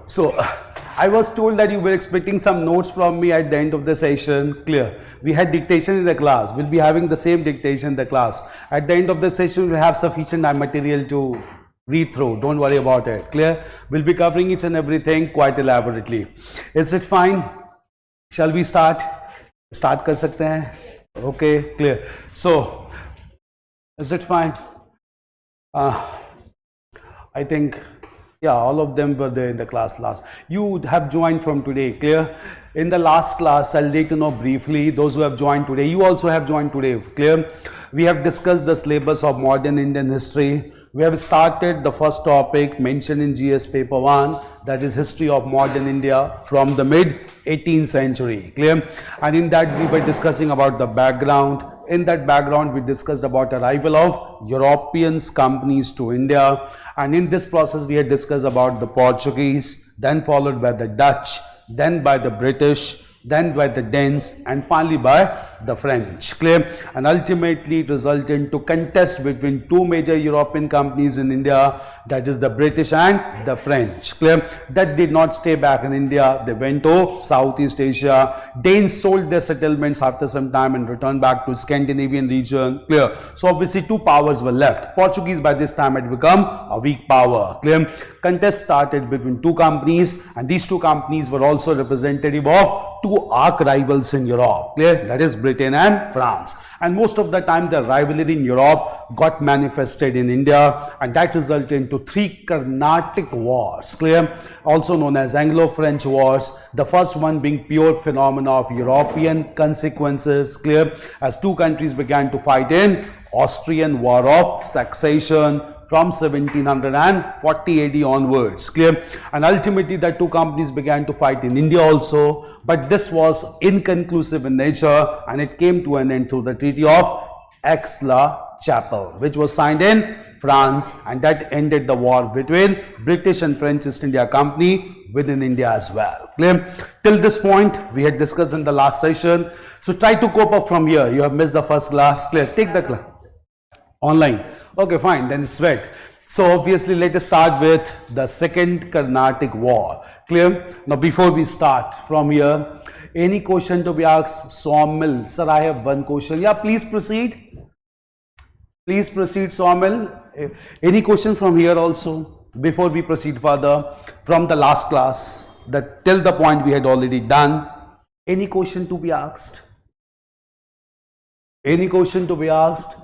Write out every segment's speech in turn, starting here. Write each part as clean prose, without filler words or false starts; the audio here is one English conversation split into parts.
So I was told that you were expecting some notes from me at the end of the session. Clear? We had dictation in the class. We'll be having the same dictation in the class. At the end of the session, we have sufficient material to read through. Don't worry about it. Clear? We'll be covering each and everything quite elaborately. Is it fine? Shall we start? Start kar sakte hain? Okay, clear. So, is it fine? I think, yeah, all of them were there in the class last. You have joined from today, clear? In the last class, I'll let you know briefly, those who have joined today, you also have joined today, clear? We have discussed the syllabus of modern Indian history. We have started the first topic mentioned in GS paper 1, that is history of modern India from the mid 18th century, clear? And in that we were discussing about the background. In that background, we discussed about arrival of European companies to India, and in this process we had discussed about the Portuguese, then followed by the Dutch, then by the British, then by the Danes, and finally by the French, clear? And ultimately it resulted into contest between two major European companies in India, that is the British and the French, clear? Dutch did not stay back in India, they went to Southeast Asia. Danes sold their settlements after some time and returned back to Scandinavian region, clear? So obviously two powers were left. Portuguese by this time had become a weak power, clear? Contest started between two companies, and these two companies were also representative of two arch rivals in Europe, clear? That is Britain and France. And most of the time the rivalry in Europe got manifested in India, and that resulted into three Karnatic wars, clear? Also known as Anglo-French wars. The first one being pure phenomena of European consequences, clear? As two countries began to fight in Austrian War of Succession from 1740 AD onwards, clear? And ultimately the two companies began to fight in India also, but this was inconclusive in nature, and it came to an end through the Treaty of Aix-la-Chapelle, which was signed in France, and that ended the war between British and French East India Company within India as well, clear? Till this point we had discussed in the last session, so try to cope up from here. You have missed the first class, clear? Take the class online. Okay, fine, then it's wet. So obviously let us start with the second Karnatic war, clear? Now before we start from here, any question to be asked? Somil, sir, I have one question. Yeah, please proceed. Please proceed, Somil. Any question from here also before we proceed further from the last class, that till the point we had already done? Any question to be asked? Any question to be asked?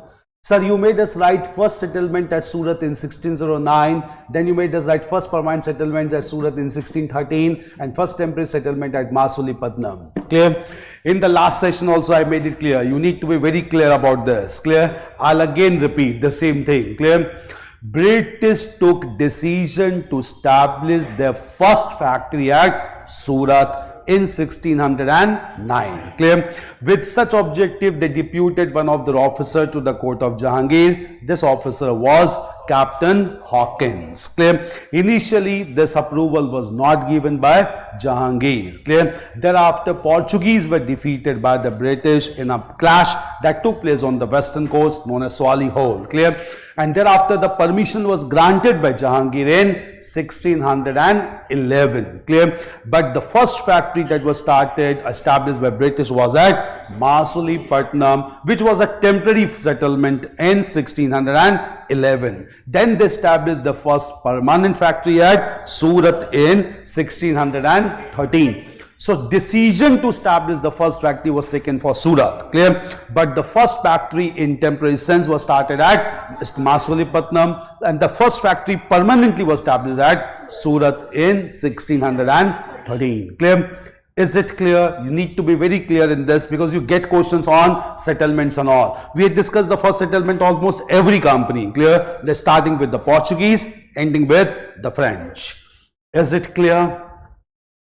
Sir, you made us write first settlement at Surat in 1609, then you made us write first permanent settlement at Surat in 1613, and first temporary settlement at Masulipatnam, clear? In the last session also I made it clear, you need to be very clear about this, clear? I'll again repeat the same thing, clear? British took decision to establish their first factory at Surat in 1609, clear? With such objective, they deputed one of their officers to the court of Jahangir. This officer was Captain Hawkins, clear? Initially, this approval was not given by Jahangir, clear? Thereafter, Portuguese were defeated by the British in a clash that took place on the western coast known as Solihull, clear? And thereafter, the permission was granted by Jahangir in 1611, clear? But the first factory that was established by British was at Masulipatnam, which was a temporary settlement in 1611. Then they established the first permanent factory at Surat in 1613. So decision to establish the first factory was taken for Surat, clear? But the first factory in temporary sense was started at Masulipatnam, and the first factory permanently was established at Surat in 1613, clear? Is it clear? You need to be very clear in this, because you get questions on settlements and all. We had discussed the first settlement almost every company, clear? They're starting with the Portuguese, ending with the French. Is it clear?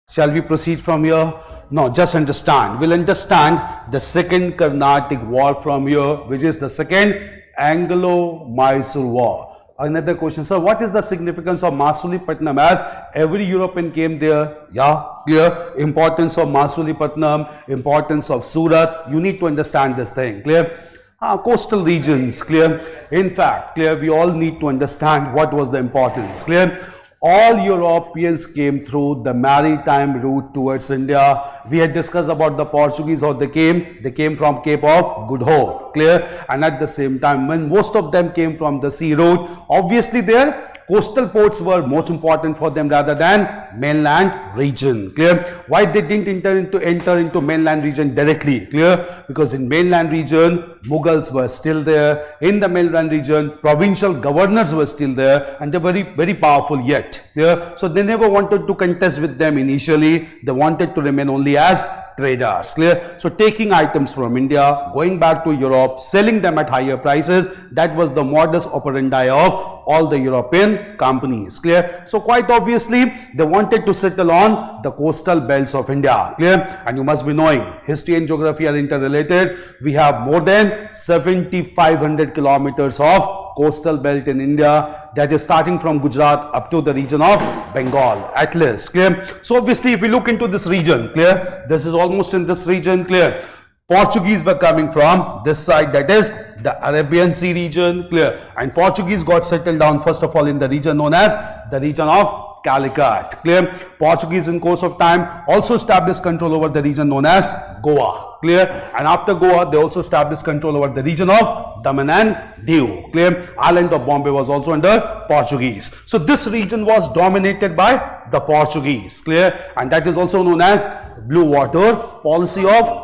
Shall we proceed from here? No, just understand. We'll understand the second Karnatic war from here, which is the second Anglo-Mysore war. Another question, sir, what is the significance of Masulipatnam, as every European came there? Yeah, clear? Importance of Masulipatnam, importance of Surat. You need to understand this thing, clear? Coastal regions, clear? In fact, clear, we all need to understand what was the importance, clear? all Europeans came through the maritime route towards India. We had discussed about the Portuguese, how they came from Cape of Good Hope, clear? And at the same time, when most of them came from the sea route, obviously their coastal ports were most important for them rather than mainland region, clear? Why they didn't enter into mainland region directly, clear? Because in mainland region, Mughals were still there. In the mainland region, provincial governors were still there, and they're very, very powerful yet, clear? So they never wanted to contest with them initially. They wanted to remain only as traders, clear? So taking items from India, going back to Europe, selling them at higher prices, that was the modus operandi of all the European companies, clear? So quite obviously they wanted to settle on the coastal belts of India, clear? And you must be knowing history and geography are interrelated. We have more than 7,500 kilometers of coastal belt in India, that is starting from Gujarat up to the region of Bengal at least, clear? So obviously if we look into this region, clear, this is almost in this region, clear? Portuguese were coming from this side, that is the Arabian Sea region, clear? And Portuguese got settled down first of all in the region known as the region of Calicut, clear? Portuguese in course of time also established control over the region known as Goa, clear? And after Goa, they also established control over the region of Daman and Diu, clear? Island of Bombay was also under Portuguese. So this region was dominated by the Portuguese, clear? And that is also known as Blue Water Policy of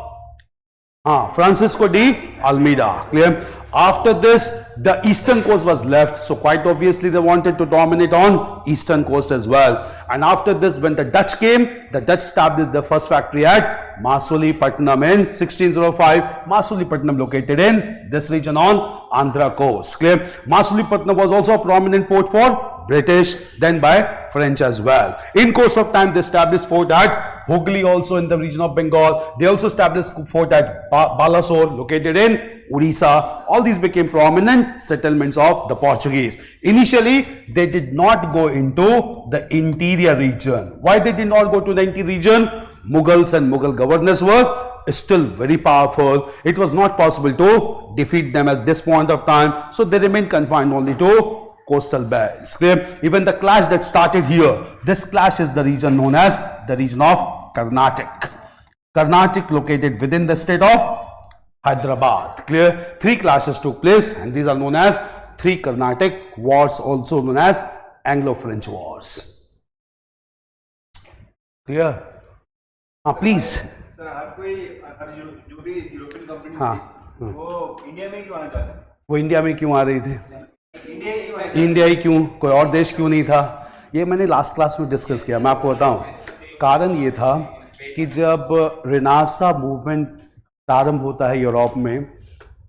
Francisco de Almeida, clear? After this, the eastern coast was left, so quite obviously they wanted to dominate on eastern coast as well. And after this, when the Dutch came, the Dutch established the first factory at Masulipatam in 1605. Masulipatam located in this region on Andhra coast, clear? Masulipatam was also a prominent port for British, then by French as well. In course of time, they established fort at Hooghly also in the region of Bengal. They also established fort at Balasore located in Odisha. All these became prominent settlements of the Portuguese. Initially, they did not go into the interior region. Why they did not go to the interior region? Mughals and Mughal governors were still very powerful. It was not possible to defeat them at this point of time. So they remained confined only to coastal belts, clear? Even the clash that started here, this clash is the region known as the region of Karnatic. Karnatic located within the state of Hyderabad, clear? Three clashes took place and these are known as three Carnatic wars, also known as Anglo-French wars. Clear? Please. Sir हर कोई जो भी European company थी वो India में क्यों आना चाहते हैं? वो इंडिया में क्यों आ रही थी? इंडिया ही क्यों, कोई और देश क्यों नहीं था? ये मैंने लास्ट क्लास में डिस्कस किया। मैं आपको बताऊं, कारण ये था कि जब रेनेसां मूवमेंट प्रारंभ होता है यूरोप में,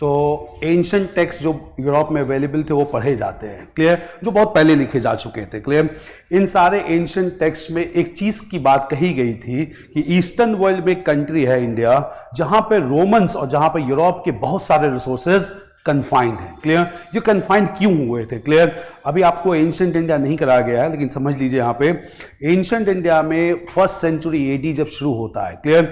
तो एंशिएंट टेक्स्ट जो यूरोप में अवेलेबल थे वो पढ़े जाते हैं, क्लियर? जो बहुत पहले लिखे जा चुके थे, क्लियर? इन सारे एंशिएंट टेक्स्ट में एक चीज़ की बात कही गई थी कि ईस्टर्न वर्ल्ड में एक कंट्री है इंडिया, जहाँ पे रोमन्स और जहाँ पे यूरोप के बहुत सारे रिसोर्सेज कन्फाइंड है, क्लियर? ये कन्फाइंड क्यों हुए थे, क्लियर? अभी आपको एंशिएंट इंडिया नहीं कराया गया है, लेकिन समझ लीजिए यहाँ पे एंशिएंट इंडिया में फर्स्ट सेंचुरी एडी जब शुरू होता है, क्लियर?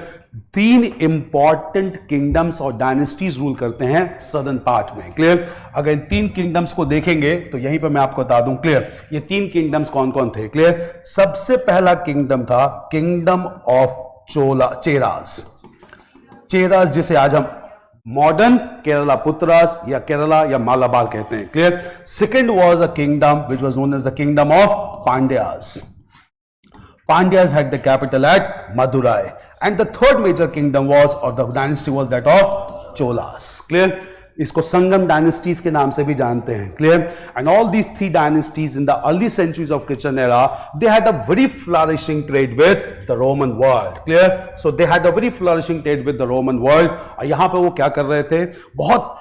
तीन इंपॉर्टेंट किंगडम्स और डायनेस्टीज रूल करते हैं सदर्न पार्ट में, क्लियर? अगर इन तीन किंगडम्स को देखेंगे तो यहीं पर मैं आपको बता दूं, क्लियर? ये तीन किंगडम्स कौन कौन थे, क्लियर? सबसे पहला किंगडम था किंगडम ऑफ चेरास, चेरास जिसे आज हम मॉडर्न केरला पुत्रास या केरला या मालाबार कहते हैं, clear? Second was a kingdom which was known as the kingdom of Pandyas. Pandyas had the capital at Madurai, and the third major kingdom was, or the dynasty was, that of Cholas. Clear? इसको संगम dynasties के नाम से भी जानते हैं, clear? And all these three dynasties in the early centuries of Christian era, they had a very flourishing trade with the Roman world, clear? So they had a very flourishing trade with the Roman world. और यहां पे वो क्या कर रहे थे, बहुत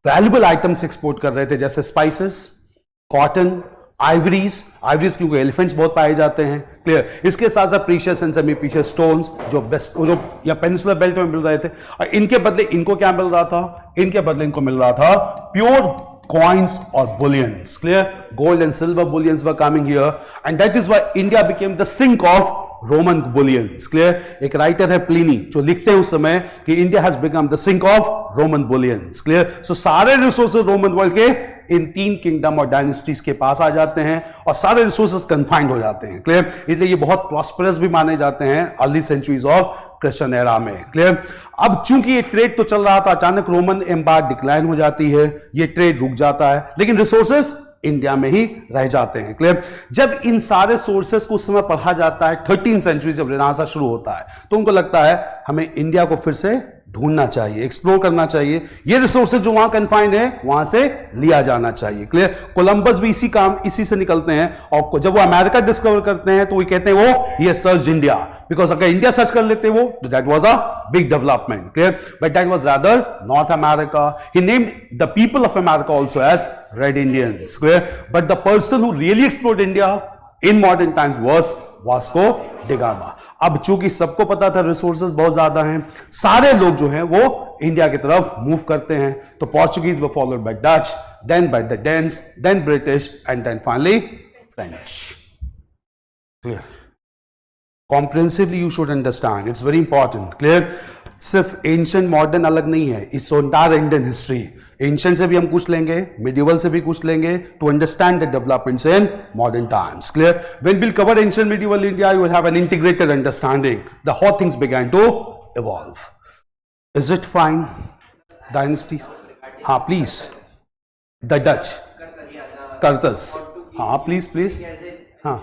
valuable items export कर रहे थे, जैसे स्पाइसेस, कॉटन, आइवरीज क्योंकि एलिफेंट्स बहुत पाए जाते हैं, क्लियर? इसके साथ साथ precious and semi precious stones जो बेस्ट जो या पेनिसुलर बेल्ट में मिल रहे थे, और इनके बदले इनको क्या मिल रहा था, इनके बदले इनको मिल रहा था pure coins or bullions, clear? Gold and silver bullions were coming here, and that is why India became the sink of Roman bullions, clear? एक राइटर है प्लिनी जो लिखते हैं उस समय कि India has become the sink of Roman bullions, clear? So सारे resources Roman world के इन 3 किंगडम और डायनेस्टीज के पास आ जाते हैं और सारे रिसोर्सेज कन्फाइंड हो जाते हैं। क्लियर? इसलिए ये बहुत प्रॉस्परस भी माने जाते हैं early centuries of Christian era में। क्लियर? अब चूंकि ये ट्रेड तो चल रहा था, अचानक रोमन एम्पायर डिक्लाइन हो जाती है, ये ट्रेड रुक जाता है, लेकिन रिसोर्सेज इंडिया में ही रह जाते हैं। क्लियर? जब इन सारे सोर्सेस को उस समय पढ़ा जाता है, 13वीं सेंचुरी जब रेनेसां शुरू होता है, तो उनको लगता है हमें इंडिया को फिर से ढूंढना चाहिए, एक्सप्लोर करना चाहिए, ये रिसोर्सेज जो वहां कन्फाइंड है वहां से लिया जाना चाहिए। क्लियर? कोलंबस भी इसी से निकलते हैं, और जब वो अमेरिका डिस्कवर करते हैं तो वो कहते हैं वो ही सर्च इंडिया, बिकॉज अगर इंडिया सर्च कर लेते वो तो that was a big development. Clear? But that was rather North America. He named the people of America also as Red Indians. Clear? But the person who really explored India in modern times was Vasco da Gama. अब चूंकि सबको पता था resources बहुत ज्यादा हैं, सारे लोग जो हैं वो इंडिया की तरफ मूव करते हैं, तो Portuguese were followed by Dutch, then by the Danes, then British and then finally French. Clear? Comprehensively you should understand, it's very important. Clear? सिर्फ एंशिएंट मॉडर्न अलग नहीं है, इस एंटायर इंडियन हिस्ट्री, एंशिएंट से भी हम कुछ लेंगे, मिडिवल से भी कुछ लेंगे, to understand the developments in modern times. Clear? When we'll cover ancient medieval India, you will have an integrated understanding. The whole things began to evolve. Is it fine? Dynasties? हाँ please. The Dutch. Kartas. हाँ please. हाँ.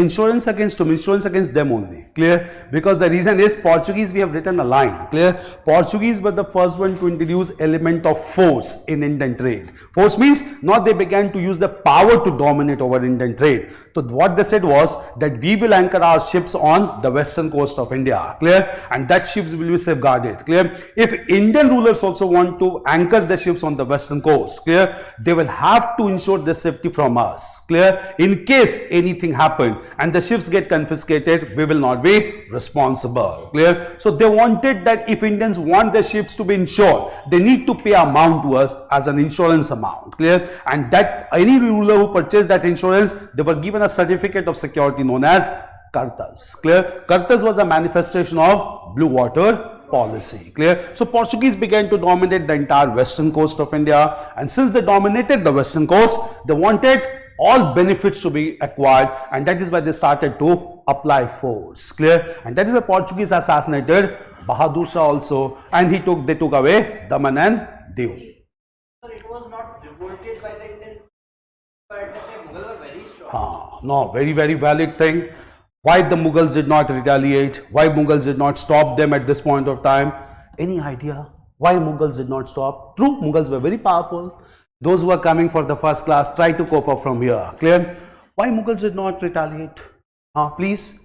Insurance against whom? Insurance against them only. Clear? Because the reason is Portuguese, we have written a line. Clear? Portuguese were the first one to introduce element of force in Indian trade. Force means not they began to use the power to dominate over Indian trade. So what they said was that we will anchor our ships on the western coast of India. Clear? And that ships will be safeguarded. Clear? If Indian rulers also want to anchor the ships on the western coast, clear, they will have to ensure the safety from us. Clear? In case anything happened and the ships get confiscated, we will not be responsible. Clear? So they wanted that if Indians want their ships to be insured, they need to pay amount to us as an insurance amount. Clear? And that any ruler who purchased that insurance, they were given a certificate of security known as Kartas. Clear? Kartas was a manifestation of blue water policy. Clear? So Portuguese began to dominate the entire western coast of India, and since they dominated the western coast, they wanted all benefits to be acquired, and that is why they started to apply force. Clear? And that is why Portuguese assassinated Bahadur Shah also, and they took away Daman and Diu. So it was not revolted by the Indians, but at that time Mughal were very strong. No, very valid thing. Why the Mughals did not retaliate? Why Mughals did not stop them at this point of time? Any idea why Mughals did not stop? True, Mughals were very powerful. Those who are coming for the first class, try to cope up from here. Clear? Why Mughals did not retaliate? Please.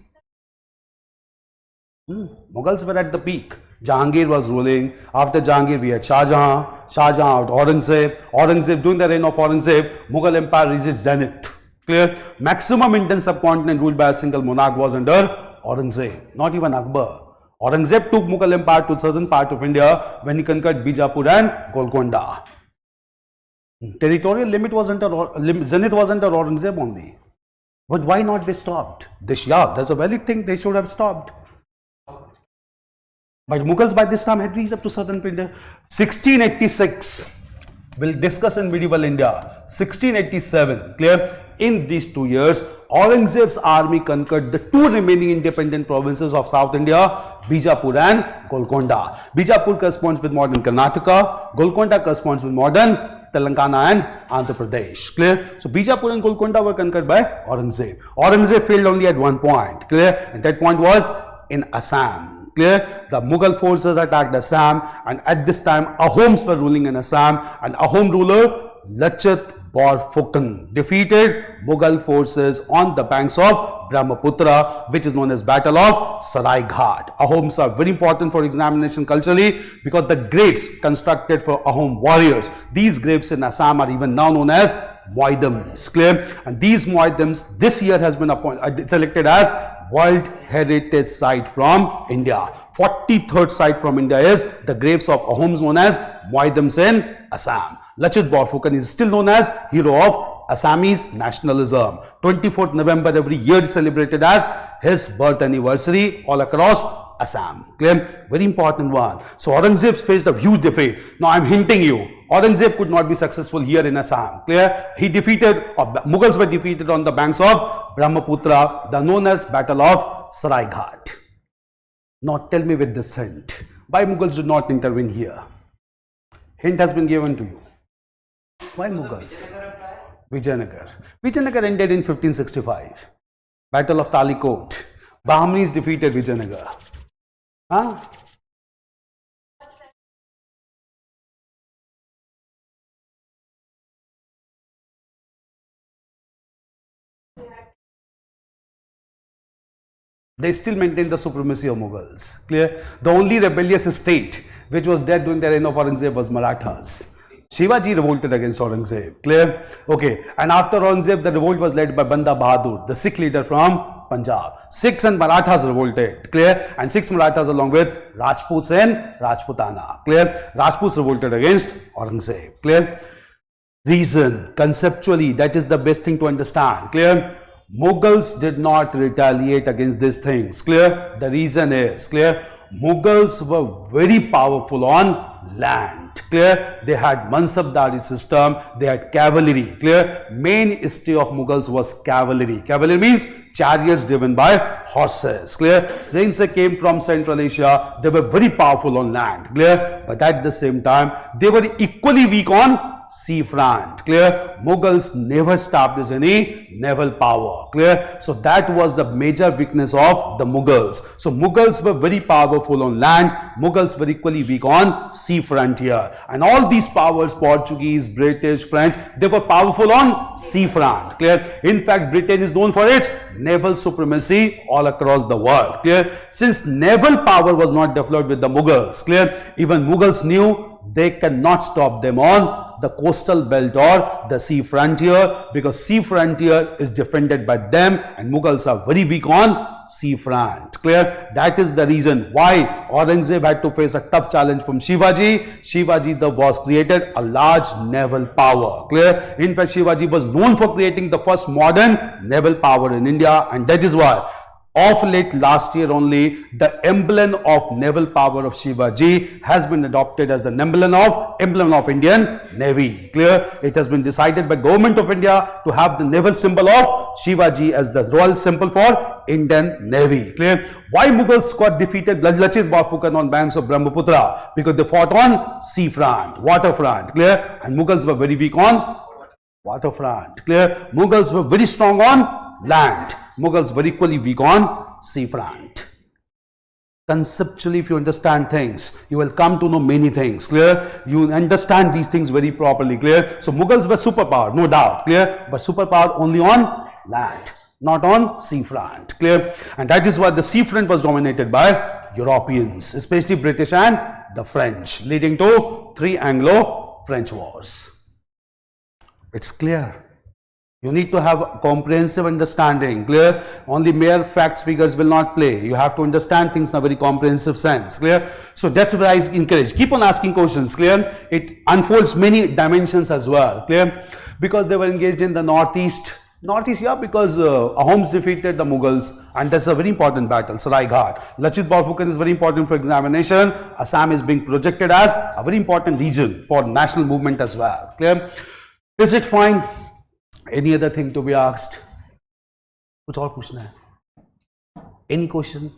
Mughals were at the peak. Jahangir was ruling. After Jahangir, we had Shah Jahan. Shah Jahan, Aurangzeb. Aurangzeb, during the reign of Aurangzeb, Mughal Empire reached its zenith. Clear? Maximum Indian subcontinent ruled by a single monarch was under Aurangzeb, not even Akbar. Aurangzeb took Mughal Empire to southern part of India when he conquered Bijapur and Golconda. Territorial limit was under zenith was under Aurangzeb only. But why not they stopped? That's a valid thing. They should have stopped. But Mughals by this time had reached up to southern India. 1686. We'll discuss in medieval India. 1687. Clear? In these 2 years, Aurangzeb's army conquered the 2 remaining independent provinces of South India, Bijapur and Golconda. Bijapur corresponds with modern Karnataka. Golconda corresponds with modern Telangana and Andhra Pradesh. Clear? So Bijapur and Golconda were conquered by Aurangzeb. Aurangzeb failed only at one point. Clear? And that point was in Assam. Clear? The Mughal forces attacked Assam, and at this time Ahoms were ruling in Assam, and Ahom ruler Lachit Borphukan defeated Mughal forces on the banks of Brahmaputra, which is known as Battle of Sarai Ghat. Ahoms are very important for examination culturally because the graves constructed for Ahom warriors, these graves in Assam are even now known as Moidams. Clear? And these Moidams this year has been selected as World Heritage Site from India. 43rd site from India is the graves of Ahoms known as Moidams in Assam. Lachit Borphukan is still known as hero of Assamese nationalism. 24th November every year is celebrated as his birth anniversary all across Assam. Clear? Very important one. So Aurangzeb faced a huge defeat. Now I'm hinting you, Aurangzeb could not be successful here in Assam. Clear? He defeated, or Mughals were defeated on the banks of Brahmaputra, the known as Battle of Saraighat. Now tell me with this hint, why Mughals did not intervene here? Hint has been given to you. Why Mughals? Vijayanagar. Vijayanagar ended in 1565. Battle of Talikot. Bahmanis defeated Vijayanagar. Huh? They still maintain the supremacy of Mughals. Clear? The only rebellious state which was there during the reign of Aurangzeb was Marathas. Shivaji revolted against Aurangzeb. Clear? Okay. And after Aurangzeb, the revolt was led by Banda Bahadur, the Sikh leader from Punjab. Sikhs and Marathas revolted. Clear? And Sikhs Marathas along with Rajputs and Rajputana. Clear? Rajputs revolted against Aurangzeb. Clear? Reason, conceptually, that is the best thing to understand. Clear? Mughals did not retaliate against these things. Clear? The reason is, clear, Mughals were very powerful on land. Clear? They had Mansabdari system, they had cavalry. Clear? Mainstay of Mughals was cavalry. Cavalry means chariots driven by horses. Clear? Since they came from Central Asia, they were very powerful on land. Clear? But at the same time, they were equally weak on sea front. Clear? Mughals never established any naval power. Clear? So that was the major weakness of the Mughals. So Mughals were very powerful on land. Mughals were equally weak on sea frontier. And all these powers, Portuguese, British, French, they were powerful on sea front. Clear? In fact, Britain is known for its naval supremacy all across the world. Clear? Since naval power was not developed with the Mughals. Clear? Even Mughals knew they cannot stop them on the coastal belt or the sea frontier, because sea frontier is defended by them and Mughals are very weak on sea front. Clear? That is the reason why Aurangzeb had to face a tough challenge from Shivaji. Shivaji was created a large naval power. Clear? In fact, Shivaji was known for creating the first modern naval power in India, and that is why of late last year only, the emblem of naval power of Shivaji has been adopted as the emblem of Indian Navy. Clear? It has been decided by Government of India to have the naval symbol of Shivaji as the royal symbol for Indian Navy. Clear? Why Mughals got defeated Lachit Borphukan on banks of Brahmaputra? Because they fought on sea front, waterfront. Clear? And Mughals were very weak on waterfront. Clear? Mughals were very strong on land. Mughals were equally weak on sea front. Conceptually, if you understand things, you will come to know many things. Clear? You understand these things very properly. Clear? So Mughals were superpower, no doubt. Clear? But superpower only on land, not on sea front. Clear? And that is why the sea front was dominated by Europeans, especially British and the French, leading to 3 Anglo-French wars. It's clear. You need to have comprehensive understanding. Clear? Only mere facts, figures will not play. You have to understand things in a very comprehensive sense. Clear? So that's what I encourage. Keep on asking questions. Clear? It unfolds many dimensions as well. Clear? Because they were engaged in the northeast. Northeast, yeah, because Ahoms defeated the Mughals, and that's a very important battle, Saraighat. Lachit Borphukan is very important for examination. Assam is being projected as a very important region for national movement as well. Clear? Is it fine? Any other thing to be asked? कुछ और पूछना है? Any question?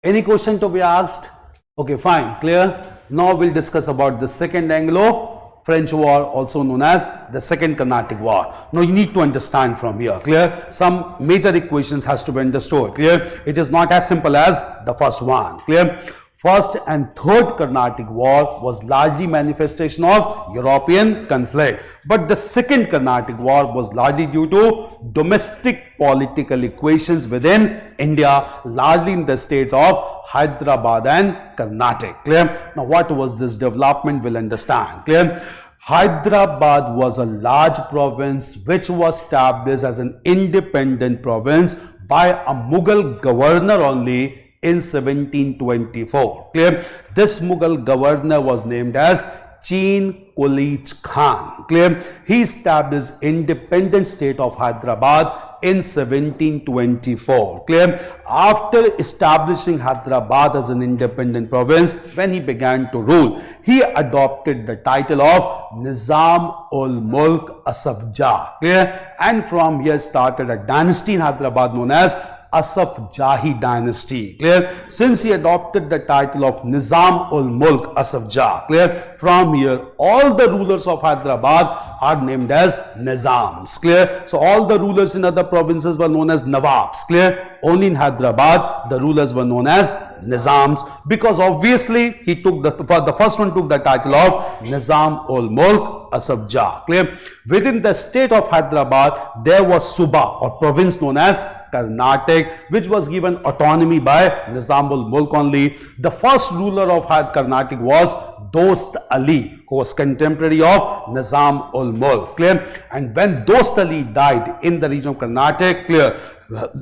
Any question to be asked? Okay, fine. Clear? Now we'll discuss about the Second Anglo-French War, also known as the Second Karnatic War. Now you need to understand from here. Clear? Some major equations has to be understood. Clear? It is not as simple as the first one. Clear? First and Third Karnatic War was largely manifestation of European conflict, but the Second Karnatic War was largely due to domestic political equations within India, largely in the states of Hyderabad and Karnatic. Clear? Now what was this development? We'll understand. Clear? Hyderabad was a large province which was established as an independent province by a Mughal governor only in 1724. Clear? This Mughal governor was named as Chin Kulich Khan. Clear? He established independent state of Hyderabad in 1724. Clear? After establishing Hyderabad as an independent province, when he began to rule, he adopted the title of Nizam-ul-Mulk Asaf Jah. Clear? And from here started a dynasty in Hyderabad known as Asaf Jahi dynasty. Clear? Since he adopted the title of Nizam-ul-Mulk Asaf Jah, clear? From here, all the rulers of Hyderabad are named as Nizams. Clear? So all the rulers in other provinces were known as Nawabs. Clear? Only in Hyderabad, the rulers were known as Nizams, because obviously he took the first one took the title of Nizam-ul-Mulk Asaf Jah. Clear? Within the state of Hyderabad, there was Suba or province known as Karnatic, which was given autonomy by Nizam-ul-Mulk only. The first ruler of Karnatic was Dost Ali, who was contemporary of Nizam-ul-Mulk. Clear? And when Dost Ali died in the region of Karnatic, clear,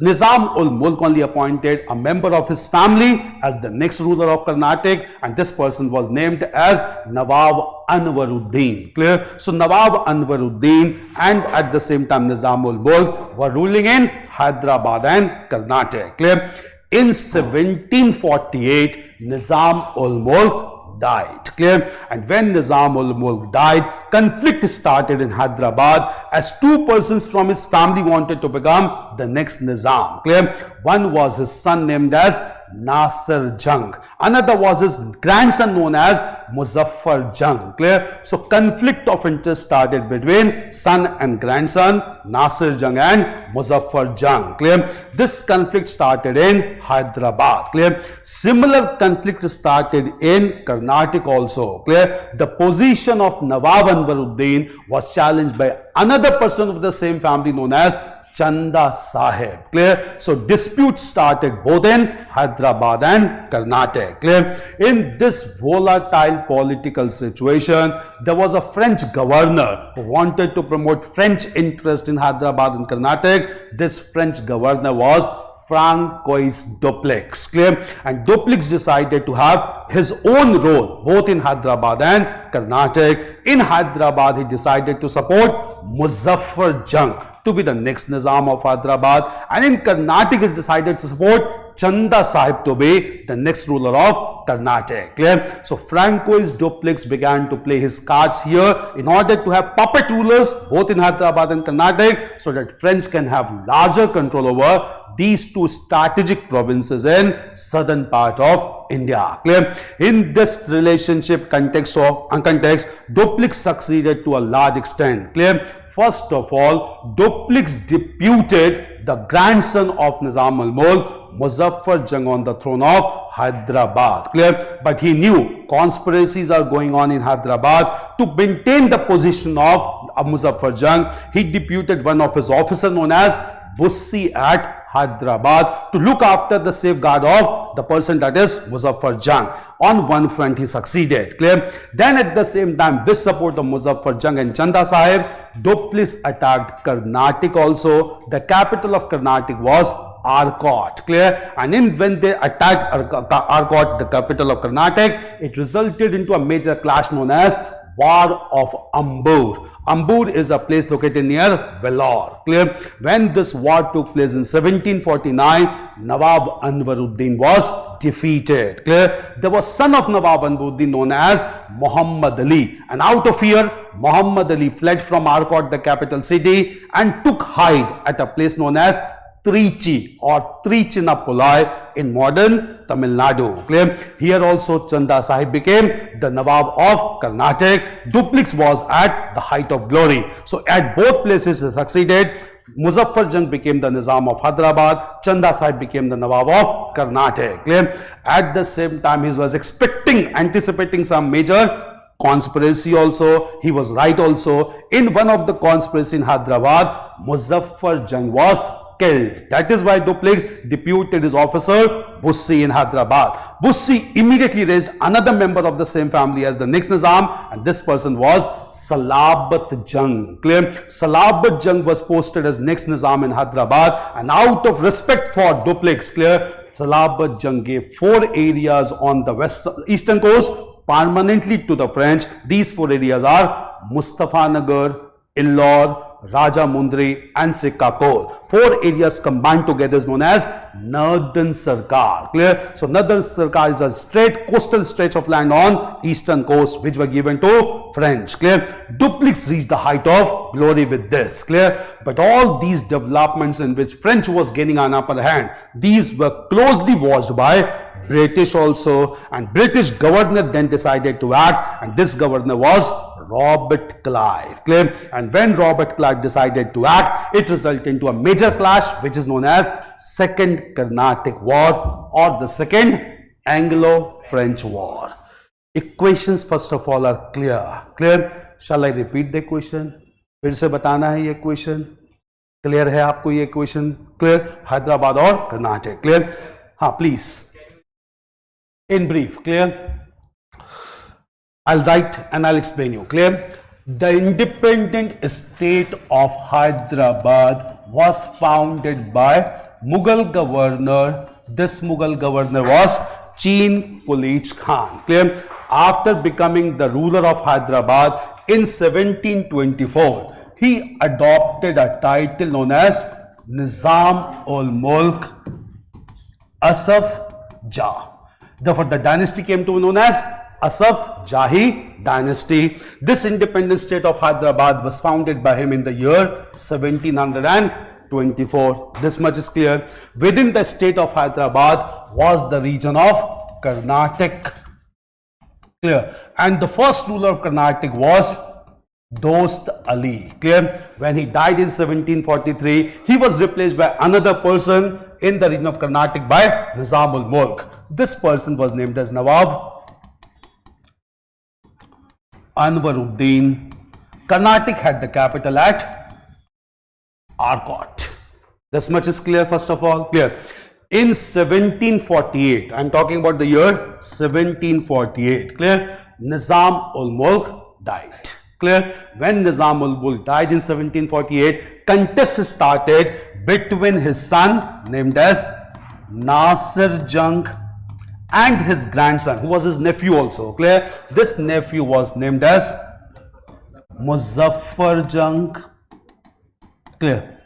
Nizam-ul-Mulk only appointed a member of his family as the next ruler of Karnatic, and this person was named as Nawab Anwaruddin. Clear? So Nawab Anwaruddin and at the same time Nizam-ul-Mulk were ruling in Hyderabad and Karnatic. Clear? In 1748, Nizam-ul-Mulk died. Clear? And when Nizam-ul-Mulk died, conflict started in Hyderabad as two persons from his family wanted to become the next Nizam. Clear? One was his son named as Nasir Jung. Another was his grandson known as Muzaffar Jung. Clear? So conflict of interest started between son and grandson, Nasir Jung and Muzaffar Jung. Clear? This conflict started in Hyderabad. Clear? Similar conflict started in Karnatic also. Clear? The position of Nawab Anwaruddin was challenged by another person of the same family known as Chanda Sahib. Clear? So disputes started both in Hyderabad and Karnatic. Clear? In this volatile political situation, there was a French governor who wanted to promote French interest in Hyderabad and Karnatic. This French governor was Francois Dupleix. Clear? And Dupleix decided to have his own role both in Hyderabad and Karnatic. In Hyderabad, he decided to support Muzaffar Jung to be the next Nizam of Hyderabad, and in Karnatic, he decided to support Chanda Sahib to be the next ruler of Karnatic. Clear? So Francois Dupleix began to play his cards here in order to have puppet rulers both in Hyderabad and Karnatic, so that French can have larger control over these two strategic provinces in southern part of India. Clear? In this relationship context, Dupleix succeeded to a large extent. Clear? First of all, Dupleix deputed the grandson of Nizam-ul-Mulk, Muzaffar Jung, on the throne of Hyderabad. Clear? But he knew conspiracies are going on in Hyderabad. To maintain the position of Muzaffar Jung, he deputed one of his officers known as Bussi at Hyderabad to look after the safeguard of the person, that is Muzaffar Jung. On one front, he succeeded. Clear? Then at the same time, with support of Muzaffar Jung and Chanda Sahib, Dupleix attacked Karnatic also. The capital of Karnatic was Arcot. Clear? And when they attacked Arcot, the capital of Karnatic, it resulted into a major clash known as War of Ambur. Ambur is a place located near Vellore. Clear? When this war took place in 1749, Nawab Anwaruddin was defeated. Clear? There was son of Nawab Anwaruddin known as Muhammad Ali, and out of fear, Muhammad Ali fled from Arcot, the capital city, and took hide at a place known as Trichy or Trichinapolai in modern Tamil Nadu. Clear? Here also Chanda Sahib became the Nawab of Karnatic. Dupleix was at the height of glory. So at both places he succeeded. Muzaffar Jung became the Nizam of Hyderabad. Chanda Sahib became the Nawab of Karnatic. Clear? At the same time, he was anticipating some major conspiracy also. He was right also. In one of the conspiracy in Hyderabad, Muzaffar Jung was killed. That is why Dupleix deputed his officer Bussi in Hyderabad. Bussi immediately raised another member of the same family as the next Nizam, and this person was Salabat Jung. Clear? Salabat Jung was posted as next Nizam in Hyderabad, and out of respect for Dupleix, clear, Salabat Jung gave 4 areas on the eastern coast permanently to the French. These 4 areas are Mustafa Nagar, Illore, Rajamundry and Sikakol. 4 areas combined together is known as Northern Sarkar. Clear? So Northern Sarkar is a straight coastal stretch of land on eastern coast which were given to French. Clear? Dupleix reached the height of glory with this. Clear? But all these developments in which French was gaining an upper hand, these were closely watched by British also, and British governor then decided to act, and this governor was Robert Clive. Clear? And when Robert Clive decided to act, it resulted into a major clash which is known as Second Carnatic War or the Second Anglo-French War. Equations first of all are clear. Clear? Shall I repeat the equation? फिर से बताना है ये equation. Clear है आपको ये equation? Clear? Hyderabad और Karnataka. Clear? हाँ, please. In brief, clear? I'll write and I'll explain you. Clear? The independent state of Hyderabad was founded by Mughal governor. This Mughal governor was Chin Kulij Khan. Clear? After becoming the ruler of Hyderabad in 1724, he adopted a title known as Nizam-ul-Mulk Asaf Jah. Therefore, the dynasty came to be known as Asaf Jahi dynasty. This independent state of Hyderabad was founded by him in the year 1724. This much is clear. Within the state of Hyderabad was the region of Karnatic. Clear. And the first ruler of Karnatic was Dost Ali. Clear? When he died in 1743, he was replaced by another person in the region of Karnatic by Nizam-ul-Mulk. This person was named as Nawab Anwaruddin. Karnatic had the capital at Arcot. This much is clear first of all. Clear. In 1748, I am talking about the year 1748. Clear? Nizam-ul-Mulk died. Clear? When Nizam-ul-Mulk died in 1748, contest started between his son named as Nasir Jung and his grandson, who was his nephew also. Clear? This nephew was named as Muzaffar Jung. Clear?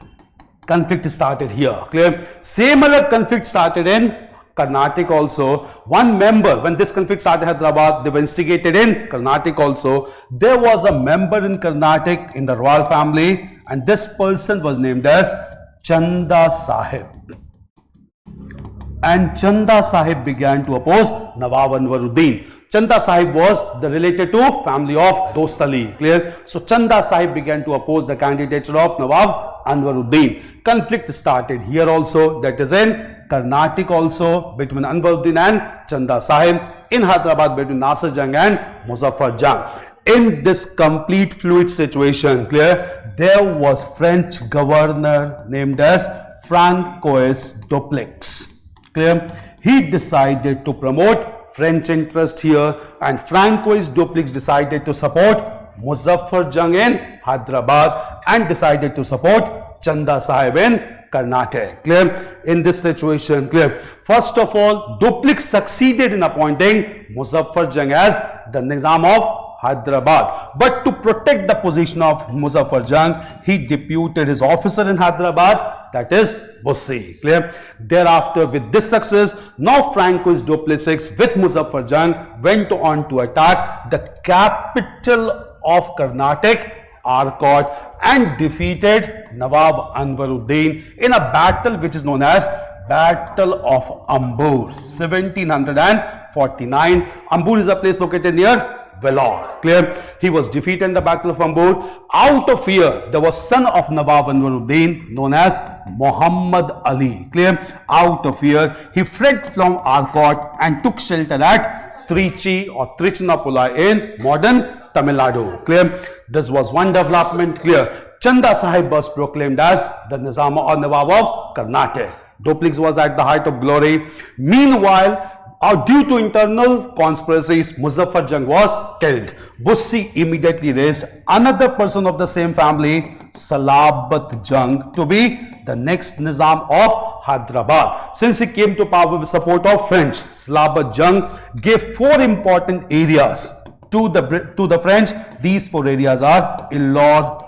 Conflict started here. Clear? Similar conflict started in Karnatic also. One member, when this conflict started in Hyderabad, they were instigated in Karnatic also. There was a member in Karnatic in the royal family, and this person was named as Chanda Sahib. And Chanda Sahib began to oppose Nawab Anwaruddin. Chanda Sahib was the related to family of Dost Ali. Clear? So Chanda Sahib began to oppose the candidature of Nawab Anwaruddin. Conflict started here also, that is in Karnatic also, between Anwaruddin and Chanda Sahib. In Hyderabad between Nasir Jung and Muzaffar Jung. In this complete fluid situation, clear, there was French governor named as Francois Dupleix. Clear? He decided to promote French interest here, and Francois Dupleix decided to support Muzaffar Jung in Hyderabad and decided to support Chanda Sahib in Karnataka. Clear? In this situation, clear. First of all, Dupleix succeeded in appointing Muzaffar Jung as the Nizam of Hyderabad. But to protect the position of Muzaffar Jung, he deputed his officer in Hyderabad, that is Bussi. Clear? Thereafter, with this success, now Francois Dupleix with Muzaffar Jung went on to attack the capital of Karnatic, Arcot, and defeated Nawab Anwaruddin in a battle which is known as Battle of Ambur, 1749. Ambur is a place located near Vellore. Clear? He was defeated in the Battle of Ambur. Out of fear, there was son of Nawab Anwaruddin known as Muhammad Ali. Clear? Out of fear, he fled from Arcot and took shelter at Trichy or Trichinapula in modern Tamil Nadu. Clear? This was one development. Clear? Chanda Sahib was proclaimed as the Nizam or Nawab of Karnataka. Dupleix was at the height of glory. Meanwhile, due to internal conspiracies, Muzaffar Jung was killed. Bussi immediately raised another person of the same family, Salabat Jung, to be the next Nizam of Hyderabad. Since he came to power with support of French, Salabat Jung gave 4 important areas to the French. These 4 areas are Illore,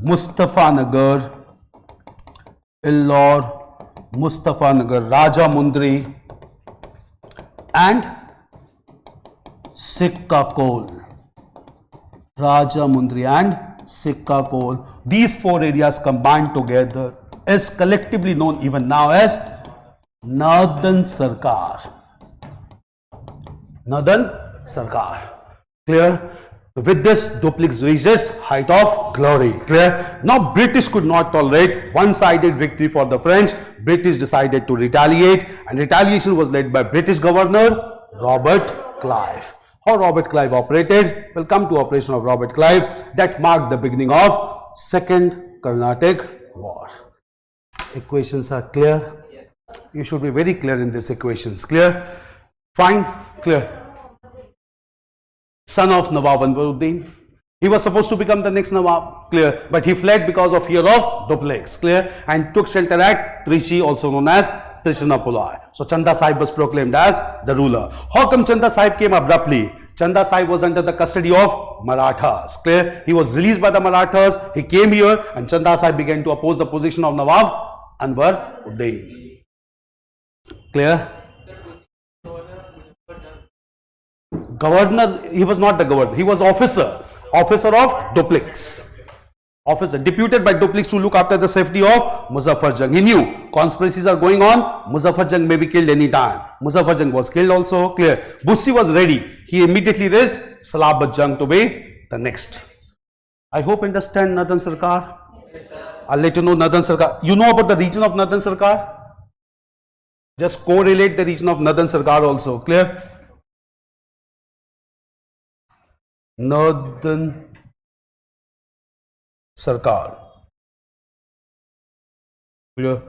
Mustafanagar, Illor, Mustafanagar, Rajamundry and Sikkakol. Rajamundry and Sikkakol. These four areas combined together is collectively known even now as Northern Sarkar. Northern Sarkar. Clear? With this, Dupleix reached its height of glory. Clear? Now, British could not tolerate one-sided victory for the French. British decided to retaliate, and retaliation was led by British Governor Robert Clive. How Robert Clive operated? We'll come to operation of Robert Clive. That marked the beginning of Second Carnatic War. Equations are clear? You should be very clear in these equations. Clear? Fine? Clear? Son of Nawab Anwaruddin. He was supposed to become the next Nawab. Clear? But he fled because of fear of Dupleix. Clear? And took shelter at Trichy, also known as Trichinopoli. So Chanda Sahib was proclaimed as the ruler. How come Chanda Sahib came abruptly? Chanda Sahib was under the custody of Marathas. Clear? He was released by the Marathas. He came here and Chanda Sahib began to oppose the position of Nawab Anwaruddin. Clear? Governor, he was not the governor, he was officer of Dupleix. Officer, deputed by Dupleix to look after the safety of Muzaffar Jung. He knew conspiracies are going on, Muzaffar Jung may be killed any time. Muzaffar Jung was killed also. Clear? Bussi was ready. He immediately raised Salabat Jung to be the next. I hope you understand Northern Sarkar. I'll let you know Northern Sarkar. You know about the region of Northern Sarkar? Just correlate the region of Northern Sarkar also. Clear? Northern Sarkar. Clear?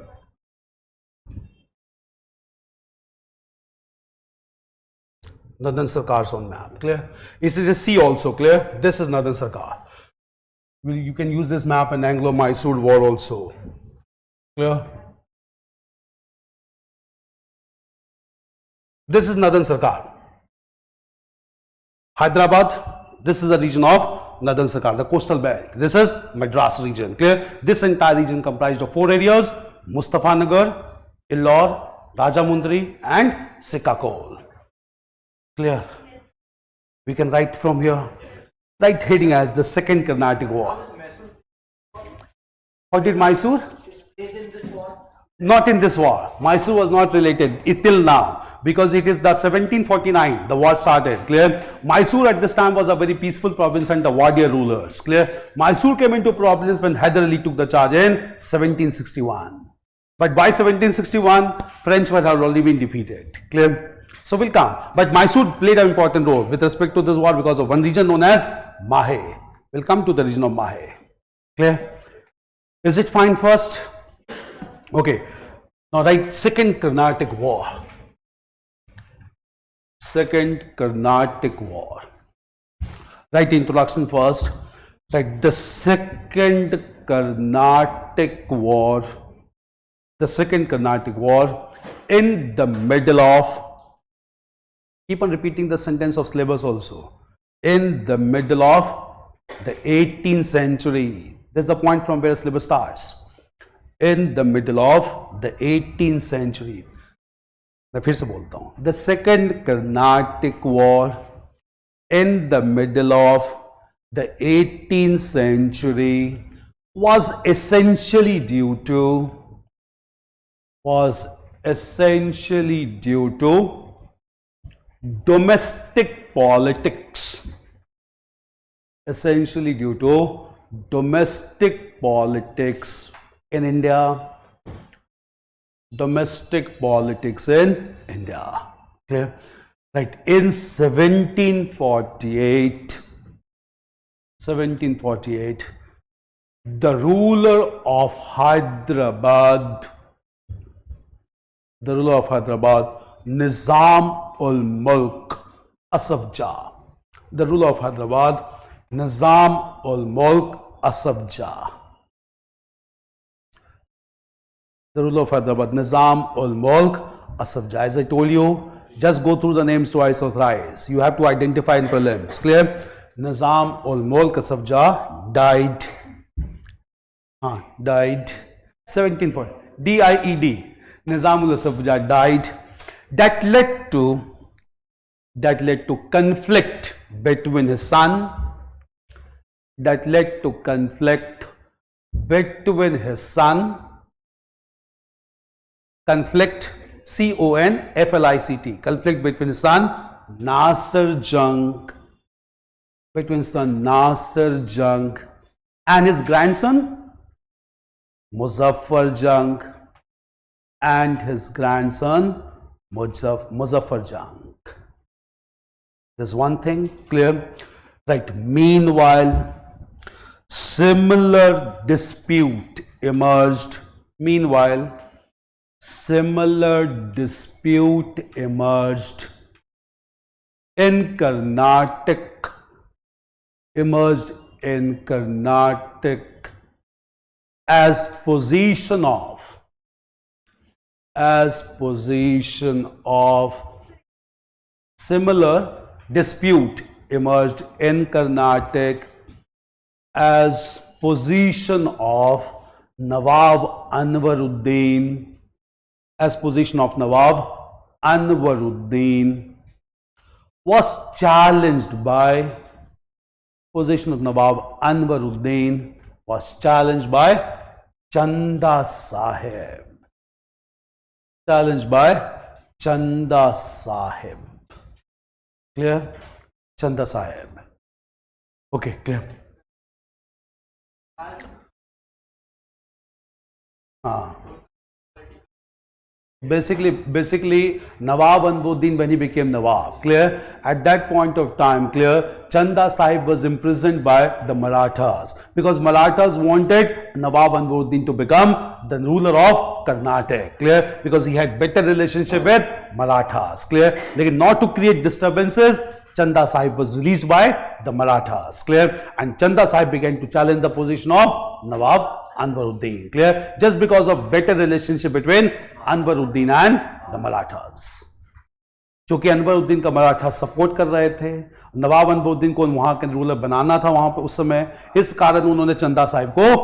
Northern Sarkar's on map. Clear? This is a sea also. Clear? This is Northern Sarkar. You can use this map in Anglo-Mysore War also. Clear? This is Northern Sarkar. Hyderabad. This is the region of Northern Sarkar, the coastal belt. This is Madras region. Clear? This entire region comprised of four areas: Mustafanagar, Illor, Rajamundry and Sikkakol. Clear? We can write from here. Write heading as the Second Carnatic War. How did Mysore? Not in this war. Mysore was not related till now, because it is the 1749 the war started. Clear? Mysore at this time was a very peaceful province under warrior rulers. Clear? Mysore came into prominence when Hyder Ali took the charge in 1761. But by 1761, French had already been defeated. Clear? So we'll come. But Mysore played an important role with respect to this war because of one region known as Mahe. We'll come to the region of Mahe. Clear? Is it fine first? Okay. Now write Second Carnatic War. Second Carnatic War. Write introduction first. Write the Second Carnatic War. The Second Carnatic War in the middle of, keep on repeating the sentence of syllabus also, in the middle of the 18th century. That's the point from where syllabus starts. In the middle of the 18th century. मैं फिर से बोलता हूँ. The Second Carnatic War in the middle of the 18th century was essentially due to domestic politics. Essentially due to domestic politics in India. Domestic politics in India. Clear? Right. In 1748, the ruler of Hyderabad, Nizam-ul-Mulk Asaf Jah. The ruler of Hyderabad, Nizam-ul-Mulk Asaf Jah. The ruler of Hyderabad, Nizam-ul-Mulk Asaf Jah. As I told you, just go through the names twice or thrice. You have to identify in prelims. Clear? Nizam-ul-Mulk Asaf Jah died Died 1740. DIED, Nizamul Sabja died. That led to conflict between his son. That led to conflict between his son. Conflict, CONFLICT, conflict between his son Nasir Jung, and his grandson Muzaffar Jung, Muzaffar Jung. There's one thing clear, right? Meanwhile, similar dispute emerged. In Karnatic, as position of similar dispute emerged in Karnatic as position of Nawab Anwaruddin, was challenged by Chanda Sahib. Clear? Chanda Sahib. Okay, clear. Basically Nawab Anwaruddin, when he became Nawab, clear, at that point of time, clear, Chanda Sahib was imprisoned by the Marathas because Marathas wanted Nawab Anwaruddin to become the ruler of Karnataka, clear, because he had better relationship with Marathas, clear. Not to create disturbances, Chanda Sahib was released by the Marathas, clear, and Chanda Sahib began to challenge the position of Nawab Anwaruddin, clear, just because of better relationship between Anwaruddin and the Marathas. चूंकि अनवरुद्दीन का Maratha support कर रहे थे, नवाब अनवरुद्दीन को वहां के ruler बनाना था वहां पर उस समय, इस कारण उन्होंने चंदा साहिब को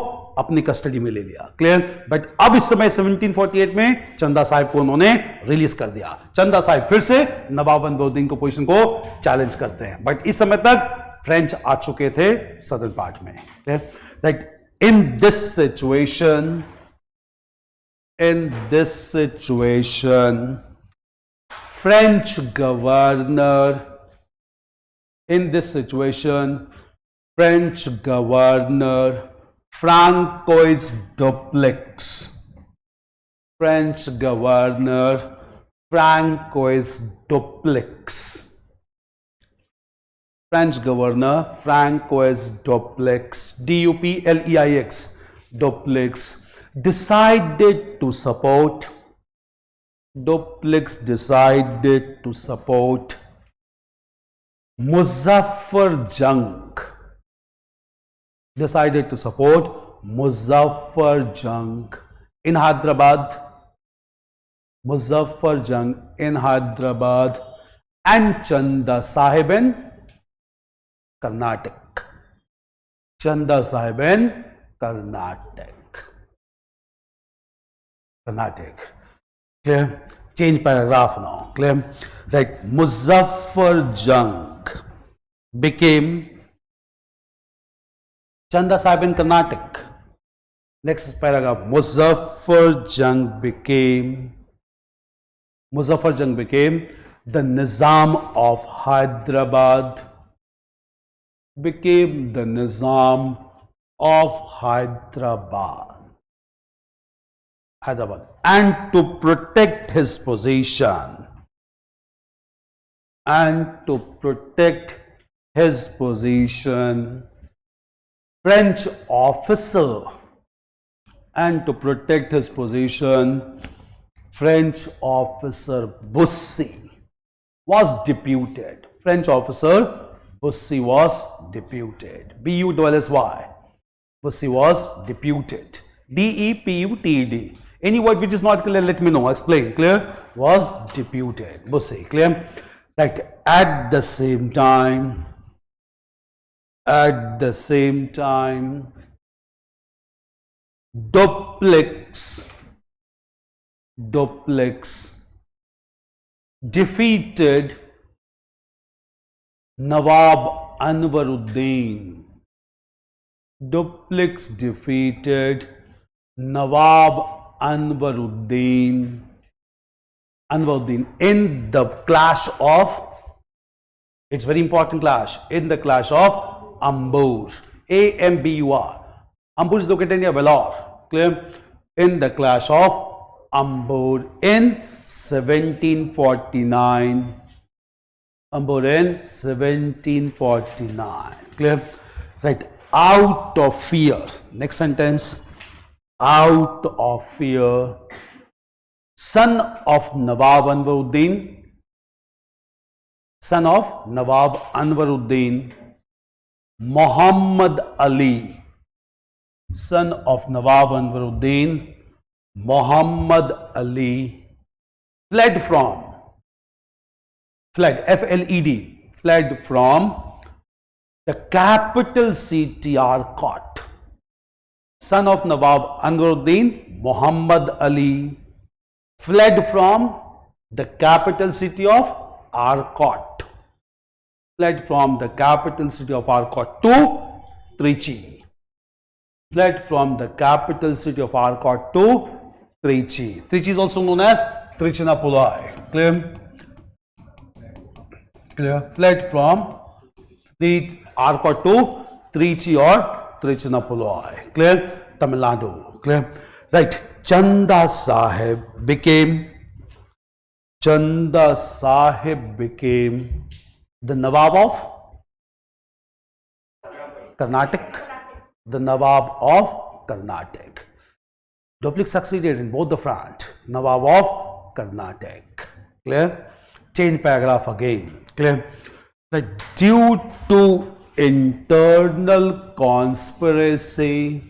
अपनी कस्टडी में ले लिया, क्लियर. बट अब इस समय 1748 में चंदा साहिब को उन्होंने रिलीज कर दिया. चंदा साहिब फिर से नवाब अनवरुद्दीन को पोजीशन को चैलेंज करते हैं, बट इस समय तक फ्रेंच आ चुके थे सदर्न पार्ट में, clear. Right, in this situation, French governor Francois Dupleix, Dupleix, decided to support Muzaffar Jung in Hyderabad, and Chanda Sahib in Karnatic. Clear? Change paragraph now. Clear? Right. Muzaffar Jung became Chanda Sahib in Karnatic. Next paragraph. Muzaffar Jung became the Nizam of Hyderabad. And to protect his position, French officer Bussy was deputed. Bussy was deputed. B-U-S-S-Y. Bussy was deputed. D-E-P-U-T-E-D. Any word which is not clear, let me know. Explain. Clear? Was deputed. Bussy. Clear? Right. At the same time, Duplex defeated Nawab Anwaruddin. Duplex defeated Nawab Anwaruddin in the clash of, it's very important clash, in the clash of Ambur. Ambur. Ambur is located near Vellore. Clear? In the clash of Ambur in 1749. Ambur in 1749. Clear? Right. Out of fear. Next sentence. Out of fear. Son of Nawab Anwaruddin, Muhammad Ali. Son of Nawab Anwaruddin, Muhammad Ali fled, fled from the capital city Arcot. Son of Nawab Anwaruddin, Muhammad Ali fled from the capital city of Arcot. Fled from the capital city of Arcot to Trichy. Fled from the capital city of Arcot to Trichy. Trichy is also known as Trichinopoli. Clear? Clear? Fled from the Arcot to Trichy or Trichinopoli. Clear? Tamil Nadu. Clear? Right. Chanda Sahib became the Nawab of Karnatic. The Nawab of Karnatic. Duplex succeeded in both the front. Nawab of Karnatic. Clear? Change paragraph again. Clear? Like, due to internal conspiracy,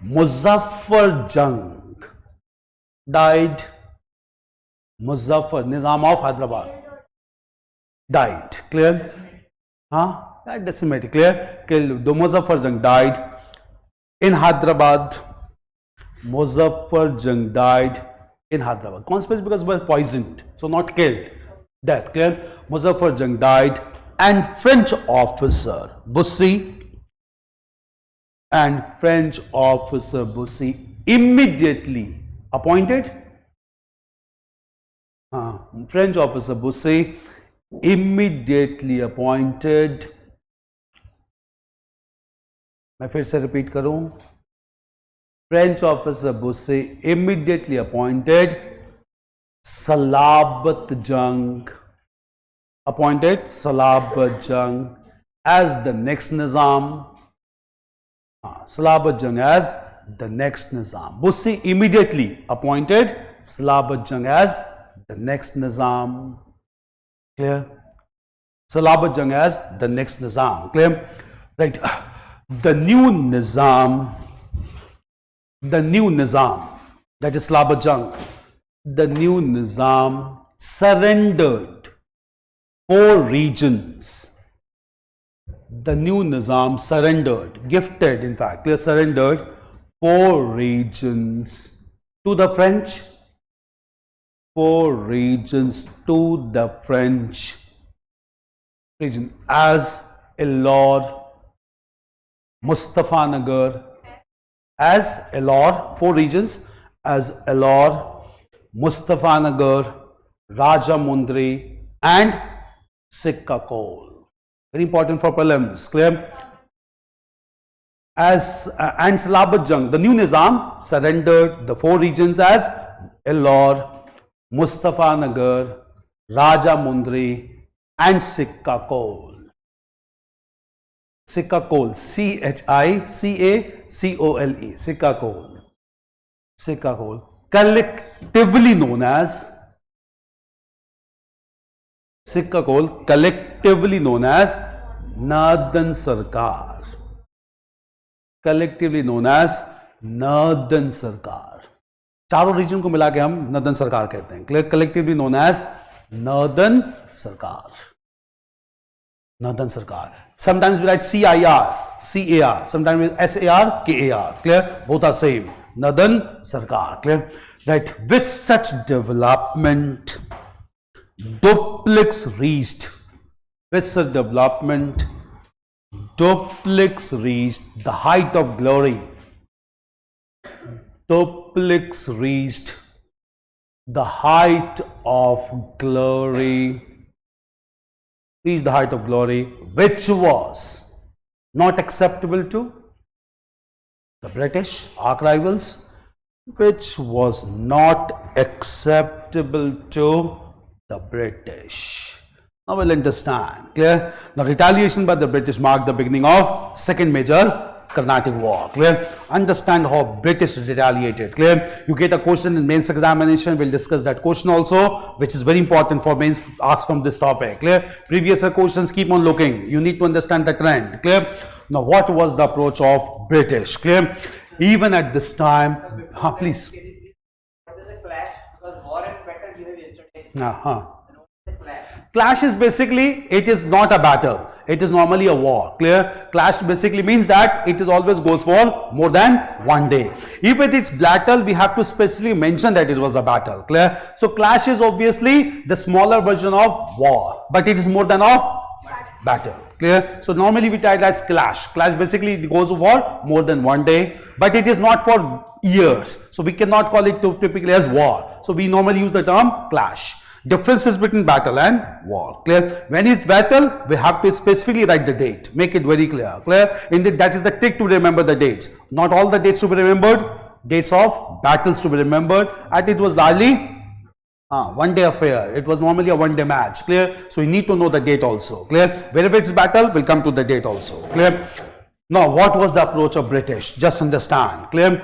Muzaffar Jung died. Muzaffar, Nizam of Hyderabad, died. Clear? That decimated. Clear? Killed. The Muzaffar Jung died in Hyderabad. Muzaffar Jung died in Hyderabad. Conspiracy because he was poisoned, so not killed. Death. Clear? Muzaffar Jung died, and French officer Bussy immediately appointed. French officer Bussy immediately appointed. मैं फिर से repeat करूं. French officer Bussy immediately appointed Salabat Jung as the next Nizam. Salabat Jung as the next Nizam. Bussy immediately appointed Salabat Jung as the next Nizam. Clear? Salabat Jung as the next Nizam. Clear? Right. The new Nizam, that is Salabat Jung, the new Nizam surrendered 4 regions. The new Nizam surrendered, gifted in fact, surrendered 4 regions to the French. 4 regions to the French region as Ellore, Mustafanagar, as Ellore, 4 regions as Ellore, Mustafanagar, Rajamundry and Sikkakol. Very important for prelims. Clear? As and Salabat Jung, the new Nizam surrendered the 4 regions as Ellore, Mustafanagar, Rajamundry and Sikkakol. Sikkakol, Chicacole, Sikkakol, collectively known as Sikkakol, collectively known as Northern Sarkar. Collectively known as Northern Sarkar. चारों reason को मिला के हम northern सरकार कहते हैं. Collectively known as Northern Sarkar. Northern Sarkar. Sometimes we write CIR, CAR. Sometimes we SAR, KAR. Clear? Both are same. Northern Sarkar. Clear? Right. With such development, duplex reached. With such development, duplex reached the height of glory. Duplex reached the height of glory. Reached the height of glory, which was not acceptable to the British, arch rivals, which was not acceptable to the British. Now we'll understand. Clear? Now retaliation by the British marked the beginning of second major Karnatic War. Clear? Understand how British retaliated. Clear? You get a question in mains examination. We'll discuss that question also, which is very important for mains asked from this topic. Clear? Previous questions, keep on looking. You need to understand the trend. Clear? Now what was the approach of British? Clear? Even at this time, please. What is a clash? Because war and battle you have yesterday. Clash. Clash is basically, it is not a battle. It is normally a war. Clear? Clash basically means that it is always goes for more than one day. If it is battle, we have to specifically mention that it was a battle. Clear? So clash is obviously the smaller version of war, but it is more than of battle. Clear? So normally we title as clash. Clash basically it goes for more than one day, but it is not for years. So we cannot call it typically as war. So we normally use the term clash. Differences between battle and war. Clear? When it's battle, we have to specifically write the date. Make it very clear. Clear? That is the trick to remember the dates. Not all the dates to be remembered. Dates of battles to be remembered. And it was largely one day affair. It was normally a one day match. Clear? So you need to know the date also. Clear? Wherever it's battle, we'll come to the date also. Clear? Now, what was the approach of British? Just understand. Clear?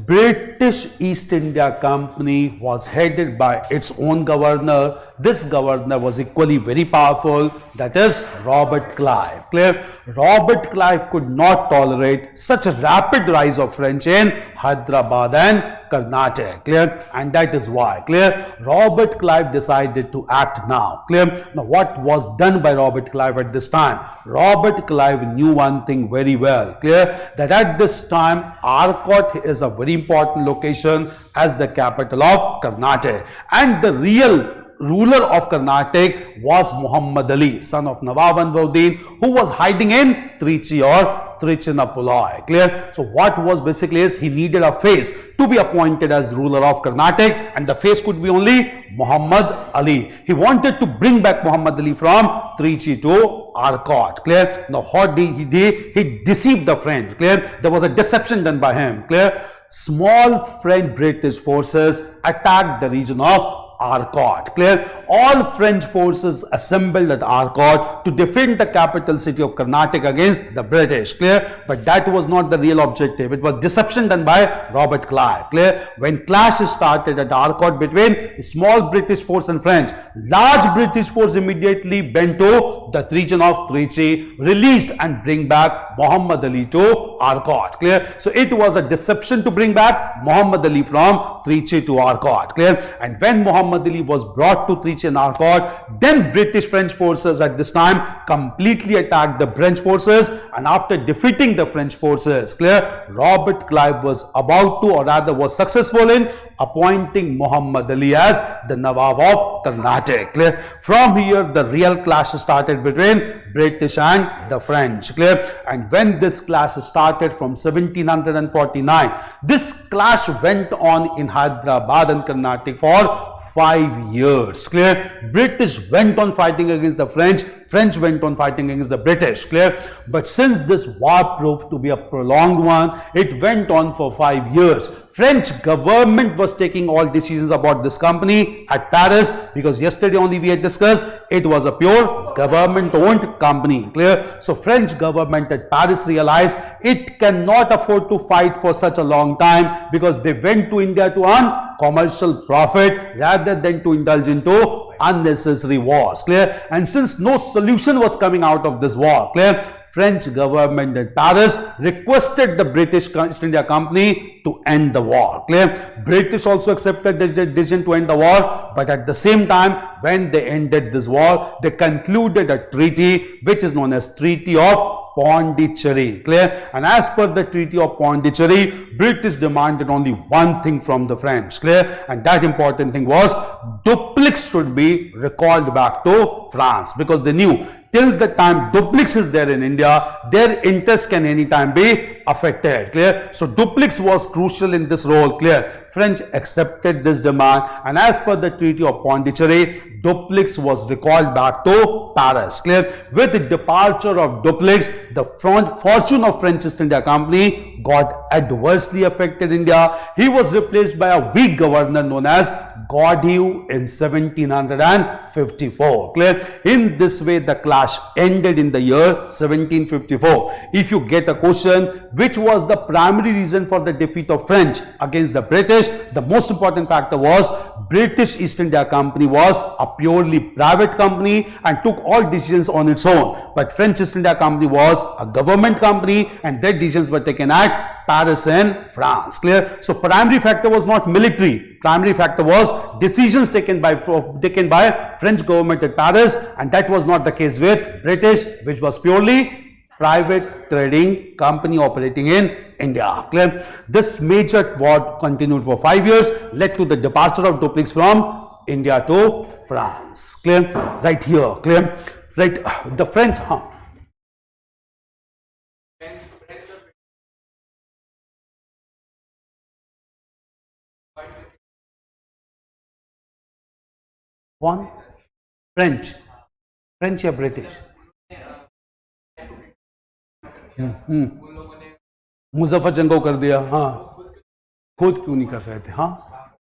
British East India Company was headed by its own governor. This governor was equally very powerful, that is Robert Clive. Clear? Robert Clive could not tolerate such a rapid rise of French in Hyderabad and Karnataka. Clear? And that is why. Clear? Robert Clive decided to act now. Clear? Now what was done by Robert Clive at this time? Robert Clive knew one thing very well. Clear? That at this time Arcot is a very important location as the capital of Karnataka, and the real ruler of Karnataka was Muhammad Ali, son of Nawab Anwaruddin, who was hiding in Trichy or Trichinopoli. Clear? So what was basically is he needed a face to be appointed as ruler of Karnataka, and the face could be only Muhammad Ali. He wanted to bring back Muhammad Ali from Trichy to Arcot. Clear? Now what did he do? He deceived the French. Clear? There was a deception done by him. Clear? Small French British forces attacked the region of Arcot. Clear? All French forces assembled at Arcot to defend the capital city of Karnataka against the British. Clear? But that was not the real objective. It was deception done by Robert Clive. Clear? When clash started at Arcot between small British force and French, large British force immediately went to the region of Trichy, released and bring back Muhammad Ali to Arcot. Clear? So it was a deception to bring back Muhammad Ali from Trichy to Arcot. Clear? And when Muhammad Ali was brought to Trichy and Arcot, then British French forces at this time completely attacked the French forces, and after defeating the French forces, clear, Robert Clive was about to, or rather was successful in appointing Muhammad Ali as the Nawab of Karnataka. Clear? From here the real clash started between British and the French. Clear? And when this clash started from 1749, this clash went on in Hyderabad and Karnataka for 5 years. Clear? British went on fighting against the French, French went on fighting against the British. Clear? But since this war proved to be a prolonged one, it went on for 5 years. French government was taking all decisions about this company at Paris, because yesterday only we had discussed it was a pure government owned company. Clear? So French government at Paris realized it cannot afford to fight for such a long time, because they went to India to earn commercial profit rather than to indulge into unnecessary wars. Clear? And since no solution was coming out of this war, clear, French government at Paris requested the British East India Company to end the war. Clear? British also accepted the decision to end the war, but at the same time, when they ended this war, they concluded a treaty which is known as Treaty of Pondicherry. Clear? And as per the Treaty of Pondicherry, British demanded only one thing from the French. Clear? And that important thing was duplix should be recalled back to France, because they knew till the time duplix is there in India, their interest can anytime be affected. Clear? So duplix was crucial in this role. Clear? French accepted this demand, and as per the Treaty of Pondicherry, duplix was recalled back to Paris. Clear? With the departure of duplix, the fortune of French East India Company got adversely affected India. He was replaced by a weak governor known as Godieu in 1754. Clear? In this way, the clash ended in the year 1754. If you get a question, which was the primary reason for the defeat of French against the British, the most important factor was British East India Company was a purely private company and took all decisions on its own. But French East India Company was a government company, and their decisions were taken at Paris and France. Clear? So primary factor was not military. Primary factor was decisions taken by French government at Paris, and that was not the case with British, which was purely private trading company operating in India. Clear? This major war continued for 5 years, led to the departure of duplix from India to France. Clear? Right here. Clear? Right. The French. One French या British Muzaffar जंग को कर दिया. हाँ, खुद क्यों नहीं कर रहे थे? हाँ,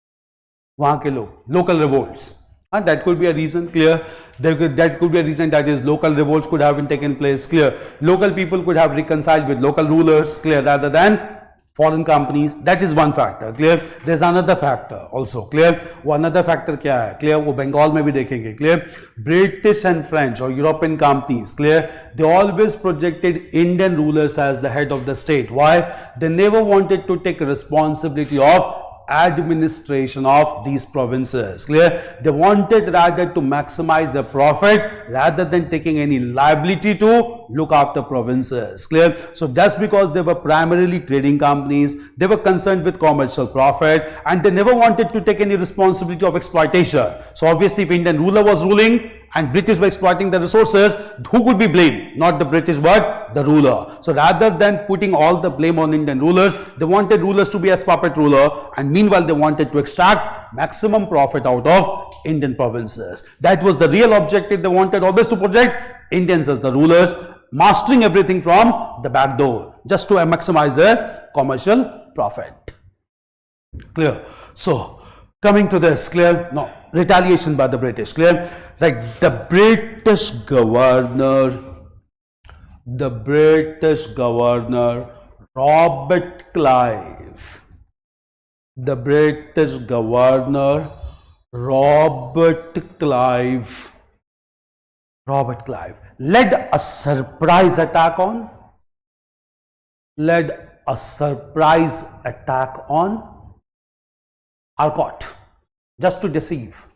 वहां के लोग, local revolts. That could be a reason. Clear? That could be a reason, that is local revolts could have been taken place. Clear? Local people could have reconciled with local rulers. Clear? Rather than foreign companies. That is one factor. Clear? There's another factor also. Clear? वो another factor क्या है? Clear? वो बंगाल में भी देखेंगे. Clear? British and French or European companies. Clear? They always projected Indian rulers as the head of the state. Why? They never wanted to take responsibility of administration of these provinces. Clear? They wanted rather to maximize their profit rather than taking any liability to look after provinces. Clear? So just because they were primarily trading companies, they were concerned with commercial profit, and they never wanted to take any responsibility of exploitation. So obviously if Indian ruler was ruling and British were exploiting the resources, who could be blamed? Not the British, but the ruler. So rather than putting all the blame on Indian rulers, they wanted rulers to be as puppet ruler, and meanwhile they wanted to extract maximum profit out of Indian provinces. That was the real objective. They wanted always to project Indians as the rulers, mastering everything from the back door, just to maximize their commercial profit. Clear? So coming to this, clear? No, retaliation by the British. Clear? Right? The British governor Robert Clive. The British governor Robert Clive led a surprise attack on Arcot, just to deceive.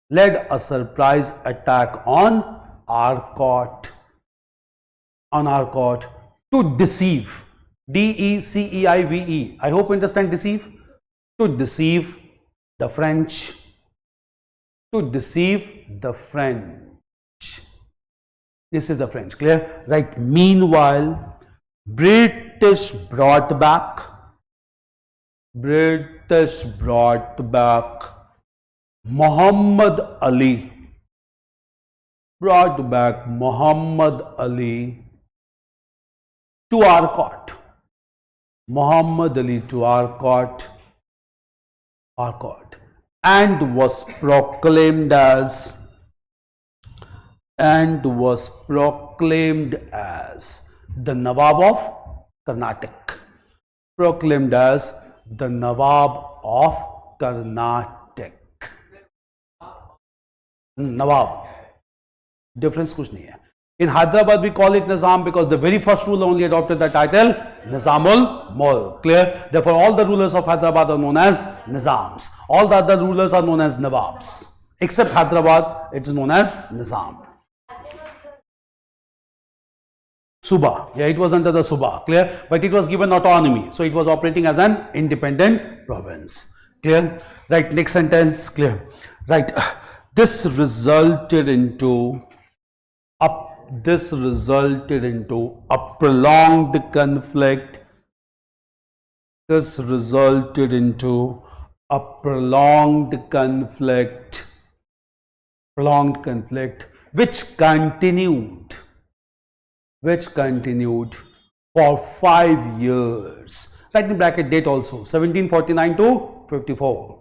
Led a surprise attack on Arcot to deceive. DECEIVE. I hope you understand deceive. To deceive the French. This is the French. Clear? Right. Meanwhile, British brought back Muhammad Ali. To Arcot. And was proclaimed as the Nawab of Karnatic. Nawab. Difference kuch nahi hai. In Hyderabad we call it Nizam because the very first ruler only adopted the title Nizamul Mulk. Clear? Therefore all the rulers of Hyderabad are known as Nizams. All the other rulers are known as Nawabs. Except Hyderabad, it is known as Nizam. Suba. Yeah, it was under the Suba. Clear? But it was given autonomy. So it was operating as an independent province. Clear? Right. Next sentence. Clear? Right. This resulted into a prolonged conflict. This resulted into a prolonged conflict which continued for 5 years. Write in bracket date also, 1749 to 54.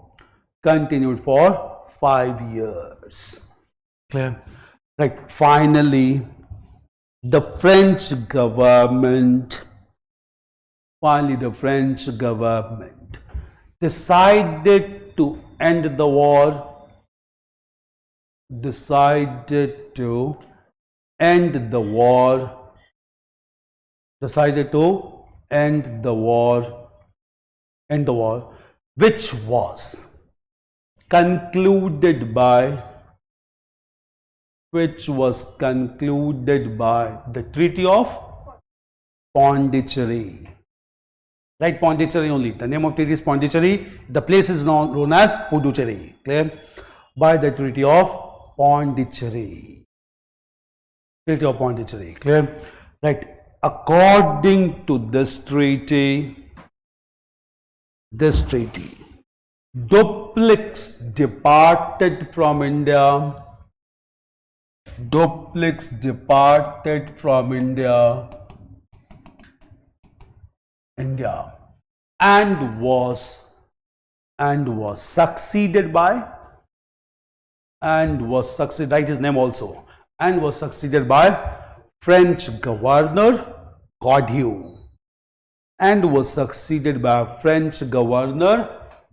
Continued for 5 years. Clear? Right. Finally, the French government decided to end the war. Which was concluded by the Treaty of Pondicherry. Right, Pondicherry only. The name of treaty is Pondicherry. The place is now known as Puducherry. Clear? By the Treaty of Pondicherry. Clear? Right. According to this treaty, Dupleix departed from India. And was succeeded by, write his name also, and was succeeded by French governor Godeheu.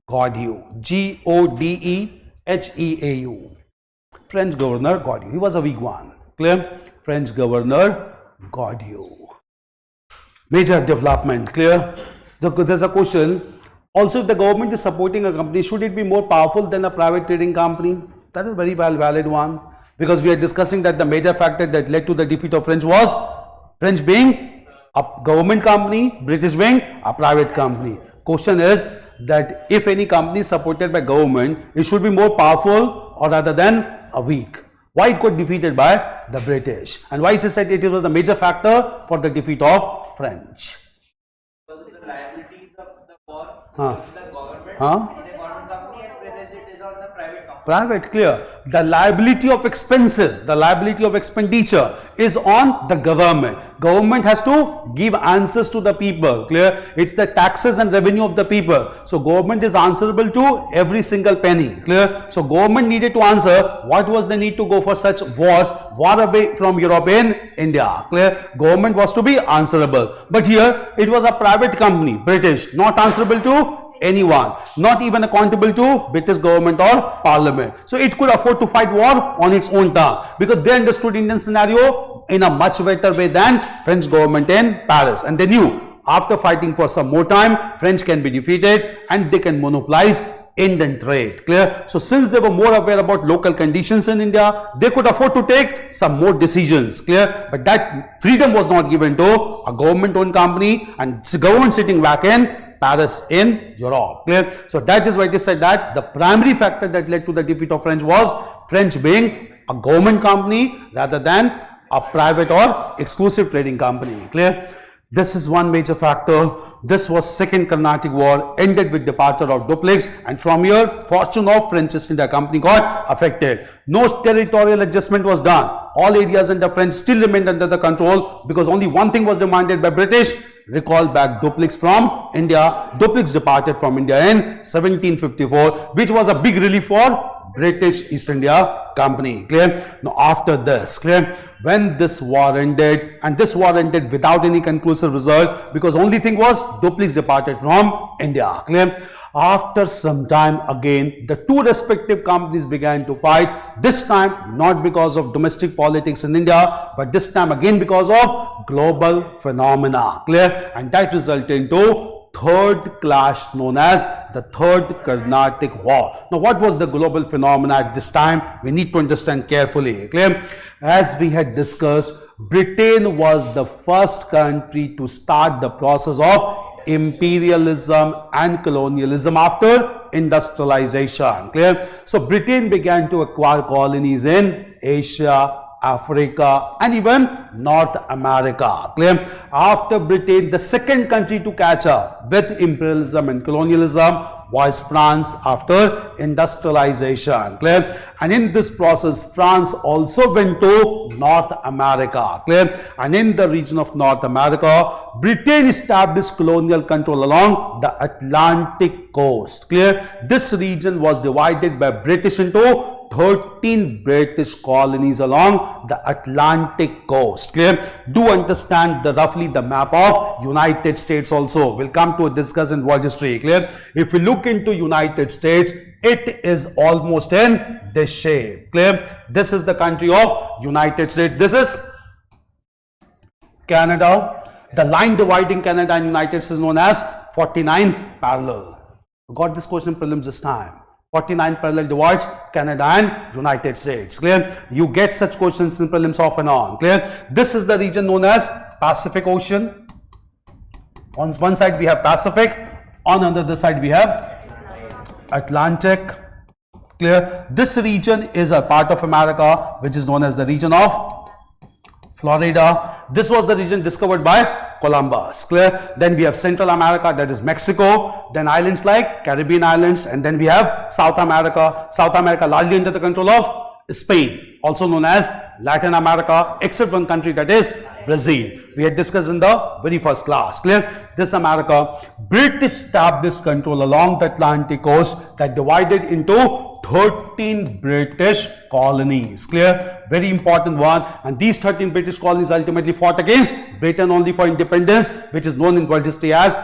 Godeheu. French governor Godeheu. He was a weak one. Clear? French governor Godeheu. Major development. Clear? There's a question. Also, if the government is supporting a company, should it be more powerful than a private trading company? That is very valid one. Because we are discussing that the major factor that led to the defeat of French was French being a government company, British being a private company. Question is that if any company is supported by government, it should be more powerful or rather than a weak. Why it got defeated by the British? And why it is said it was the major factor for the defeat of French? Because of the liabilities of the war, Huh. the government, Huh? the government company, and whereas it is on the private company. Private, clear. The liability of expenses, the liability of expenditure is on the government. Government has to give answers to the people, clear. It's the taxes and revenue of the people. So government is answerable to every single penny, clear. So government needed to answer what was the need to go for such war away from European India, clear. Government was to be answerable. But here it was a private company, British, not answerable to anyone, not even accountable to British government or parliament. So it could afford to fight war on its own term because they understood Indian scenario in a much better way than French government in Paris, and they knew after fighting for some more time, French can be defeated and they can monopolize Indian trade, clear. So since they were more aware about local conditions in India, they could afford to take some more decisions, clear. But that freedom was not given to a government owned company and government sitting back in Paris in Europe, clear. So that is why it is said that the primary factor that led to the defeat of French was French being a government company rather than a private or exclusive trading company, clear. This is one major factor. This was Second Karnatic War, ended with departure of Dupleix, and from here fortune of French East India Company got affected. No territorial adjustment was done. All areas under French still remained under the control because only one thing was demanded by British: recall back Dupleix from India. Dupleix departed from India in 1754, which was a big relief for British East India Company. Clear? Now after this, clear, when this war ended, and this war ended without any conclusive result, because only thing was Dupleix departed from India. Clear? After some time again, the two respective companies began to fight, this time not because of domestic politics in India, but this time again because of global phenomena. Clear? And that resulted into third clash known as the Third Karnatic War. Now what was the global phenomena at this time? We need to understand carefully. Clear? As we had discussed, Britain was the first country to start the process of imperialism and colonialism after industrialization. Clear? So Britain began to acquire colonies in Asia, Africa, and even North America. Clear? After Britain, the second country to catch up with imperialism and colonialism was France after industrialization. Clear? And in this process, France also went to North America. Clear? And in the region of North America, Britain established colonial control along the Atlantic coast. Clear? This region was divided by British into 13 British colonies along the Atlantic coast. Clear? Do understand roughly the map of United States also. We'll come to discuss in world history. Clear? If we look into United States, it is almost in this shape. Clear? This is the country of United States. This is Canada. The line dividing Canada and United States is known as 49th parallel. Got this question prelims this time. 49 parallel divides Canada and United States. Clear? You get such questions in prelims off and on. Clear? This is the region known as Pacific Ocean. On one side we have Pacific, on another side we have Atlantic. Clear? This region is a part of America which is known as the region of Florida. This was the region discovered by Columbus. Clear? Then we have Central America, that is Mexico, then islands like Caribbean islands, and then we have South America. South America largely under the control of Spain, also known as Latin America, except one country, that is Brazil. We had discussed in the very first class. Clear? This America, British established control along the Atlantic coast that divided into 13 British colonies. Clear? Very important one. And these 13 British colonies ultimately fought against Britain only for independence, which is known in world history as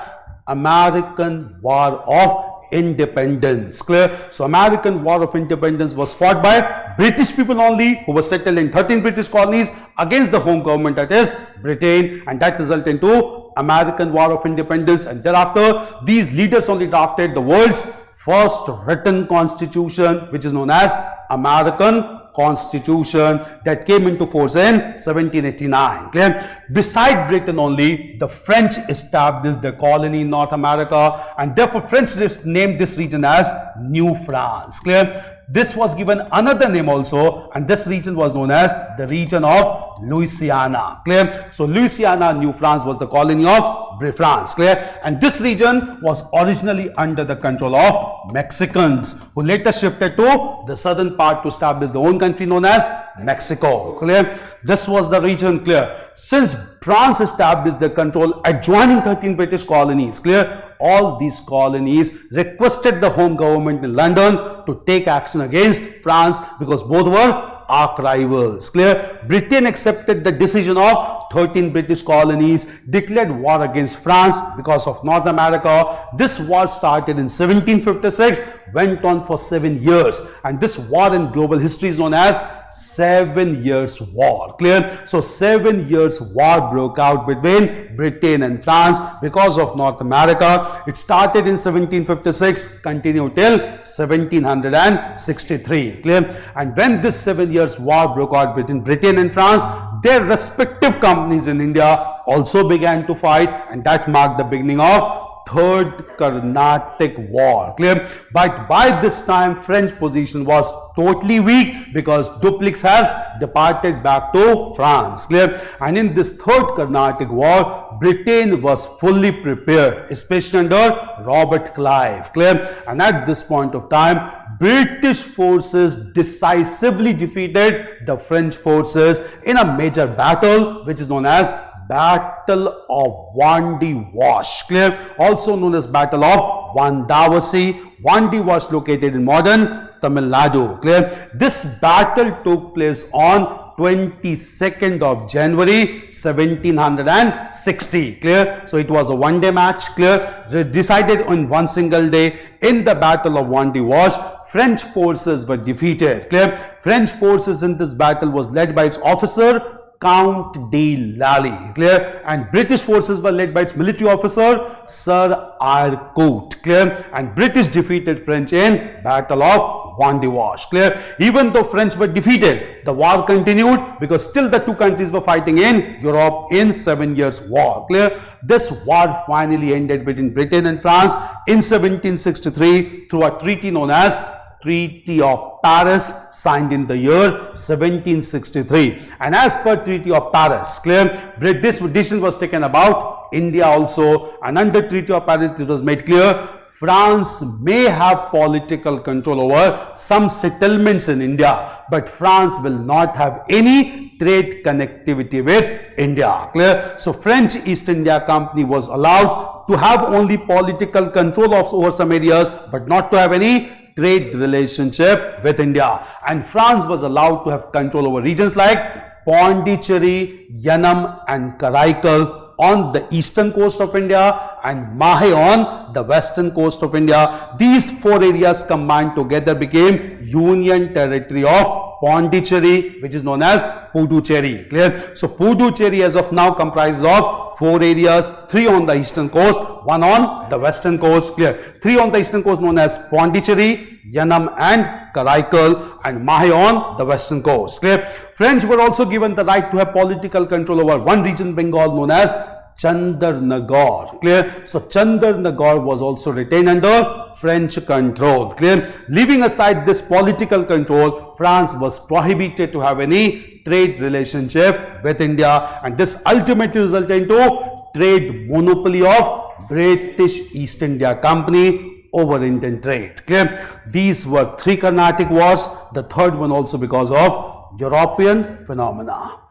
American War of Independence. Clear? So American War of Independence was fought by British people only, who were settled in 13 British colonies against the home government, that is Britain, and that resulted into American War of Independence. And thereafter, these leaders only drafted the world's first written constitution, which is known as American Constitution, that came into force in 1789. Clear? Beside Britain only, the French established their colony in North America, and therefore French named this region as New France. Clear? This was given another name also, and this region was known as the region of Louisiana. Clear? So Louisiana, New France, was the colony of France. Clear? And this region was originally under the control of Mexicans, who later shifted to the southern part to establish their own country known as Mexico. Clear? This was the region. Clear? Since France established their control adjoining 13 British colonies, clear, all these colonies requested the home government in London to take action against France because both were arch rivals. Clear? Britain accepted the decision of 13 British colonies, declared war against France because of North America. This war started in 1756, went on for 7 years, and this war in global history is known as 7 Years' War. Clear? So 7 years war broke out between Britain and France because of North America. It started in 1756, continued till 1763. Clear? And when this 7 years war broke out between Britain and France, their respective companies in India also began to fight, and that marked the beginning of Third Karnatic War. Clear? But by this time, French position was totally weak because Dupleix has departed back to France. Clear? And in this Third Karnatic War, Britain was fully prepared, especially under Robert Clive. Clear? And at this point of time, British forces decisively defeated the French forces in a major battle, which is known as Battle of Vandy Wash. Clear? Also known as Battle of Vandavasi. Vandy was located in modern Tamil Nadu. Clear? This battle took place on 22nd of January 1760. Clear? So it was a one-day match. Clear? Decided on one single day. In the Battle of Wandiwash, French forces were defeated. Clear? French forces in this battle was led by its officer Count de Lally. Clear? And British forces were led by its military officer Sir Eyrecourt. Clear? And British defeated French in Battle of Wandiwash. Clear? Even though French were defeated, the war continued because still the two countries were fighting in Europe in 7 Years' War. Clear? This war finally ended between Britain and France in 1763 through a treaty known as Treaty of Paris, signed in the year 1763. And as per Treaty of Paris, clear, this decision was taken about India also, and under Treaty of Paris it was made clear France may have political control over some settlements in India, but France will not have any trade connectivity with India. Clear? So French East India Company was allowed to have only political control over some areas, but not to have any trade relationship with India. And France was allowed to have control over regions like Pondicherry, Yanam and Karaikal on the eastern coast of India and Mahe on the western coast of India. These four areas combined together became Union Territory of Pondicherry, which is known as Puducherry. Clear? So Puducherry as of now comprises of four areas, three on the eastern coast, one on the western coast. Clear? Three on the eastern coast known as Pondicherry, Yanam and Karaikal, and Mahe on the western coast. Clear? French were also given the right to have political control over one region, Bengal, known as Chandarnagar. Clear? So Chandarnagar was also retained under French control. Clear? Leaving aside this political control, France was prohibited to have any trade relationship with India, and this ultimately resulted into trade monopoly of British East India Company over Indian trade. Clear? These were three Karnatic wars, the third one also because of European phenomena.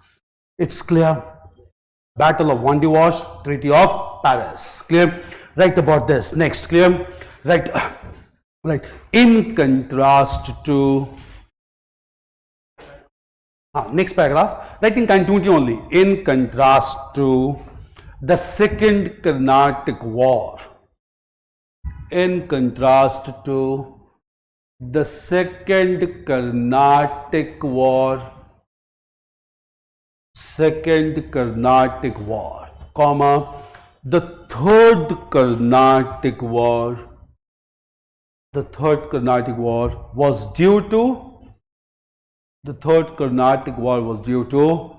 It's clear. Battle of Wandiwash, Treaty of Paris. Clear? Right about this. Next, clear? Right. In contrast to next paragraph, right, in continuity only. In contrast to the Second Karnatic War. In contrast to the Second Karnatic War, Second Karnatic War, comma, the Third Karnatic War, the Third Karnatic War was due to, the Third Karnatic War was due to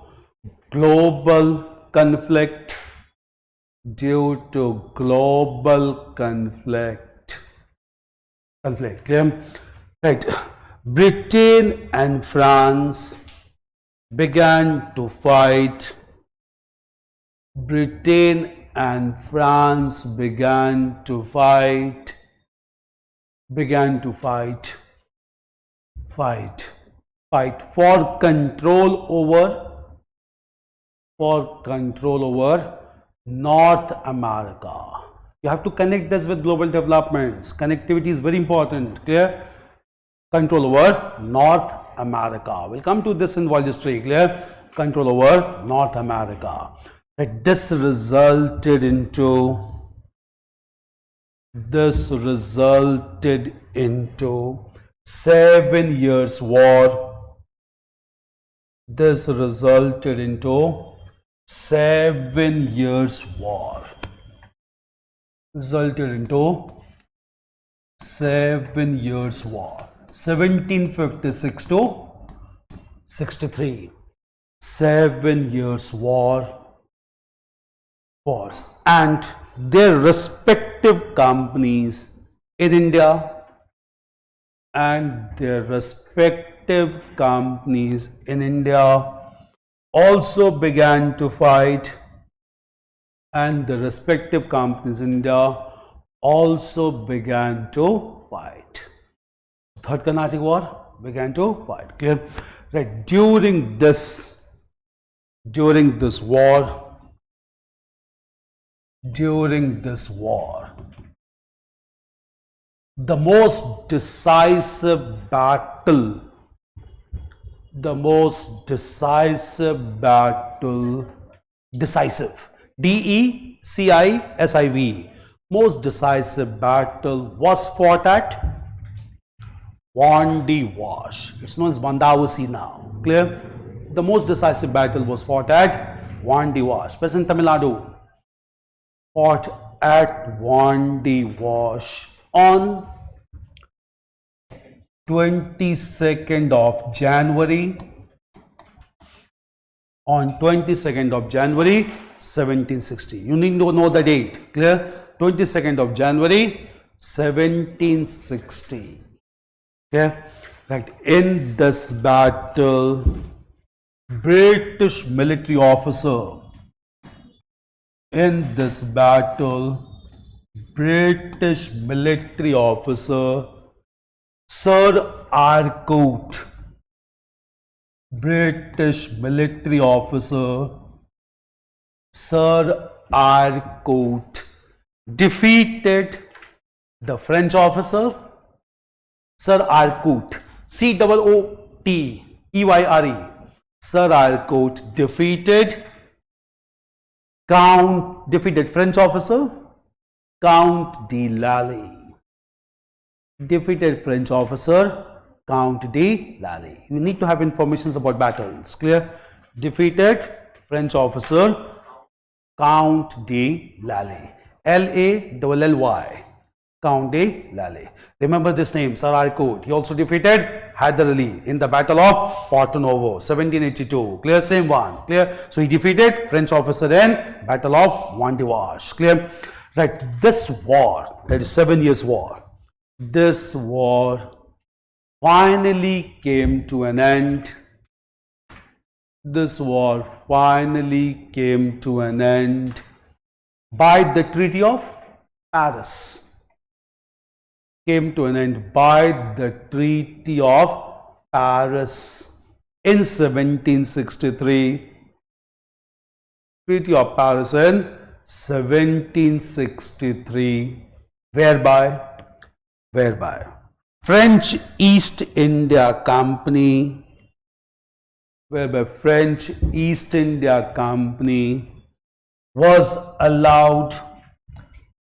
global conflict, due to global conflict, clear? Right, Britain and France began to fight. Britain and France began to fight for control over North America. You have to connect this with global developments. Connectivity is very important. Clear? Control over North America. We'll come to this in world history. Clear? Control over North America. But this resulted into 7 Years' War. This resulted into 7 Years' War. Resulted into 7 Years' War. 1756 to 63. 7 Years' War. Wars. And their respective companies in India also began to fight, and the respective companies in India also began to fight. Third Karnatic War began to fight. Clear? Right. During this war, The most decisive battle, decisive, DECISIV, most decisive battle was fought at Vandi Wash. It's known as Vandavasi now. Clear? The most decisive battle was fought at Vandi Wash. Present Tamil Nadu. Fought at Vandi Wash on 22nd of January. On 22nd of January 1760. You need to know the date. Clear? 22nd of January 1760. Okay, right. In this battle, British military officer. In this battle, British military officer Sir Arcot. British military officer Sir Arcot defeated the French officer Sir Arcot, COOTEYRE. Sir Arcot defeated French officer Count de Lally. Defeated French officer Count de Lally. You need to have informations about battles. Clear? Defeated French officer Count de Lally. LALLY. Count de Lally. Remember this name, Sir Arcot. He also defeated Hyder Ali in the Battle of Porto Novo, 1782. Clear? Same one. Clear? So he defeated French officer in Battle of Vandi Wash. Clear? Right. This war, that is 7 years war. This war finally came to an end. This war finally came to an end by the Treaty of Paris. Came to an end by the Treaty of Paris in 1763. Treaty of Paris in 1763, whereby French East India Company, was allowed.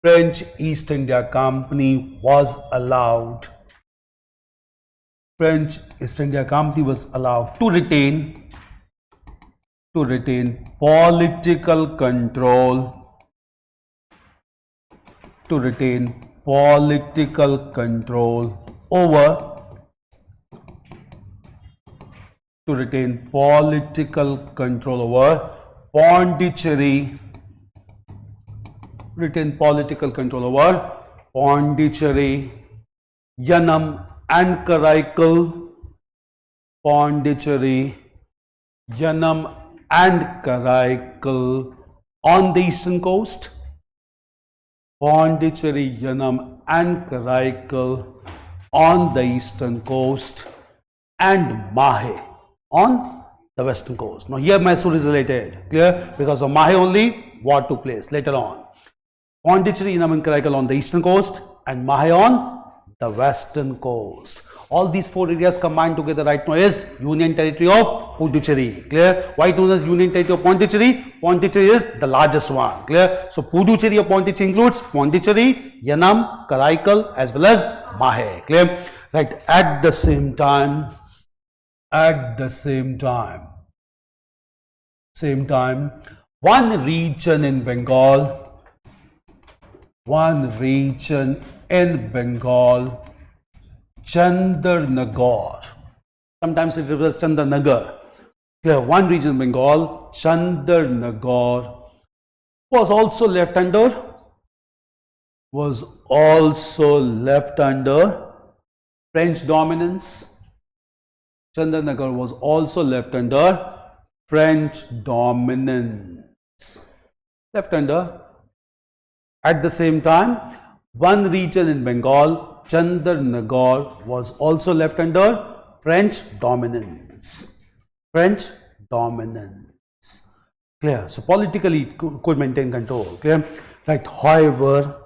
French East India Company was allowed to retain political control over Pondicherry. Retain political control over Pondicherry, Yanam and Karaikal. Pondicherry, Yanam and Karaikal on the eastern coast. Pondicherry, Yanam and Karaikal on the eastern coast, and Mahe on the western coast. Now here Mysore is related. Clear? Because of Mahe only war took place later on. Pondicherry, Yanam and Karaikal on the eastern coast and Mahe on the western coast. All these four areas combined together right now is Union Territory of Puducherry. Clear? Why known as Union Territory of Pondicherry? Pondicherry is the largest one. Clear? So Puducherry of Pondicherry includes Pondicherry, Yanam, Karaikal as well as Mahe. Clear? Right. At the same time, one region in Bengal, Chandarnagar. Sometimes it refers to Chandarnagar. Clear? One region in Bengal, Chandarnagar, was also left under French dominance. Chandarnagar was also left under French dominance. At the same time, one region in Bengal, Chandarnagar, was also left under French dominance. Clear? So politically it could maintain control. Clear? Right. However,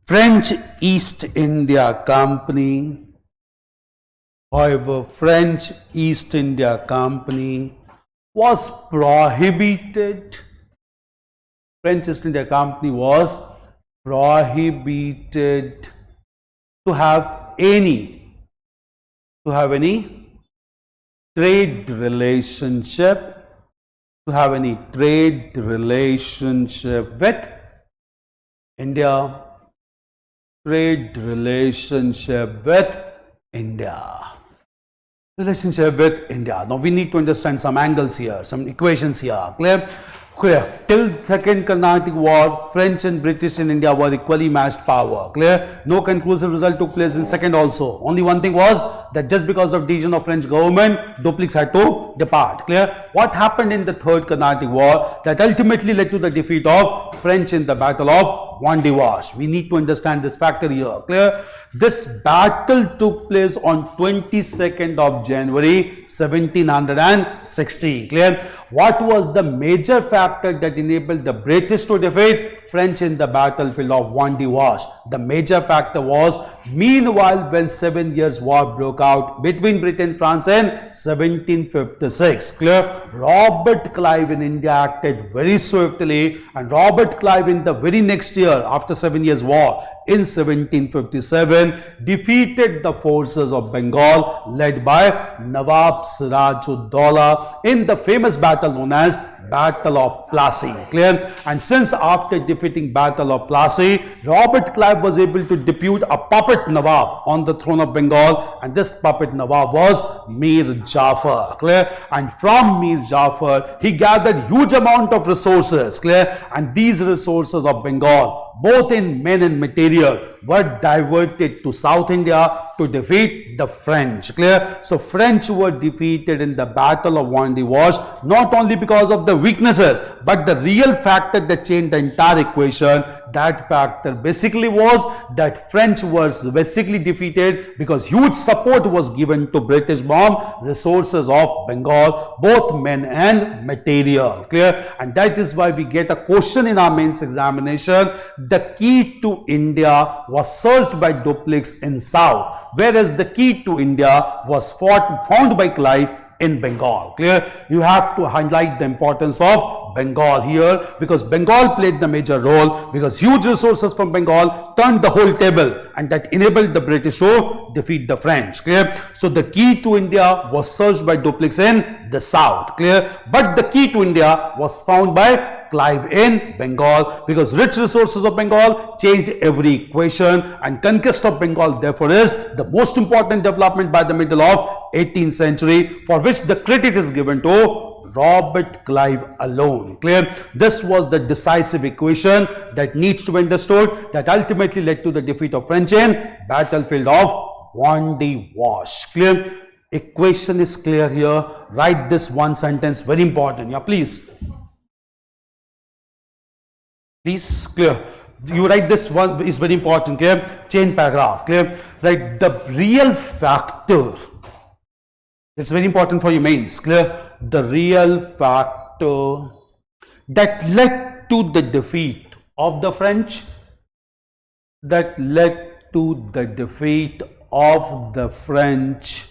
French East India Company, however, French East India Company was prohibited. French East India Company was prohibited to have any trade relationship with India. Trade relationship with India. Now we need to understand some angles here, some equations here. Clear? Clear. Till Second Karnatic War, French and British in India were equally matched power. Clear? No conclusive result took place in second also. Only one thing was that just because of decision of French government, Dupleix had to depart. Clear? What happened in the Third Karnatic War that ultimately led to the defeat of French in the Battle of Vendée Wash? We need to understand this factor here. Clear? This battle took place on 22nd of January 1760. Clear? What was the major factor that enabled the British to defeat French in the battlefield of Vendée Wash? The major factor was, meanwhile, when 7 Years' War broke out between Britain and France in 1756. Clear? Robert Clive in India acted very swiftly, and Robert Clive in the very next year, after 7 Years' War in 1757, defeated the forces of Bengal led by Nawab Siraj-ud-Dowla in the famous battle known as Battle of Plassey. Clear? And since after defeating Battle of Plassey, Robert Clive was able to depute a puppet Nawab on the throne of Bengal, and this puppet Nawab was Mir Jafar. Clear? And from Mir Jafar, he gathered huge amount of resources. Clear? And these resources of Bengal, both in men and material, were diverted to South India to defeat the French. Clear? So French were defeated in the Battle of Vendée Wash not only because of the weaknesses, but the real factor that changed the entire equation. That factor basically was that French was basically defeated because huge support was given to British bomb resources of Bengal, both men and material. Clear? And that is why we get a question in our mains examination. The key to India was searched by Dupleix in South, whereas the key to India was found by Clive in Bengal. Clear? You have to highlight the importance of Bengal here, because Bengal played the major role, because huge resources from Bengal turned the whole table, and that enabled the British to defeat the French. Clear? So the key to India was searched by Dupleix in the South. Clear? But the key to India was found by Clive in Bengal, because rich resources of Bengal changed every equation, and conquest of Bengal therefore is the most important development by the middle of 18th century, for which the credit is given to Robert Clive alone. Clear? This was the decisive equation that needs to be understood, that ultimately led to the defeat of French in battlefield of Vendée Wash. Clear? Equation is clear here. Write this one sentence, very important. Yeah, please. Please, clear. You write this one, is very important. Clear? Chain paragraph. Clear? Write the real factor. It's very important for your mains. Clear? The real factor that led to the defeat of the French,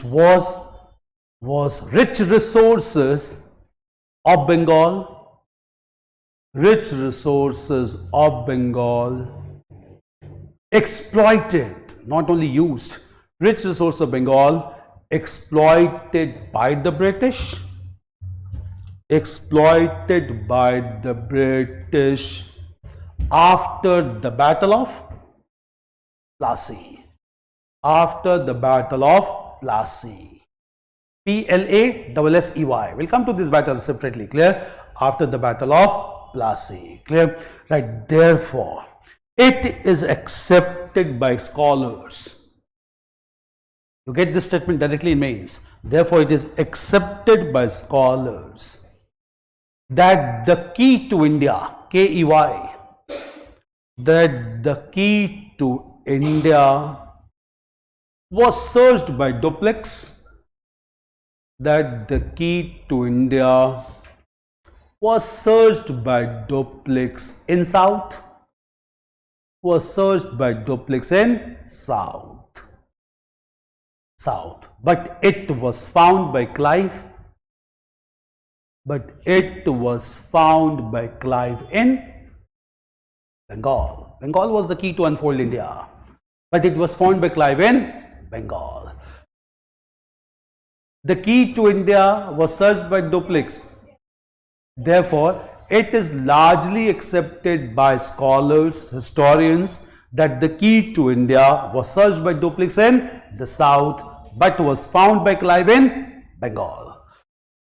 was rich resources of Bengal. Rich resources of Bengal exploited, not only used, rich resources of Bengal exploited by the British, after the Battle of Plassey. After the Battle of Plassey. Plassey. We'll come to this battle separately. Clear? After the Battle of Plassey. Clear? Right. Therefore, it is accepted by scholars. You get this statement directly in mains. Therefore, it is accepted by scholars that the key to India, K-E-Y, that the key to India was searched by Dupleix, that the key to India was searched by Dupleix in South, was searched by duplix in south, but it was found by Clive. In Bengal. Bengal was the key to unfold India, but it was found by Clive in Bengal. The key to India was searched by duplix. Therefore, it is largely accepted by scholars, historians, that the key to India was searched by duplix in the south, but was found by Clive in Bengal.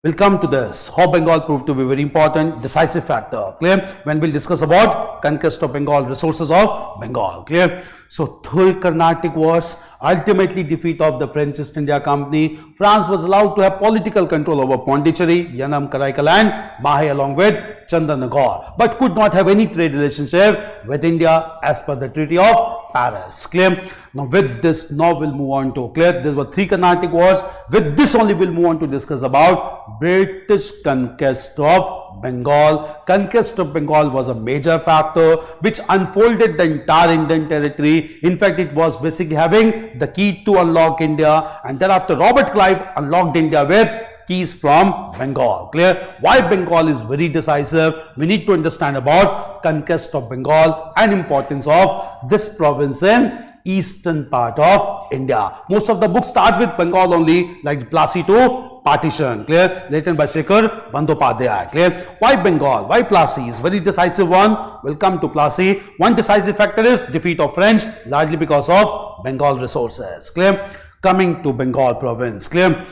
We'll come to this, how Bengal proved to be very important, decisive factor, clear? When we'll discuss about conquest of Bengal, resources of Bengal, clear? So, through Karnatic Wars, ultimately defeat of the French East India Company, France was allowed to have political control over Pondicherry, Yanam, Karaikal and Mahe along with Chandanagar, but could not have any trade relationship with India as per the Treaty of Paris, clear? Now with this, now we'll move on to, clear? There were 3 Karnatic Wars. With this only we'll move on to discuss about British conquest of Bengal. Conquest of Bengal was a major factor which unfolded the entire Indian territory. In fact, it was basically having the key to unlock India, and thereafter Robert Clive unlocked India with keys from Bengal, clear? Why Bengal is very decisive? We need to understand about conquest of Bengal and importance of this province in eastern part of India. Most of the books start with Bengal only, like Plassey to Partition, clear? Written by Shekhar Bandyopadhyay, clear? Why Bengal? Why Plassey? Is very decisive one. We'll come to Plassey. One decisive factor is defeat of French, largely because of Bengal resources, clear? Coming to Bengal province, clear?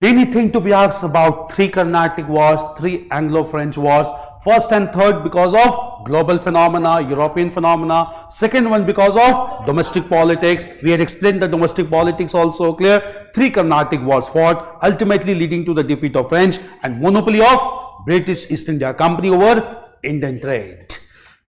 Anything to be asked about 3 Carnatic Wars, 3 Anglo-French Wars, first and third because of global phenomena, European phenomena, second one because of domestic politics. We had explained the domestic politics also, clear? 3 Carnatic Wars fought, ultimately leading to the defeat of French and monopoly of British East India Company over Indian trade.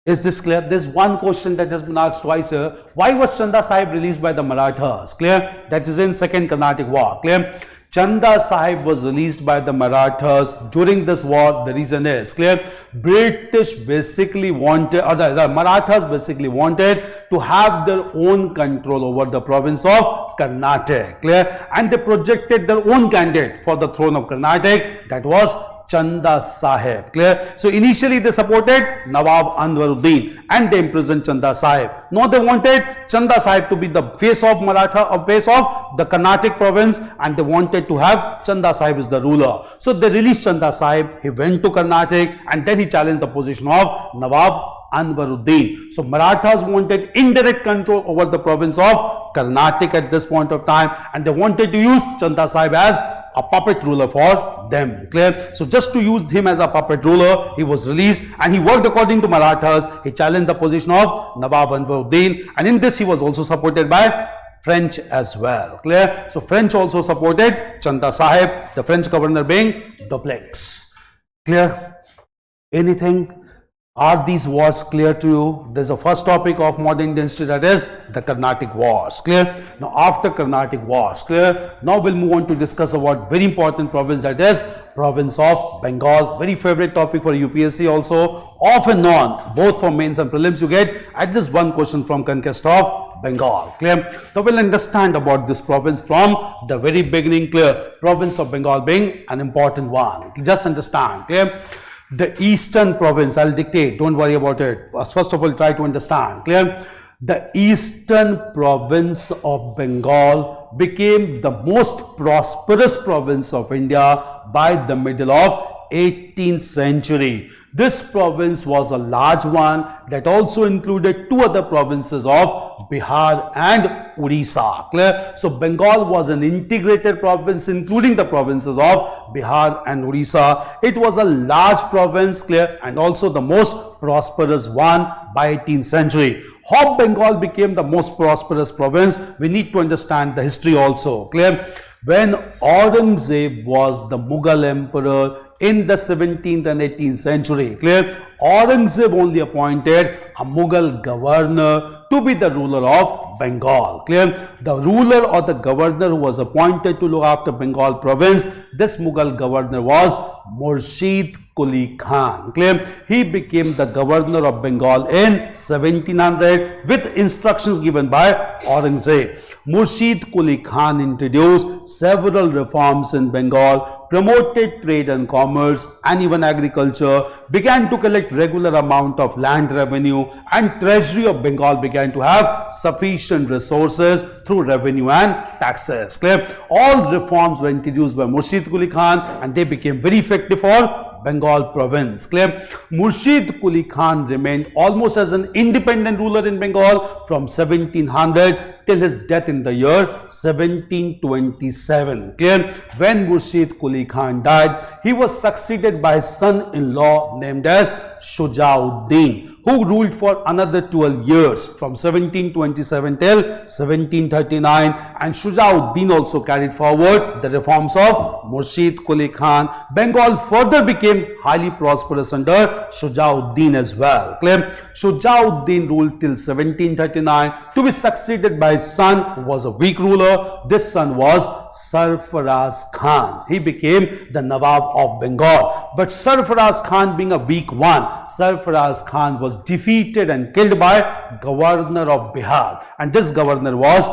Is this clear? There's one question that has been asked twice here. Why was Chanda Sahib released by the Marathas? Clear? That is in second Carnatic War, clear? Chanda Sahib was released by the Marathas during this war. The reason is, clear? British basically wanted, or the Marathas basically wanted to have their own control over the province of Karnataka, clear? And they projected their own candidate for the throne of Karnataka, that was Chanda Sahib, clear? So initially they supported Nawab Anwaruddin and they imprisoned Chanda Sahib. Now they wanted Chanda Sahib to be the face of Maratha, or face of the Karnataka province, and they wanted to have Chanda Sahib as the ruler. So they released Chanda Sahib, he went to Karnataka and then he challenged the position of Nawab Anwaruddin. So Marathas wanted indirect control over the province of Karnataka at this point of time, and they wanted to use Chanda Sahib as a puppet ruler for them, clear? So just to use him as a puppet ruler, he was released and he worked according to Marathas. He challenged the position of Nawab Anwaruddin, and in this he was also supported by French as well, clear? So French also supported Chanda Sahib, the French governor being Dupleix, clear? Anything? Are these wars clear to you? There's a first topic of modern Indian history, that is the Carnatic Wars, clear? Now after Carnatic Wars, clear? Now we'll move on to discuss about very important province, that is province of Bengal. Very favorite topic for UPSC also. Off and on, both for mains and prelims, you get at least one question from conquest of Bengal, clear? Now we'll understand about this province from the very beginning, clear? Province of Bengal being an important one. Just understand, clear? The eastern province, I'll dictate, don't worry about it. First of all, try to understand, clear? The eastern province of Bengal became the most prosperous province of India by the middle of 18th century. This province was a large one that also included 2 other provinces of Bihar and Odisha, clear? So Bengal was an integrated province including the provinces of Bihar and Odisha. It was a large province, clear, and also the most prosperous one by 18th century. How Bengal became the most prosperous province, we need to understand the history also, clear? When Aurangzeb was the Mughal emperor in the 17th and 18th century, clear? Aurangzeb only appointed a Mughal governor to be the ruler of Bengal. Clear? The ruler or the governor who was appointed to look after Bengal province, this Mughal governor was Murshid Quli Khan. Clear? He became the governor of Bengal in 1700 with instructions given by Aurangzeb. Murshid Quli Khan introduced several reforms in Bengal, promoted trade and commerce and even agriculture, began to collect regular amount of land revenue, and treasury of Bengal began to have sufficient resources through revenue and taxes. Clear? All reforms were introduced by Murshid Quli Khan and they became very effective for Bengal province. Clear? Murshid Quli Khan remained almost as an independent ruler in Bengal from 1700 till his death in the year 1727. Clear? When Murshid Quli Khan died, he was succeeded by his son-in-law named as Shujauddin, who ruled for another 12 years from 1727 till 1739, and Shujauddin also carried forward the reforms of Murshid Quli Khan. Bengal further became highly prosperous under Shujauddin as well. Clear? Shujauddin ruled till 1739 to be succeeded by his son, who was a weak ruler. This son was Sarfaraz Khan. He became the Nawab of Bengal. But Sarfaraz Khan, being a weak one, Sarfaraz Khan was defeated and killed by governor of Bihar, and this governor was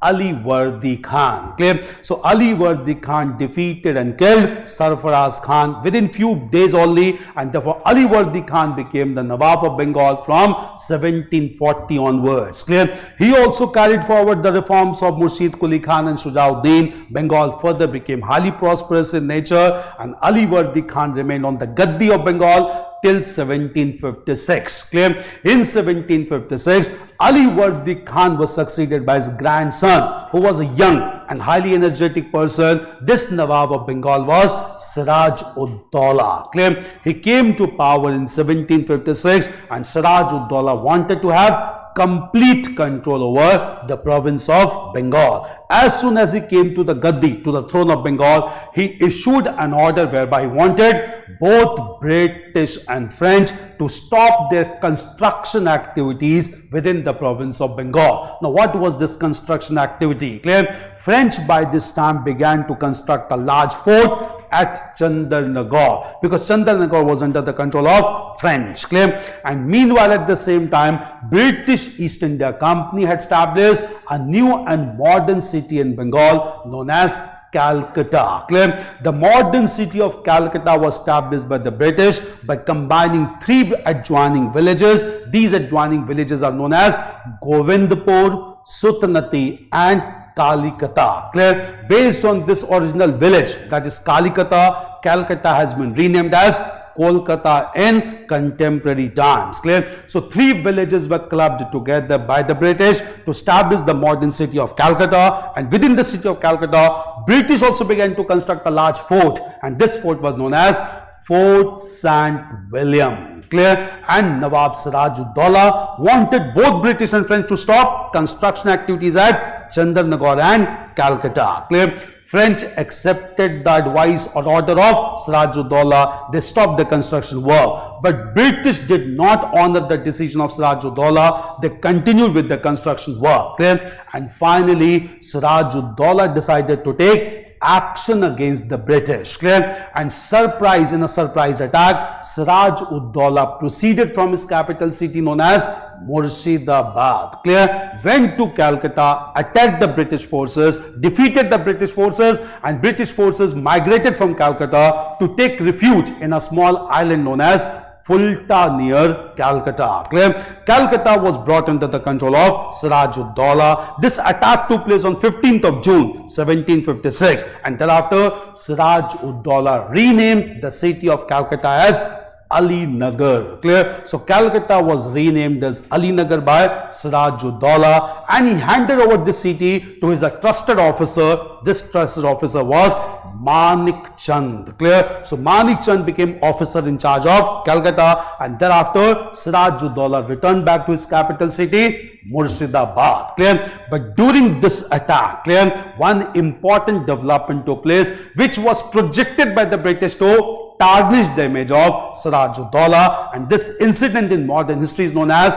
Ali Vardi Khan. Clear? So Ali Vardi Khan defeated and killed Sarfaraz Khan within few days only, and therefore Ali Vardi Khan became the Nawab of Bengal from 1740 onwards. Clear? He also carried forward the reforms of Murshid Quli Khan and Shujauddin. Bengal further became highly prosperous in nature, and Ali Vardi Khan remained on the Gaddi of Bengal till 1756. Clear? In 1756, Ali Vardi Khan was succeeded by his grandson, who was a young and highly energetic person. This Nawab of Bengal was Siraj-ud-Dawla. Clear? He came to power in 1756, and Siraj-ud-Dawla wanted to have complete control over the province of Bengal. As soon as he came to the Gaddi, to the throne of Bengal, he issued an order whereby he wanted both British and French to stop their construction activities within the province of Bengal. Now, what was this construction activity? Clear? French by this time began to construct a large fort at Chandarnagar, because Chandarnagar was under the control of French. Clear? And meanwhile, at the same time, British East India Company had established a new and modern city in Bengal known as Calcutta. Clear? The modern city of Calcutta was established by the British by combining three adjoining villages. These adjoining villages are known as Govindpur, Sutnati and Kalikata. Clear? Based on this original village, that is Kalikata, Calcutta has been renamed as Kolkata in contemporary times. Clear? So three villages were clubbed together by the British to establish the modern city of Calcutta, and within the city of Calcutta, British also began to construct a large fort, and this fort was known as Fort St. William. Clear? And Nawab Siraj-ud-Dawla wanted both British and French to stop construction activities at Chandarnagar and Calcutta. Clear? French accepted the advice or order of Siraj-ud-Dawla. They stopped the construction work. But British did not honor the decision of Siraj-ud-Dawla. They continued with the construction work. Clear? And finally, Siraj-ud-Dawla decided to take action against the British. Clear? And in a surprise attack, Siraj-ud-Dawla proceeded from his capital city known as Murshidabad. Clear? Went to Calcutta, attacked the British forces, defeated the British forces, and British forces migrated from Calcutta to take refuge in a small island known as Fulta near Calcutta. Clear? Calcutta was brought under the control of Siraj-ud-Dawla. This attack took place on 15th of June 1756, and thereafter Siraj-ud-Dawla renamed the city of Calcutta as Ali Nagar. Clear? So Calcutta was renamed as Ali Nagar by Siraj-ud-Dawla, and he handed over this city to his trusted officer. This trusted officer was Manik Chand. Clear? So Manik Chand became officer in charge of Calcutta, and thereafter Siraj-ud-Dawla returned back to his capital city Murshidabad. Clear? But during this attack, clear, one important development took place which was projected by the British to tarnished the image of Siraj-ud-Daulah, and this incident in modern history is known as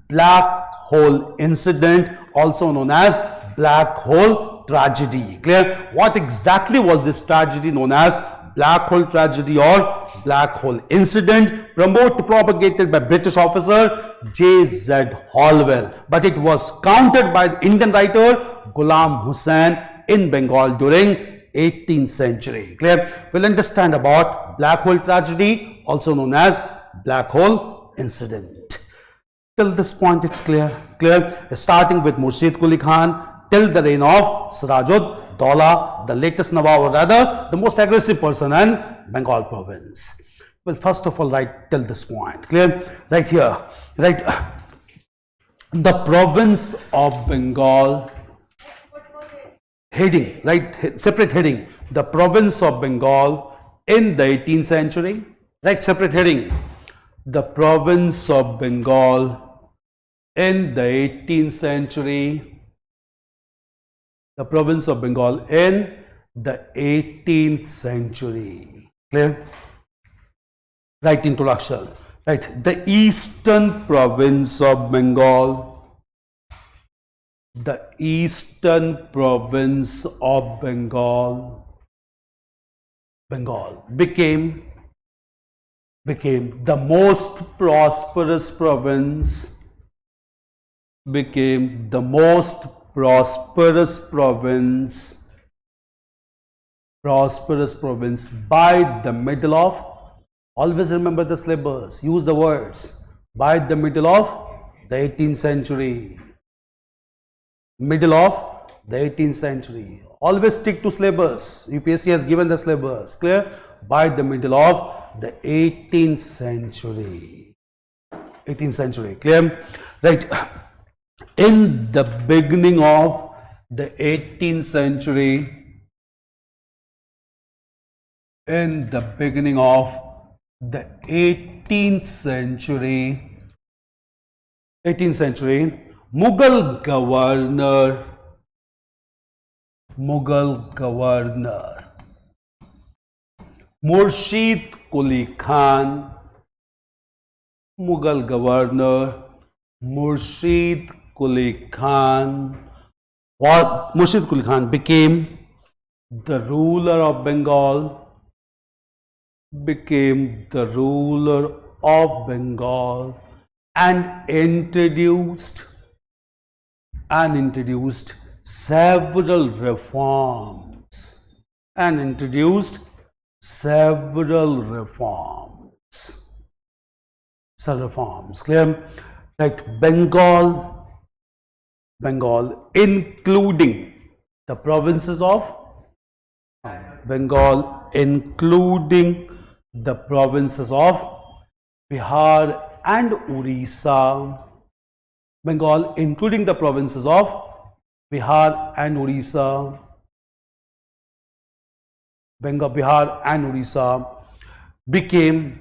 Black Hole Incident, also known as Black Hole Tragedy. Clear? What exactly was this tragedy known as Black Hole Tragedy or Black Hole Incident? Propagated by British officer J.Z. Holwell, but it was countered by the Indian writer Ghulam Hussain in Bengal during 18th century. Clear? We'll understand about Black Hole Tragedy, also known as Black Hole Incident. Till this point it's clear. Starting with Murshid Quli Khan till the reign of Siraj-ud-Daulah, the latest Nawab, or rather the most aggressive person in Bengal province. Well, first of all, right till this point. Clear? Right here. Right. The province of Bengal. Heading, right, separate heading, the province of Bengal in the 18th century, right, separate heading, the province of Bengal in the 18th century, the province of Bengal in the 18th century. Clear? Right, introduction, right, the eastern province of Bengal, the eastern province of Bengal became the most prosperous province, became the most prosperous province by the middle of, always remember the syllabus, use the words, by the middle of the 18th century. Middle of the 18th century. Always stick to syllabus. UPSC has given the syllabus. Clear? By the middle of the 18th century. 18th century. Clear? Right. In the beginning of the 18th century, in the beginning of the 18th century, Mughal governor Murshid Quli Khan, Mughal governor Murshid Quli Khan, Murshid Quli Khan became the ruler of Bengal, and introduced several reforms, Clear? Like Bengal including the provinces of Bihar and Orissa, Bengal including the provinces of Bihar and Orissa, Bihar and Orissa became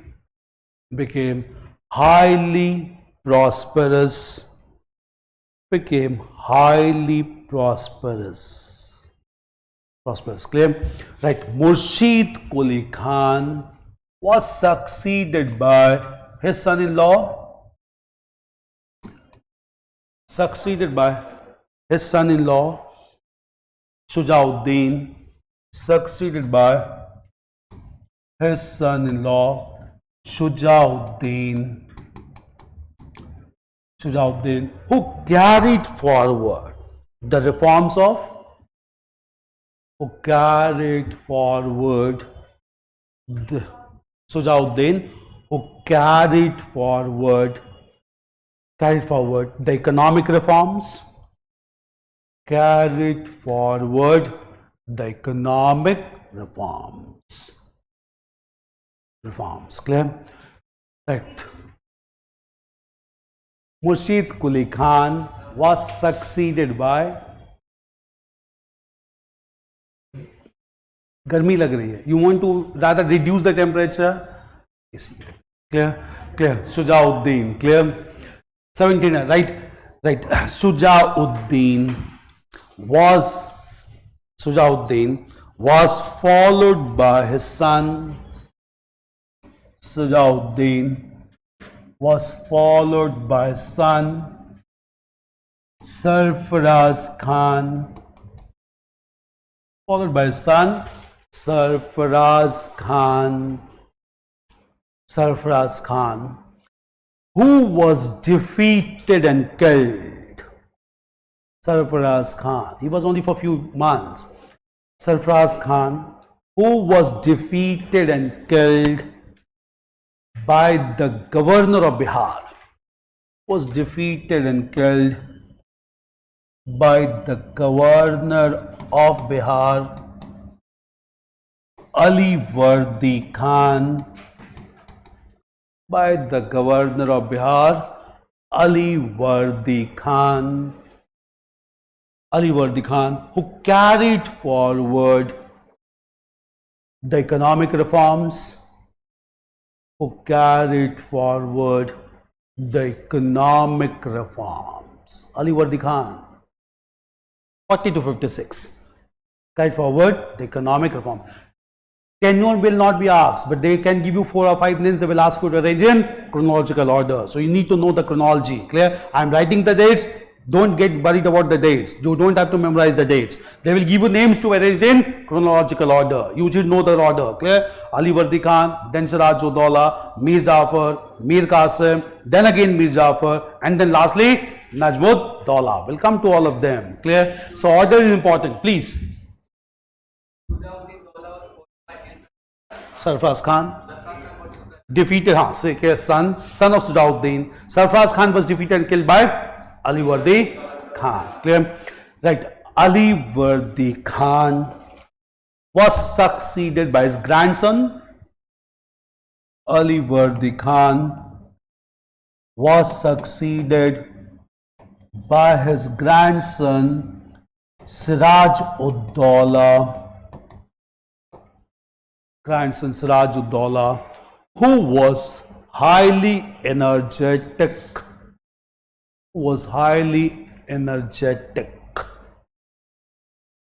highly prosperous, Clear? Right. Murshid Quli Khan was succeeded by his son-in-law, Shujauddin, who carried forward the reforms of Shujauddin, who carried forward the economic reforms, Clear? Right. Murshid Quli Khan was succeeded by, गर्मी लग रही है, you want to rather reduce the temperature, clear? Shujauddin, clear? 17, right? Shujauddin was followed by his son Sajauddin was followed by his son Sarfaraz Khan, followed by his son Sarfaraz Khan, who was defeated and killed. Sarfaraz Khan, he was only for a few months. Sarfaraz Khan, who was defeated and killed by the governor of Bihar, was defeated and killed by the governor of Bihar, Ali Vardi Khan, by the governor of Bihar, Ali Vardi Khan, who carried forward the economic reforms, Ali Vardi Khan, 40 to 56, carried forward the economic reform. Tenure will not be asked, but they can give you 4 or 5 names. They will ask you to arrange in chronological order. So you need to know the chronology. Clear? I am writing the dates. Don't get worried about the dates. You don't have to memorize the dates. They will give you names to arrange in chronological order. You should know the order. Clear? Ali Vardi Khan, then Siraj-ud-Dawla, Mir Jafar, Mir Qasim, then again Mir Jafar, and then lastly Najmud-Dawla. We'll come to all of them. Clear? So order is important. Please. Sarfaraz Khan defeated, son of Sajauddin. Sarfaraz Khan was defeated and killed by Ali Vardi Khan. Clear? Right. Ali Vardi Khan was succeeded by his grandson. Ali Vardi Khan was succeeded by his grandson Siraj-ud-Dawla. Who was highly energetic.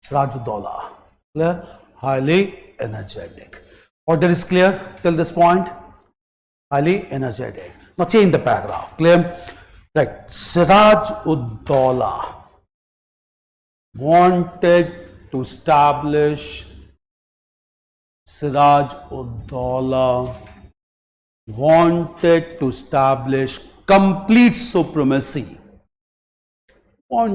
Siraj-ud-Dawla. Clear? Highly energetic. Order is clear till this point? Highly energetic. Now change the paragraph. Clear? Right. Siraj-ud-Dawla wanted to establish complete supremacy. And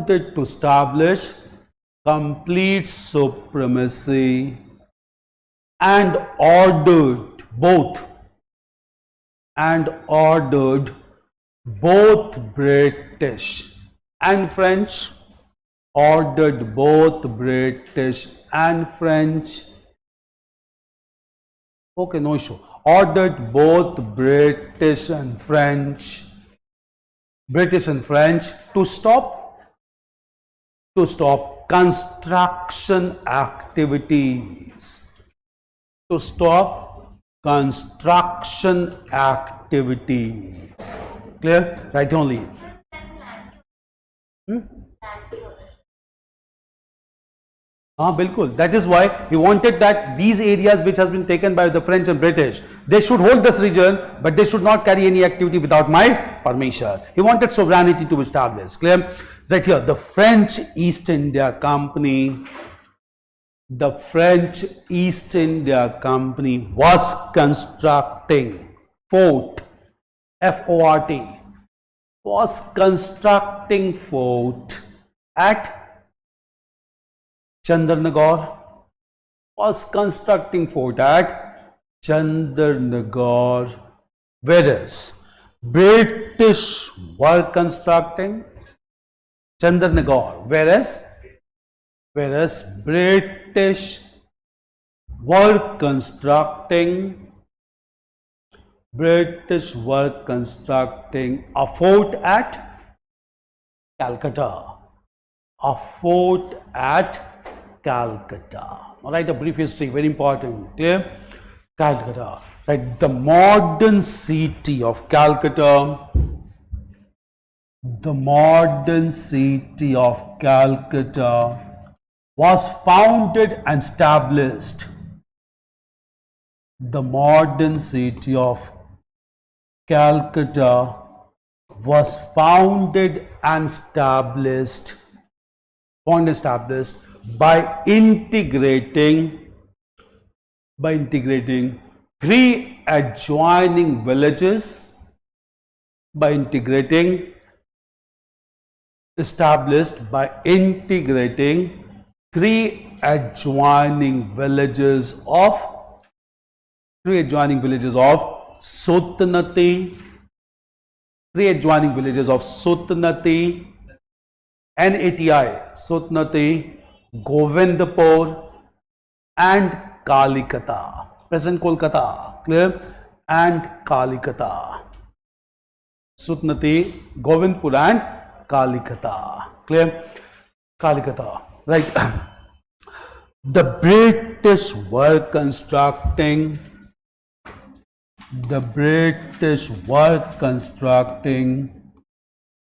ordered both British and French. Okay, no issue. Ordered both British and French to stop construction activities. Clear? Right only. Bilkul. That is why he wanted that these areas which has been taken by the French and British, they should hold this region, but they should not carry any activity without my permission. He wanted sovereignty to be established. Clear? Right here, the French East India Company was constructing fort, F-O-R-T, was constructing fort at Chandarnagar, whereas British were constructing Chandarnagar, whereas British were constructing a fort at Calcutta. All right, a brief history, very important. Clear? Calcutta. Right, the modern city of Calcutta. Was founded and established. The modern city of Calcutta was founded and established by integrating three adjoining villages, established by integrating three adjoining villages of Sutnati, NATI, Sutnati, Govindpur and Kalikata, present Kolkata, clear, and Kalikata. Sutnati, Govindpur and Kalikata, clear, Kalikata, right. The British were constructing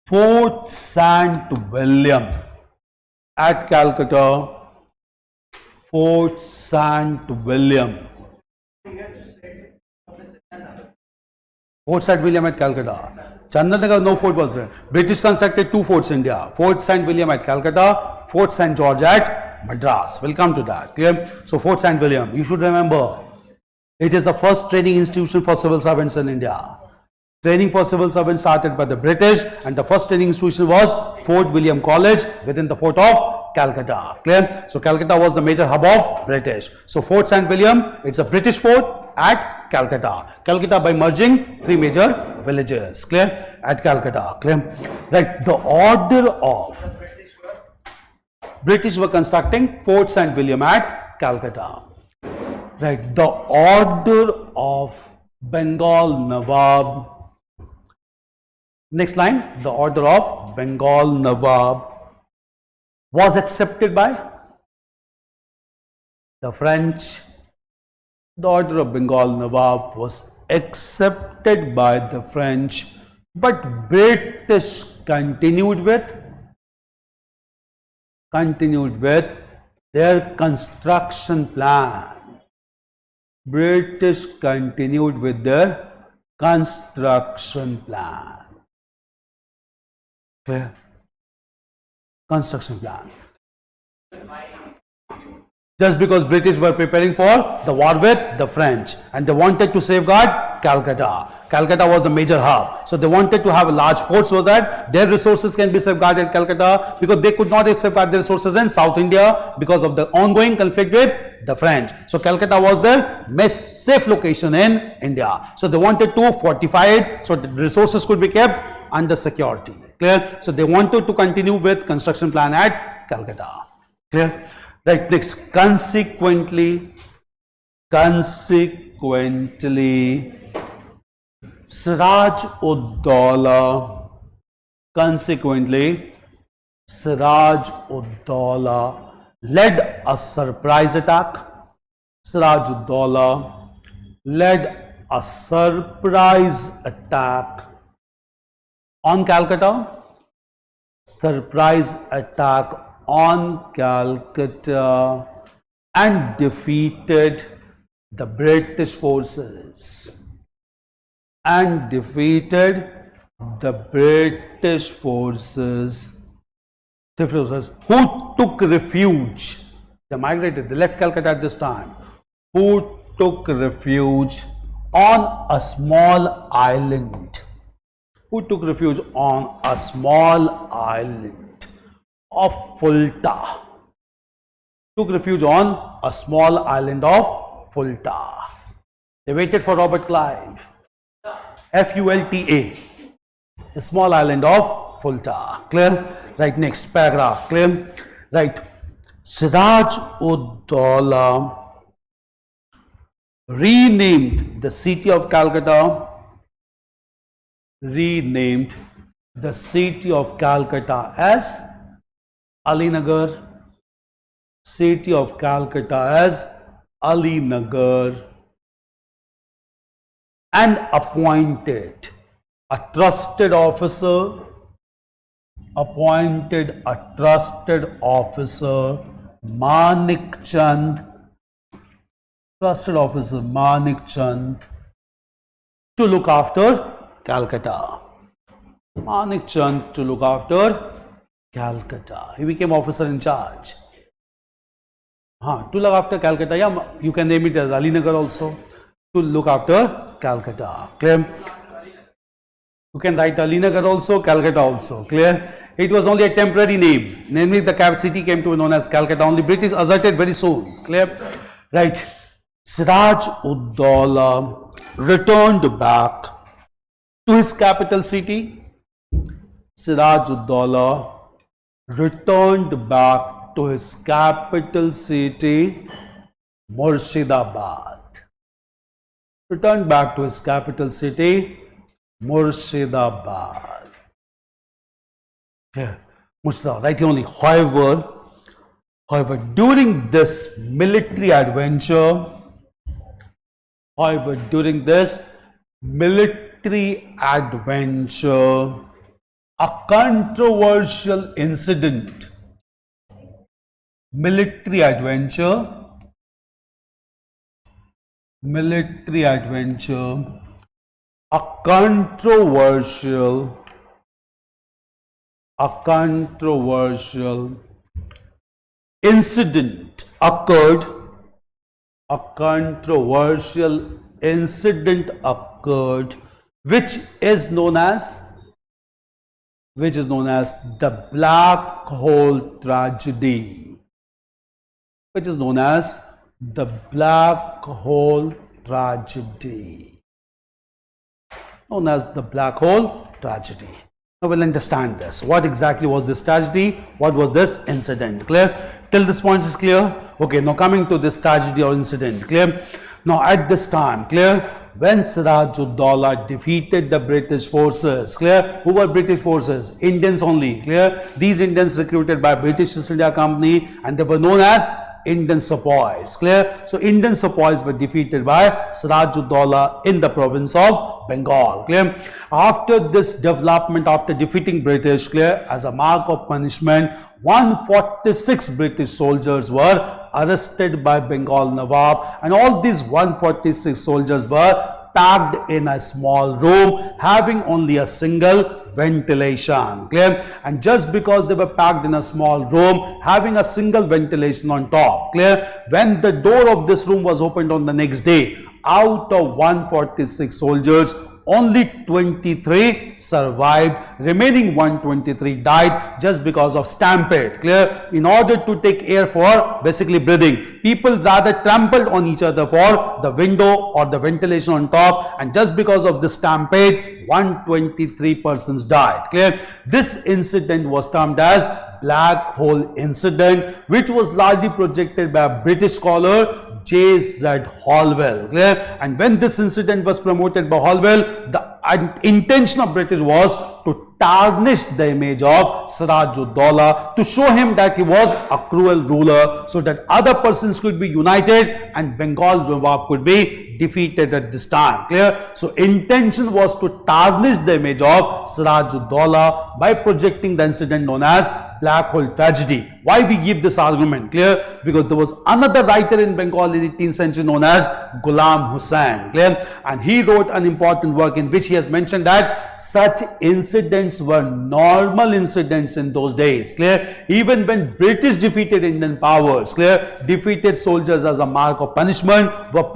Fort St. William at Calcutta. Fort St. William at Calcutta. Chandanagar, no fort was there. British constructed two forts in India. Fort St. William at Calcutta, Fort St. George at Madras. We'll come to that. Clear? So Fort St. William, you should remember, it is the first training institution for civil servants in India. Training for civil servants started by the British, and the first training institution was Fort William College within the fort of Calcutta. Clear? So Calcutta was the major hub of British. So Fort St. William, it's a British fort at Calcutta. Calcutta by merging three major villages. Clear? At Calcutta. Clear? Right. The order of British were constructing Fort St. William at Calcutta. Right. The order of Bengal Nawab. Next line. The order of Bengal Nawab was accepted by the French. The order of Bengal Nawab was accepted by the French, but British continued with their construction plan. British continued with their construction plan. Clear? Construction plan. Just because British were preparing for the war with the French and they wanted to safeguard Calcutta. Calcutta was the major hub. So they wanted to have a large fort so that their resources can be safeguarded in Calcutta, because they could not safeguard their resources in South India because of the ongoing conflict with the French. So Calcutta was their safe location in India. So they wanted to fortify it so the resources could be kept under security. Clear? So they wanted to continue with construction plan at Calcutta. Clear? Right, next, consequently, Siraj-ud-Dawla led a surprise attack. Siraj-ud-Dawla led a surprise attack on Calcutta. Surprise attack on Calcutta and defeated the British forces. Who took refuge. They migrated, they left Calcutta at this time. Who took refuge on a small island. Who took refuge on a small island of Fulta. Took refuge on a small island of Fulta. They waited for Robert Clive. Fulta. A small island of Fulta. Clear? Right, next paragraph. Clear? Right. Siraj-ud-Dawla renamed the city of Calcutta. Renamed the city of Calcutta as Alinagar. City of Calcutta as Alinagar, and appointed a trusted officer. Manik Chand. Trusted officer Manik Chand to look after Calcutta. Manik Chand to look after Calcutta. He became officer in charge. To look after Calcutta, yeah, you can name it as Alinagar also. To look after Calcutta. Clear? You can write Alinagar also, Calcutta also. Clear? It was only a temporary name. Namely, the capital city came to be known as Calcutta. Only British asserted very soon. Clear? Right. Siraj-ud-Dawla returned back to his capital city. Siraj-ud-Dawla returned back to his capital city, Murshidabad. Returned back to his capital city, Murshidabad. Yeah, Murshidabad, right here only. However, during this military adventure, a controversial incident, a controversial incident occurred, which is known as the Black Hole Tragedy. Now we'll understand this. What exactly was this tragedy? What was this incident? Clear? Till this point is clear? Okay, now coming to this tragedy or incident. Clear? Now at this time, clear? When Siraj-ud-Dawla defeated the British forces, clear? Who were British forces? Indians only, clear? These Indians recruited by British East India Company, and they were known as Indian sepoys, clear? So Indian sepoys were defeated by Siraj-ud-Dawla in the province of Bengal, clear? After this development, after defeating British, clear, as a mark of punishment, 146 British soldiers were arrested by Bengal Nawab, and all these 146 soldiers were packed in a small room having only a single ventilation, clear? And just because they were packed in a small room having a single ventilation on top, clear? When the door of this room was opened on the next day, out of 146 soldiers, only 23 survived. Remaining 123 died just because of stampede, clear? In order to take air for basically breathing, people rather trampled on each other for the window or the ventilation on top, and just because of the stampede, 123 persons died, clear? This incident was termed as Black Hole Incident, which was largely projected by a British scholar, J.Z. Holwell, clear? And when this incident was promoted by Holwell, the intention of British was to tarnish the image of Siraj-ud-Dawla, to show him that he was a cruel ruler, so that other persons could be united and Bengal Nawab could be defeated at this time, clear? So intention was to tarnish the image of Siraj-ud-Dawla by projecting the incident known as Black Hole Tragedy. Why we give this argument, clear? Because there was another writer in Bengal in the 18th century known as Ghulam Hussain, clear? And he wrote an important work in which he has mentioned that such incidents were normal incidents in those days, clear? Even when British defeated Indian powers, clear? Defeated soldiers as a mark of punishment were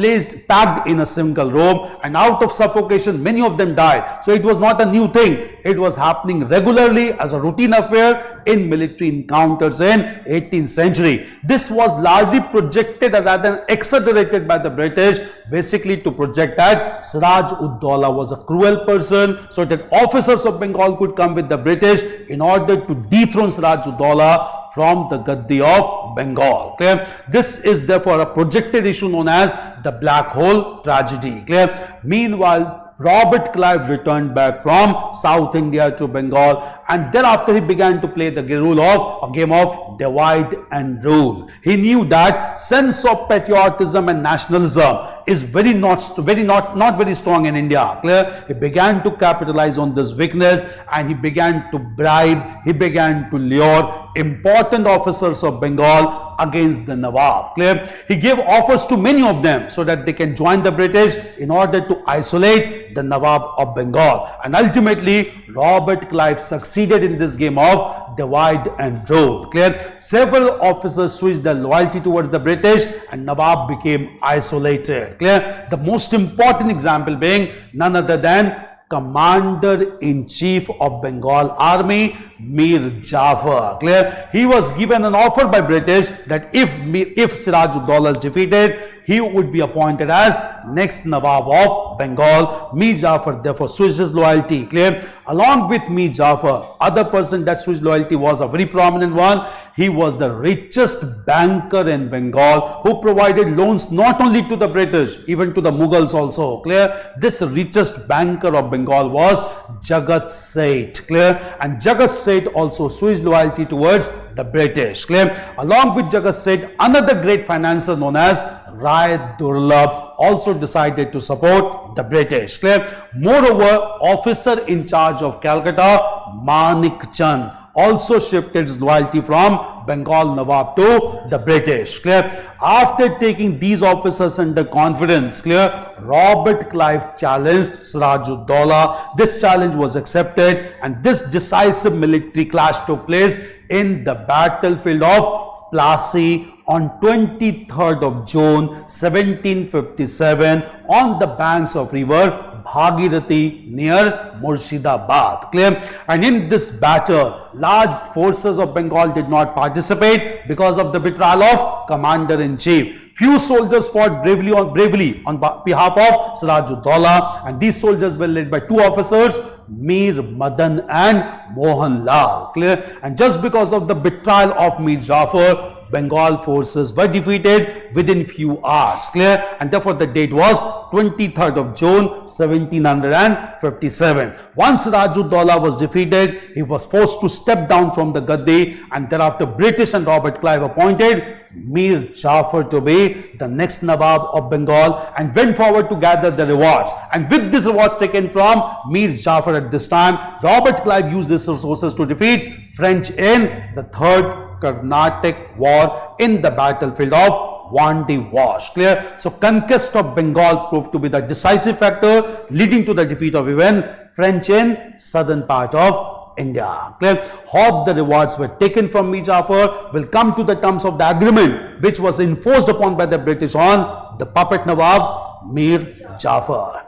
packed in a single room, and out of suffocation many of them died. So it was not a new thing. It was happening regularly as a routine affair in military encounters in 18th century. This was largely projected or rather exaggerated by the British, basically to project that Siraj-ud-Dawla was a cruel person, so that officers of Bengal could come with the British in order to dethrone Siraj-ud-Dawla from the Gaddi of Bengal, clear? This is therefore a projected issue known as the Black Hole Tragedy, clear? Meanwhile, Robert Clive returned back from South India to Bengal, and thereafter he began to play the game of divide and rule. He knew that sense of patriotism and nationalism is not very strong in India, clear? He began to capitalize on this weakness, and he began to bribe, he began to lure important officers of Bengal against the Nawab, clear? He gave offers to many of them so that they can join the British in order to isolate the Nawab of Bengal. And ultimately, Robert Clive succeeded in this game of divide and rule. Clear? Several officers switched their loyalty towards the British and Nawab became isolated. Clear? The most important example being none other than Commander-in-Chief of Bengal Army, Mir Jafar. Clear? He was given an offer by British that if Siraj-ud-Daulah is defeated, he would be appointed as next Nawab of Bengal. Mir Jafar therefore switched his loyalty. Clear? Along with Mir Jafar, other person that switched loyalty was a very prominent one. He was the richest banker in Bengal who provided loans not only to the British, even to the Mughals also. Clear? This richest banker of Bengal was Jagat Seth. Clear? And Jagat Seth also switched loyalty towards the British. Clear? Along with Jagat Seth, another great financier known as Rai Durlabh also decided to support the British. Clear? Moreover, officer in charge of Calcutta, Manik Chand, also shifted his loyalty from Bengal Nawab to the British. Clear? After taking these officers under confidence, clear, Robert Clive challenged Siraj-ud-Daulah. This challenge was accepted and this decisive military clash took place in the battlefield of Plassey on 23rd of June 1757 on the banks of river Bhagirathi near Murshidabad. Clear? And in this battle, large forces of Bengal did not participate because of the betrayal of Commander-in-Chief. Few soldiers fought bravely on behalf of Siraj-ud-Daulah, and these soldiers were led by two officers, Mir Madan and Mohan Lal. Clear? And just because of the betrayal of Mir Jafar, Bengal forces were defeated within few hours. Clear? And therefore the date was 23rd of June 1757. Once Siraj-ud-Daulah was defeated, he was forced to step down from the Gaddi, and thereafter British and Robert Clive appointed Mir Jafar to be the next Nawab of Bengal and went forward to gather the rewards. And with these rewards taken from Mir Jafar at this time, Robert Clive used these resources to defeat French in the Third Karnatic War in the battlefield of Vandi Wash. Clear? So conquest of Bengal proved to be the decisive factor leading to the defeat of even French in southern part of India. Clear? How the rewards were taken from Mir Jafar will come to the terms of the agreement which was enforced upon by the British on the puppet Nawab Mir Jafar.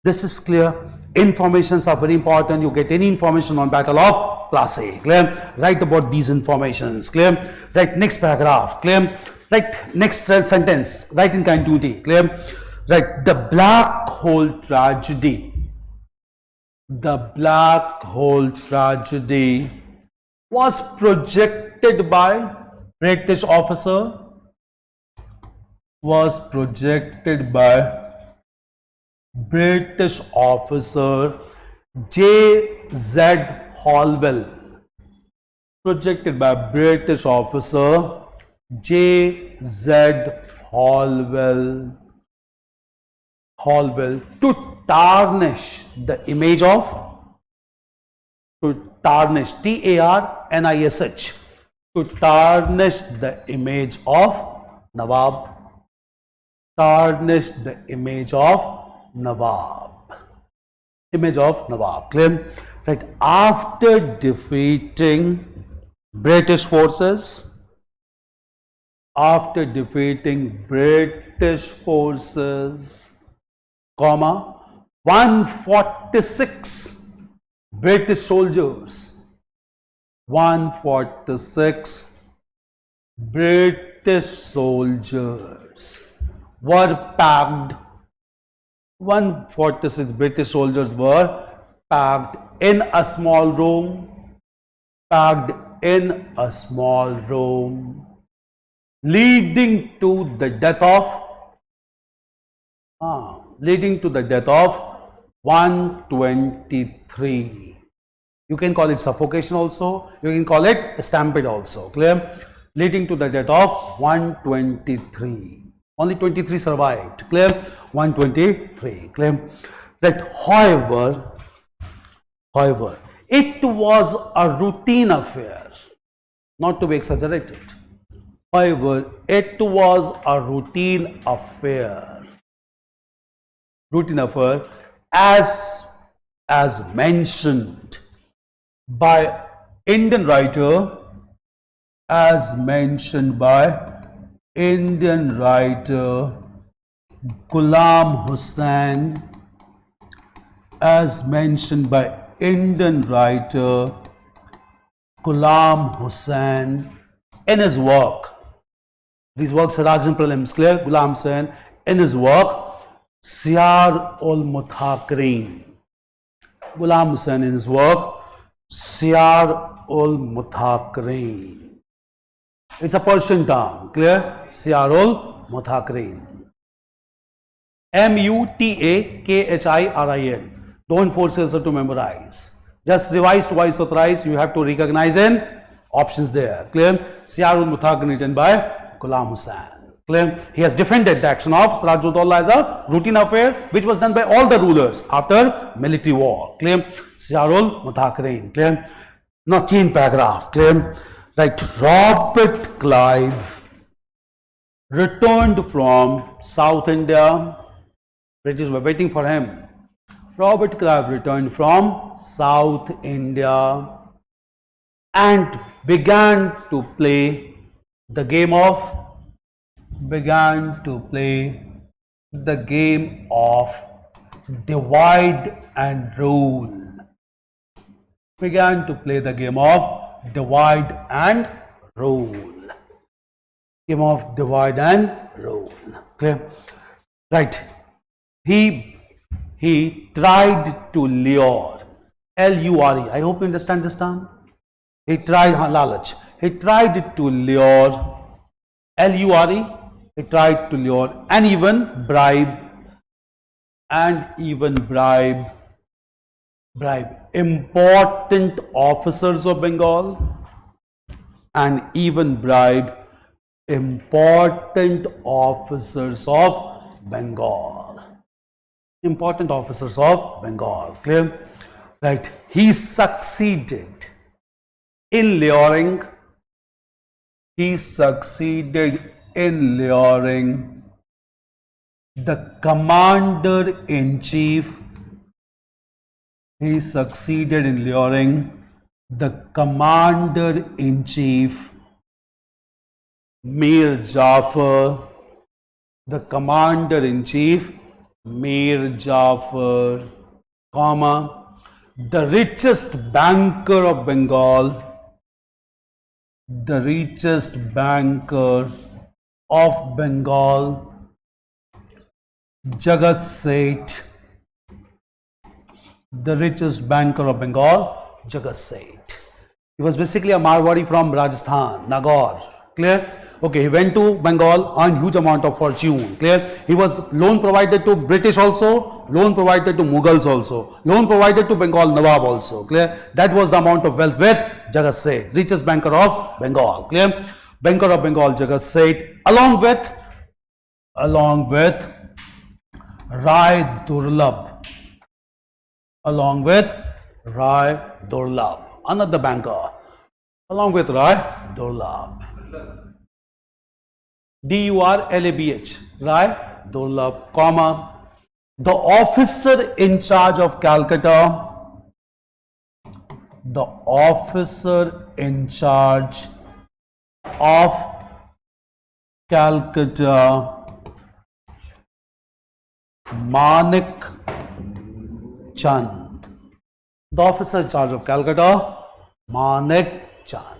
This is clear. Informations are very important. You get any information on Battle of Plassey. Clear? Write about these informations. Clear? Right, next paragraph. Clear? Right, next sentence. Write in continuity. Clear? Right, the black hole tragedy. The black hole tragedy was projected by British officer. Was projected by British officer J.Z. Holwell. Projected by British officer J.Z. Holwell to tarnish the image of, T-A-R-N-I-S-H, to tarnish the image of Nawab. Tarnish the image of Nawab. Image of Nawab. Clear? Right. After defeating British forces, comma, 146 British soldiers, 146 British soldiers were packed. 146 British soldiers were packed in a small room, leading to the death of 123. You can call it suffocation also, you can call it stampede also. Clear? Leading to the death of 123. Only 23 survived. Clear? 123. Clear? That however, it was a routine affair, not to be exaggerated. However, it was a routine affair as mentioned by Indian writer, as mentioned by Indian writer Ghulam Hussain, as mentioned by Indian writer Ghulam Hussain in his work. These works are exam prelims, clear? Ghulam Hussain in his work Siyar ul Muthaqirin. Ghulam Hussain in his work Siyar ul Muthaqirin. It's a Persian term, clear? Siyar ul Muthaqirin. Muthaqirin. Don't force yourself to memorize. Just revise twice or thrice. You have to recognize in options there. Clear? Siyar ul Muthaqirin written by Ghulam Hussain. Clear? He has defended the action of Sirajuddaula as a routine affair which was done by all the rulers after military war. Clear? Siyar ul Muthaqirin. Clear? Now change paragraph. Clear? Right. Robert Clive returned from South India. British were waiting for him. Robert Clive returned from South India and began to play the game of divide and rule. Began to play the game of divide and rule. Game of divide and rule. Clear? Right. He tried to lure. L-U-R-E. I hope you understand this term. He tried lalach. He tried to lure. L-U-R-E. He tried to lure and even bribe important officers of Bengal and even bribe important officers of Bengal. Important officers of Bengal. Clear? Right. He succeeded in luring. He succeeded in luring the commander-in-chief. He succeeded in luring the commander-in-chief Mir Jafar. The commander-in-chief Mir Jafar, comma, the richest banker of Bengal, the richest banker of Bengal, Jagat Seth, the richest banker of Bengal, Jagat Seth. He was basically a Marwari from Rajasthan, Nagaur. Clear? Okay, he went to Bengal, earned huge amount of fortune. Clear? He was loan provided to British also, loan provided to Mughals also, loan provided to Bengal Nawab also. Clear? That was the amount of wealth with Jagat Seth, richest banker of Bengal. Clear? Banker of Bengal, Jagat Seth, along with Rai Durlab. Along with Rai Durlab, another banker. Along with Rai Durlab. D-U-R-L-A-B-H, Rai Durlab, comma, the officer in charge of Calcutta, the officer in charge of Calcutta, Manik Chand. The officer in charge of Calcutta, Manik Chand.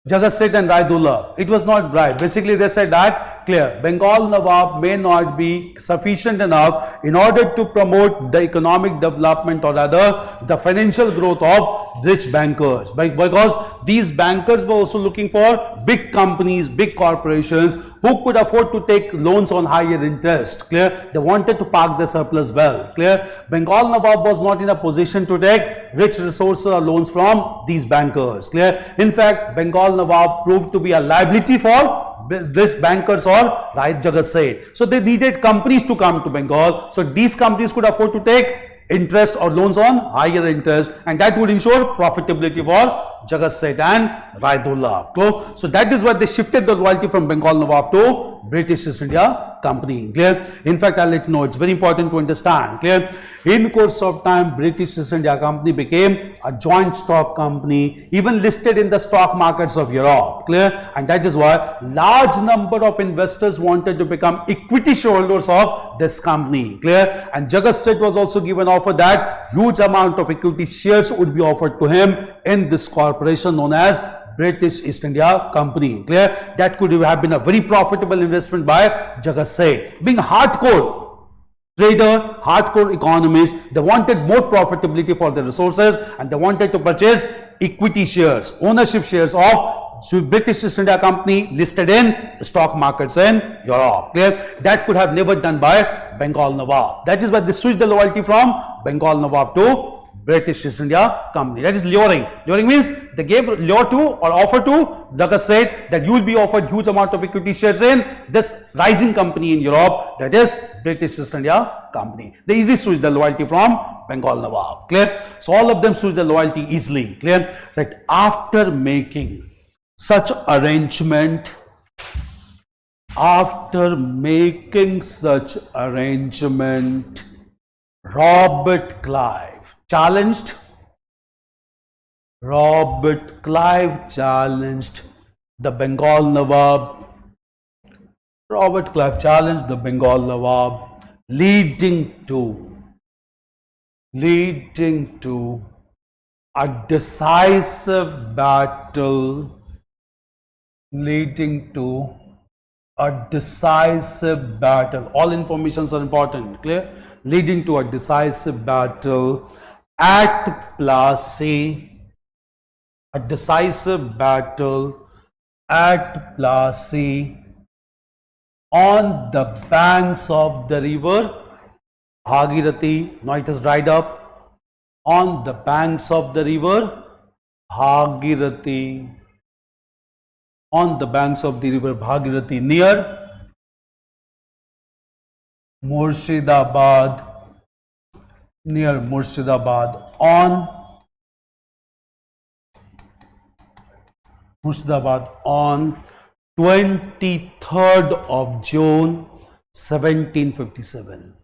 Jagat Seth and Rai Durlab. It was not bribe. Basically, they said that, clear, Bengal Nawab may not be sufficient enough in order to promote the economic development or rather the financial growth of rich bankers. Because these bankers were also looking for big companies, big corporations who could afford to take loans on higher interest. Clear? They wanted to park the surplus wealth. Clear? Bengal Nawab was not in a position to take rich resources or loans from these bankers. Clear? In fact, Bengal Nawab proved to be a liability for this bankers or Rai Jagat Seth. So they needed companies to come to Bengal. So these companies could afford to take interest or loans on higher interest, and that would ensure profitability for Jagat Seth and Raidullah. So that is why they shifted the loyalty from Bengal Nawab to British East India Company. Clear? In fact, I'll let you know, it's very important to understand. Clear? In course of time, British East India Company became a joint stock company, even listed in the stock markets of Europe. Clear? And that is why large number of investors wanted to become equity shareholders of this company. Clear? And Jagat Seth was also given offer that huge amount of equity shares would be offered to him in this corporation known as British East India Company. Clear? That could have been a very profitable investment by Jagat Seth. Being hardcore trader, hardcore economist, they wanted more profitability for their resources, and they wanted to purchase equity shares, ownership shares of British East India Company listed in stock markets in Europe. Clear? That could have never done by Bengal Nawab. That is why they switched the loyalty from Bengal Nawab to British East India Company. That is luring. Luring means they gave lure to or offer to Jagat Seth that you will be offered huge amount of equity shares in this rising company in Europe, that is British East India Company. They easily switch the loyalty from Bengal Nawab. Clear? So all of them switch the loyalty easily. Clear? Right. After making such arrangement, Robert Clive challenged the Bengal Nawab. Robert Clive challenged the Bengal Nawab, leading to a decisive battle. All informations are important. Clear? Leading to a decisive battle at Plassey. On the banks of the river Bhagirathi. Now it has dried up. On the banks of the river Bhagirathi. Near Murshidabad. On 23rd of June 1757.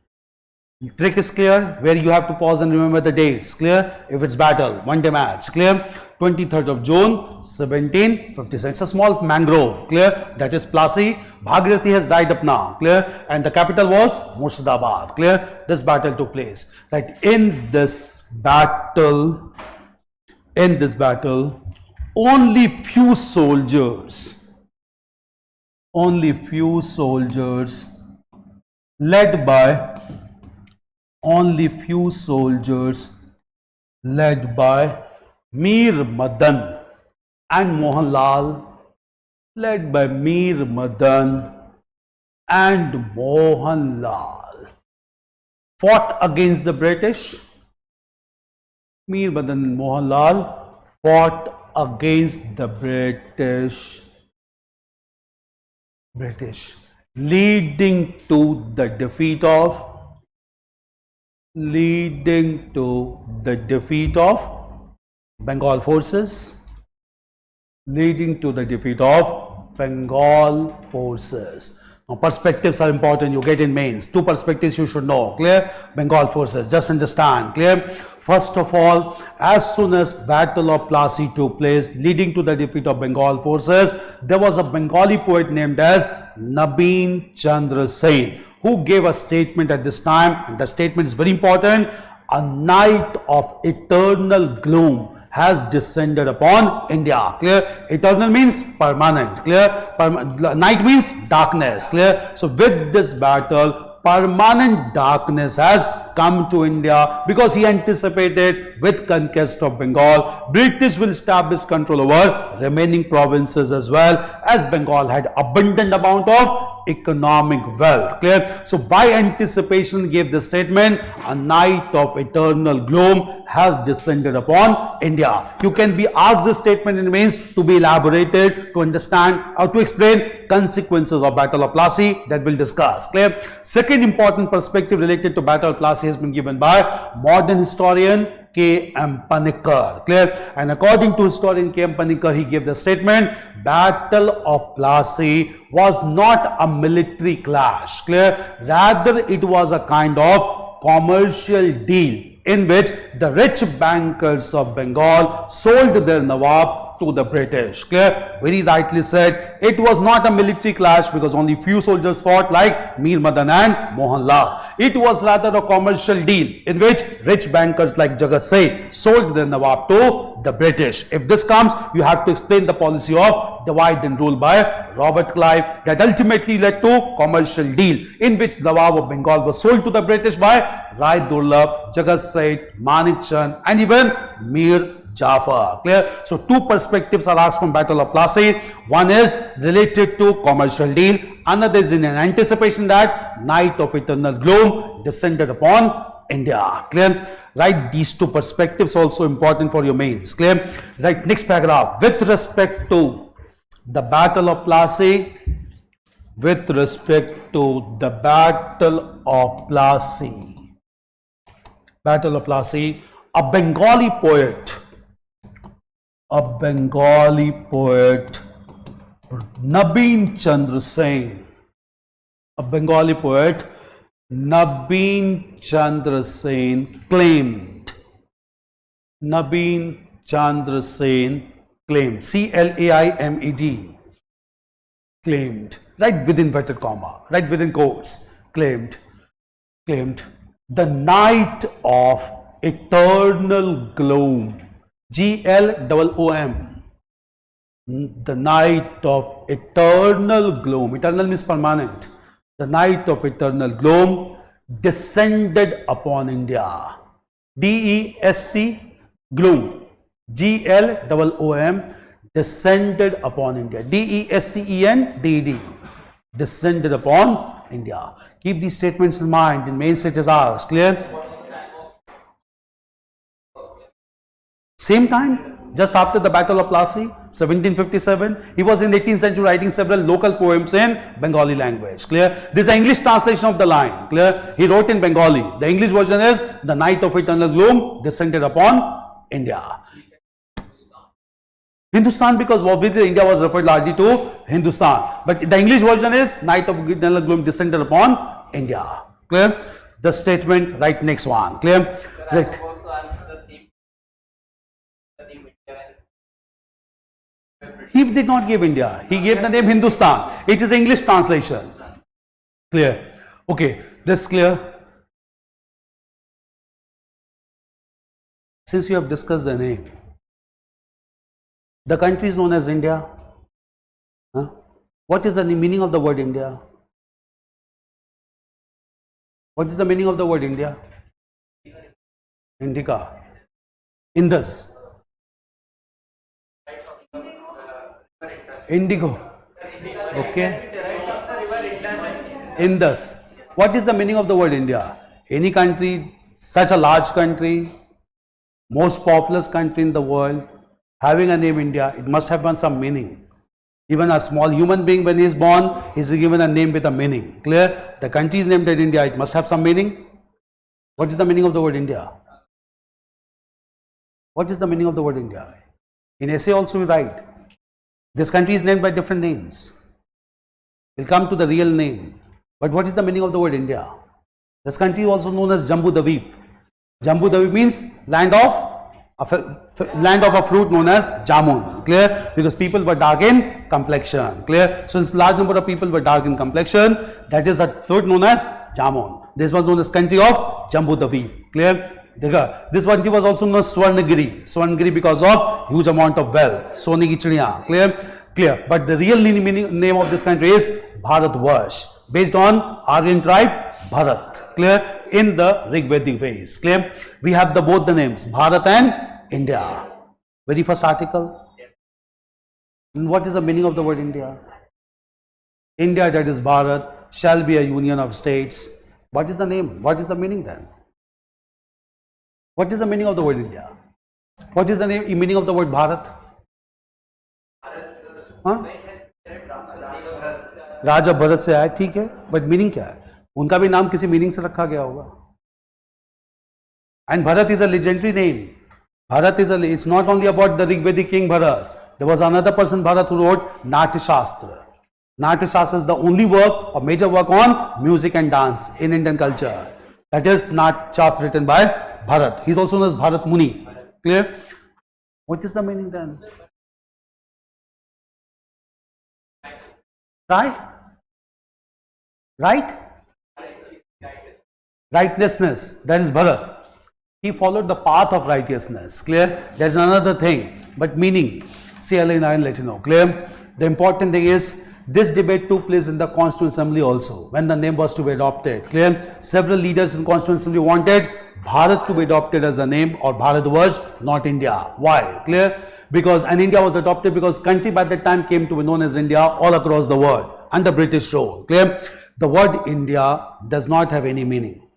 The trick is clear, where you have to pause and remember the dates. Clear? If it's battle, one day match. Clear? 23rd of June 1757. It's a small mangrove. Clear? That is Plassey. Bhagirathi has died up now. Clear? And the capital was Murshidabad. Clear? This battle took place. Right? In this battle, only few soldiers led by Mir Madan and Mohanlal, fought against the British. Mir Madan and Mohanlal fought against the British, leading to the defeat of Bengal forces. Now perspectives are important, you get in mains. Two perspectives you should know. Clear? Bengal forces, just understand. Clear? First of all, as soon as Battle of Plassey took place, leading to the defeat of Bengal forces, there was a Bengali poet named as Nabin Chandra Sen, who gave a statement at this time, and the statement is very important. A night of eternal gloom has descended upon India. Clear? Eternal means permanent. Clear? Night means darkness. Clear? So with this battle, permanent darkness has come to India, because he anticipated with conquest of Bengal, British will establish control over remaining provinces as well, as Bengal had abundant amount of economic wealth. Clear? So by anticipation gave the statement, a night of eternal gloom has descended upon India. You can be asked this statement in means to be elaborated, to understand or to explain consequences of Battle of Plassey that we'll discuss. Clear? Second important perspective related to Battle of Plassey has been given by modern historian K.M. Panikkar. Clear? And according to historian K.M. Panikkar, he gave the statement, Battle of Plassey was not a military clash. Clear? Rather, it was a kind of commercial deal in which the rich bankers of Bengal sold their Nawab to the British. Clear? Very rightly said. It was not a military clash because only few soldiers fought like Mir Madan and Mohan Lal. It was rather a commercial deal in which rich bankers like Jagat Seth sold their Nawab to the British. If this comes, you have to explain the policy of divide and rule by Robert Clive that ultimately led to commercial deal in which Nawab of Bengal was sold to the British by Rai Durlab, Jagat Seth, Manik Chand and even Mir Jafar. Clear? So two perspectives are asked from Battle of Plassey. One is related to commercial deal. Another is in an anticipation that night of eternal gloom descended upon India. Clear? Right, these two perspectives also important for your mains. Clear? Right, next paragraph. With respect to the Battle of Plassey, with respect to the Battle of Plassey, a Bengali poet, Nabin Chandra Sen, claimed, C-L-A-I-M-E-D, claimed, right within inverted comma, right within quotes, claimed, the night of eternal gloom, G-L-O-O-M, the night of eternal gloom, eternal means permanent, the night of eternal gloom descended upon India, D-E-S-C, gloom, G-L-O-O-M, descended upon India, D-E-S-C-E-N-D-E-D, descended upon India. Keep these statements in mind in main state is asked. Clear? Same time, just after the Battle of Plassey, 1757, he was in 18th century writing several local poems in Bengali language. Clear? This is an English translation of the line. Clear? He wrote in Bengali. The English version is, the night of eternal gloom descended upon India. Hindustan, because obviously India was referred largely to Hindustan. But the English version is, night of eternal gloom descended upon India. Clear? The statement, right, next one. Clear? Right. He did not give India. He gave the name Hindustan. It is English translation. Clear? Okay, this clear? Since you have discussed the name, the country is known as India. Huh? What is the meaning of the word India? What is the meaning of the word India? Indica. Indus. Indigo. Okay. Indus. What is the meaning of the word India? Any country, such a large country, most populous country in the world, having a name India, it must have some meaning. Even a small human being, when he is born, he is given a name with a meaning. Clear? The country is named as India, it must have some meaning. What is the meaning of the word India? What is the meaning of the word India? In essay also we write, this country is named by different names. We'll come to the real name. But what is the meaning of the word India? This country is also known as Jambu Dweep. Jambu Dweep means land of a fruit known as jamun. Clear? Because people were dark in complexion. Clear? So since large number of people were dark in complexion, that is that fruit known as jamun. This was known as country of Jambu Dweep. Clear? This country was also known as Swarnagiri. Swarnagiri because of huge amount of wealth. Sone ki chiriyan. Clear? Clear. But the real name of this country is Bharatvarsh, based on Aryan tribe Bharat. Clear? In the Rigvedic ways. Clear? We have both the names, Bharat and India. Very first article. And what is the meaning of the word India? India, that is Bharat, shall be a union of states. What is the name? What is the meaning then? What is the meaning of the word India? What is the meaning of the word Bharat? हाँ? राजा भरत से आया, ठीक है, but meaning क्या है? उनका भी नाम किसी मीनिंग से रखा गया होगा. And Bharat is a legendary name. Bharat is it's not only about the Rigvedic king Bharat. There was another person, Bharat, who wrote Natya Shastra. Natya Shastra is the only work or major work on music and dance in Indian culture. That is Natya Shastra written by Bharat. He is also known as Bharat Muni. Clear? What is the meaning then? Right? Right? Righteousness. That is Bharat. He followed the path of righteousness. Clear? There is another thing. But meaning, see, I'll let you know. Clear? The important thing is, this debate took place in the Constituent Assembly also, when the name was to be adopted. Clear? Several leaders in Constituent Assembly wanted Bharat to be adopted as a name, or Bharat was not India. Why? Clear? Because, and India was adopted because country by that time came to be known as India all across the world under British rule. Clear? The word India does not have any meaning.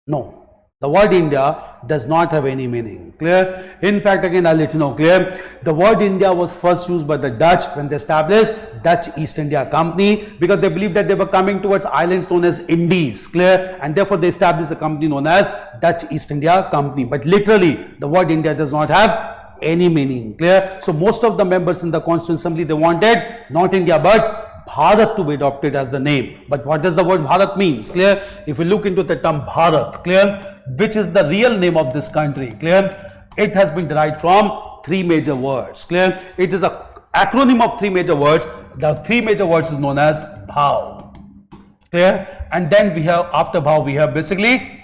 No. The word India does not have any meaning. Clear? In fact, again, I'll let you know. Clear? The word India was first used by the Dutch when they established Dutch East India Company, because they believed that they were coming towards islands known as Indies. Clear? And therefore they established a company known as Dutch East India Company. But literally, the word India does not have any meaning. Clear? So most of the members in the Constituent Assembly, they wanted not India but Bharat to be adopted as the name. But what does the word Bharat means? Clear? If we look into the term Bharat, clear, which is the real name of this country, clear, it has been derived from three major words. Clear? It is an acronym of three major words. The three major words is known as Bhav. Clear? And then we have, after Bhav, we have basically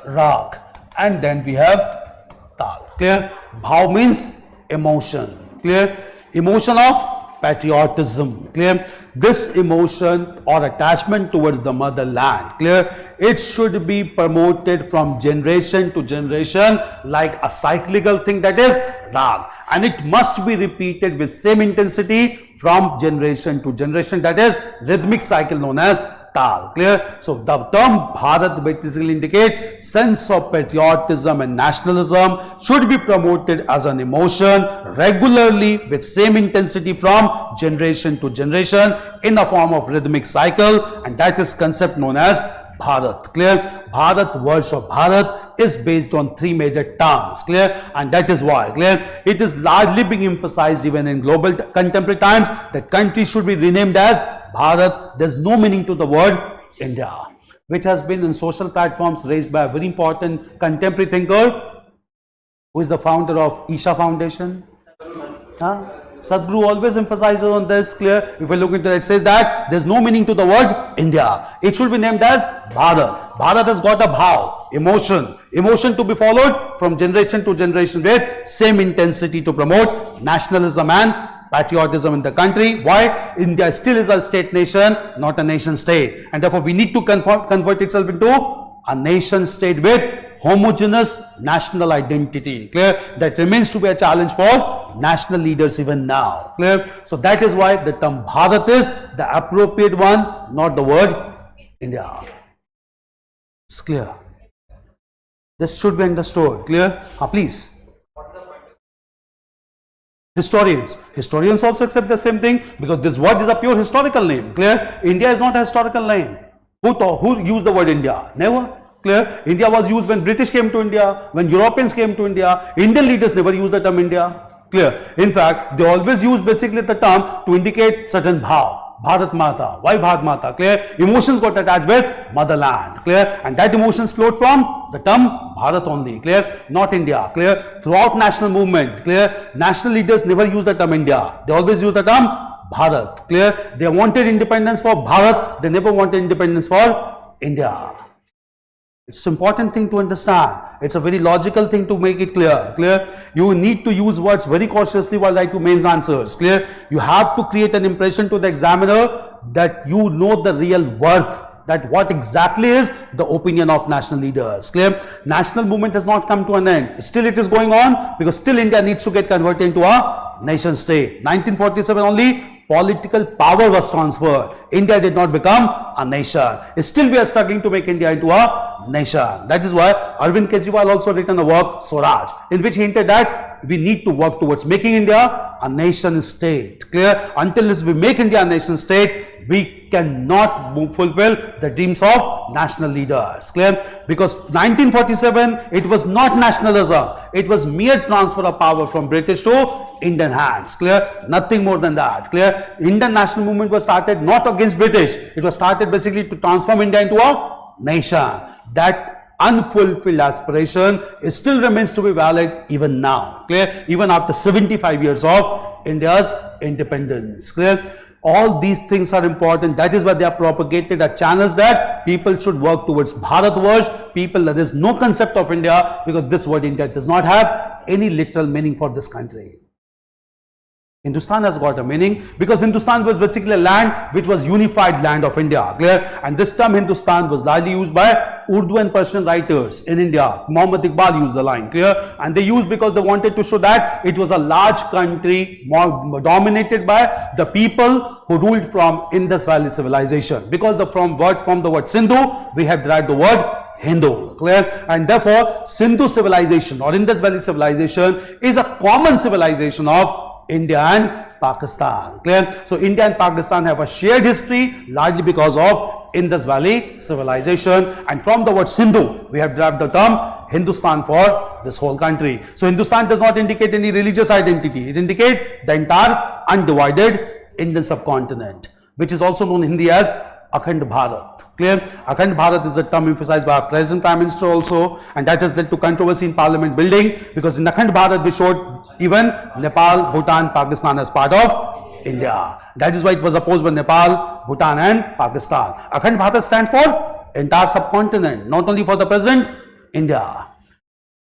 Rag. And then we have Tal. Clear? Bhav means emotion. Clear? Emotion of patriotism. Clear? This emotion or attachment towards the motherland, clear, it should be promoted from generation to generation like a cyclical thing, that is Rag, and it must be repeated with same intensity from generation to generation, that is rhythmic cycle known as Tal. Clear? So the term Bharat basically indicates sense of patriotism and nationalism should be promoted as an emotion regularly with same intensity from generation to generation in a form of rhythmic cycle, and that is concept known as Bharat. Clear? Bharat, words of Bharat is based on three major terms. Clear? And that is why, clear, it is largely being emphasized even in global contemporary times that country should be renamed as Bharat. There is no meaning to the word India, which has been in social platforms raised by a very important contemporary thinker who is the founder of Isha Foundation. Sadhguru always emphasizes on this. Clear? If we look into it, it says that there is no meaning to the word India. It should be named as Bharat. Bharat has got a bhav, emotion to be followed from generation to generation with same intensity to promote nationalism and patriotism in the country. Why? India still is a state nation, not a nation state, and therefore we need to convert itself into a nation state with homogeneous national identity. Clear? That remains to be a challenge for national leaders even now. Clear? So that is why the term Bharat is the appropriate one, not the word India. It's clear. This should be understood. Clear? Please. Historians also accept the same thing, because this word is a pure historical name. Clear? India is not a historical name. Who used the word India? Never. Clear? India was used when British came to India, when Europeans came to India. Indian leaders never used the term India. Clear? In fact, they always use basically the term to indicate certain bhav. Bharat Mata. Why Bharat Mata? Clear? Emotions got attached with motherland. Clear? And that emotions flowed from the term Bharat only. Clear? Not India. Clear? Throughout national movement, clear, national leaders never use the term India. They always use the term Bharat. Clear? They wanted independence for Bharat. They never wanted independence for India. It's an important thing to understand. It's a very logical thing to make it clear. Clear? You need to use words very cautiously while writing mains answers. Clear? You have to create an impression to the examiner that you know the real worth, that what exactly is the opinion of national leaders. Clear? National movement has not come to an end. Still it is going on, because still India needs to get converted into a nation state. 1947 only political power was transferred. India did not become a nation. Still we are struggling to make India into a nation. That is why Arvind Kejriwal also written a work, Swaraj, in which he hinted that we need to work towards making India a nation state. Clear? Until we make India a nation state, we cannot fulfill the dreams of national leaders. Clear? Because 1947, it was not nationalism. It was mere transfer of power from British to Indian hands. Clear? Nothing more than that. Clear? Indian national movement was started not against British. It was started basically to transform India into a nation. That unfulfilled aspiration still remains to be valid even now. Clear? Even after 75 years of India's independence. Clear? All these things are important. That is why they are propagated as channels that people should work towards Bharatvarsh. People, there is no concept of India, because this word India does not have any literal meaning for this country. Hindustan has got a meaning because Hindustan was basically a land which was unified land of India. Clear? And this term Hindustan was largely used by Urdu and Persian writers in India. Muhammad Iqbal used the line. Clear? And they used because they wanted to show that it was a large country more dominated by the people who ruled from Indus Valley civilization. Because from the word Sindhu, we have derived the word Hindu. Clear? And therefore, Sindhu civilization or Indus Valley civilization is a common civilization of India and Pakistan. Clear? So India and Pakistan have a shared history largely because of Indus Valley civilization, and from the word Sindhu we have derived the term Hindustan for this whole country. So Hindustan does not indicate any religious identity. It indicates the entire undivided Indian subcontinent, which is also known in Hindi as Akhand Bharat. Clear? Akhand Bharat is a term emphasized by our present Prime Minister also, and that has led to controversy in Parliament building, because in Akhand Bharat we showed even Nepal, Bhutan, Pakistan as part of India. That is why it was opposed by Nepal, Bhutan and Pakistan. Akhand Bharat stands for entire subcontinent, not only for the present India.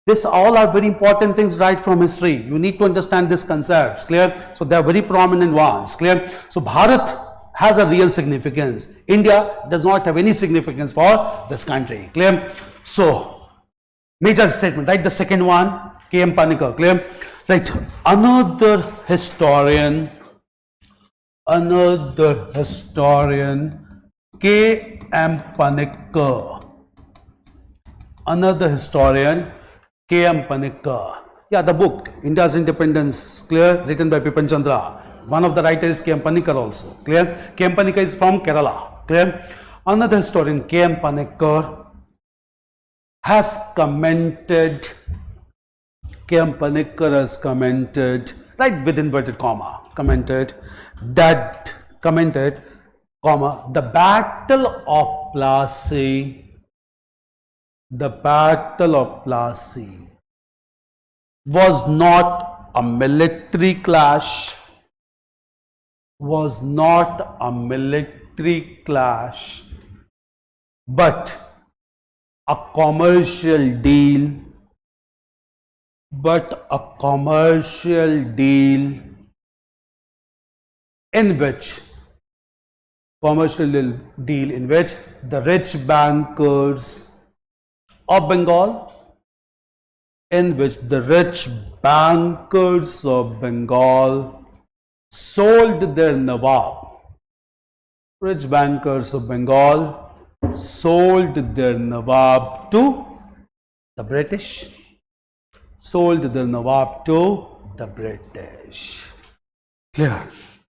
This all are very important things right from history. You need to understand these concepts. Clear? So they are very prominent ones. Clear? So Bharat has a real significance. India does not have any significance for this country. Clear? So, major statement, right? The second one, K.M. Panikkar. Clear? Right. Another historian, K.M. Panikkar. Another historian, K.M. Panikkar. Yeah, the book, India's Independence, clear, written by Pipan Chandra. One of the writers is K.M. Panikkar also, clear. K.M. Panikkar is from Kerala, clear. Another historian, K.M. Panikkar, has commented, right with inverted comma, commented, comma, the Battle of Plassey, was not a military clash, but a commercial deal, in which the rich bankers of Bengal, sold their Nawab. Rich bankers of Bengal sold their Nawab to the British. Clear?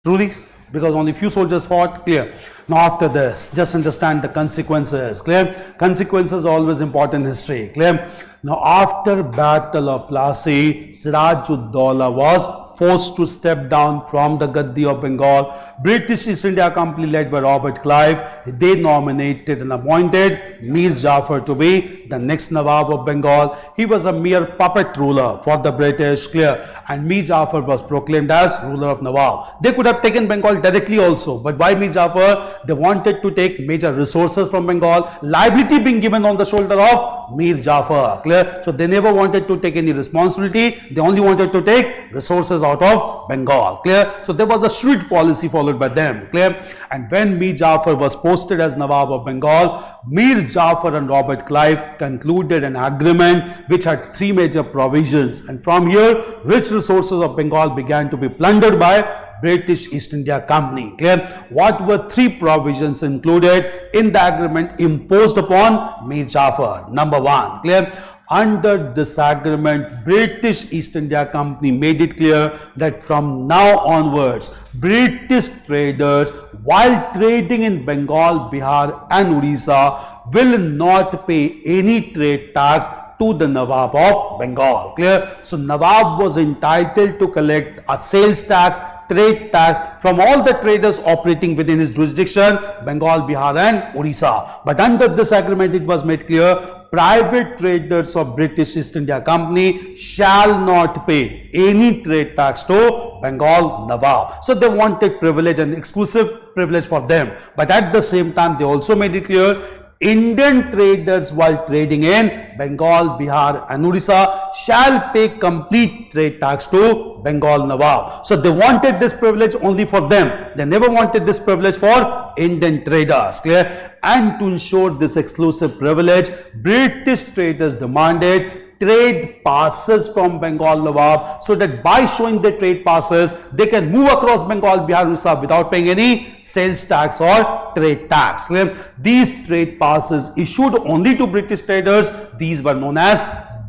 Truly? Because only few soldiers fought. Clear? Now after this, just understand the consequences. Clear? Consequences are always important in history. Clear? Now after Battle of Plassey, Siraj-ud-Dawla was forced to step down from the Gaddi of Bengal. British East India Company led by Robert Clive, they nominated and appointed Mir Jafar to be the next Nawab of Bengal. He was a mere puppet ruler for the British, clear, and Mir Jafar was proclaimed as ruler of Nawab. They could have taken Bengal directly also, but why Mir Jafar? They wanted to take major resources from Bengal, liability being given on the shoulder of Mir Jafar, clear. So they never wanted to take any responsibility, they only wanted to take resources out of Bengal, clear. So there was a shrewd policy followed by them, clear. And when Mir Jafar was posted as Nawab of Bengal, Mir Jafar and Robert Clive concluded an agreement which had three major provisions, and from here rich resources of Bengal began to be plundered by British East India Company. Clear? What were three provisions included in the agreement imposed upon Mir Jafar? Number one, clear? Under this agreement, British East India Company made it clear that from now onwards, British traders, while trading in Bengal, Bihar and Odisha, will not pay any trade tax to the Nawab of Bengal. Clear? So Nawab was entitled to collect a sales tax, trade tax from all the traders operating within his jurisdiction, Bengal, Bihar and Odisha. But under this agreement, it was made clear, private traders of British East India Company shall not pay any trade tax to Bengal Nawab. So they wanted privilege and exclusive privilege for them. But at the same time, they also made it clear, Indian traders while trading in Bengal, Bihar and Odisha shall pay complete trade tax to Bengal Nawab. So they wanted this privilege only for them. They never wanted this privilege for Indian traders. Clear? And to ensure this exclusive privilege, British traders demanded trade passes from Bengal Nawab, so that by showing the trade passes, they can move across Bengal, Bihar, Odisha without paying any sales tax or trade tax. Clear? These trade passes issued only to British traders, these were known as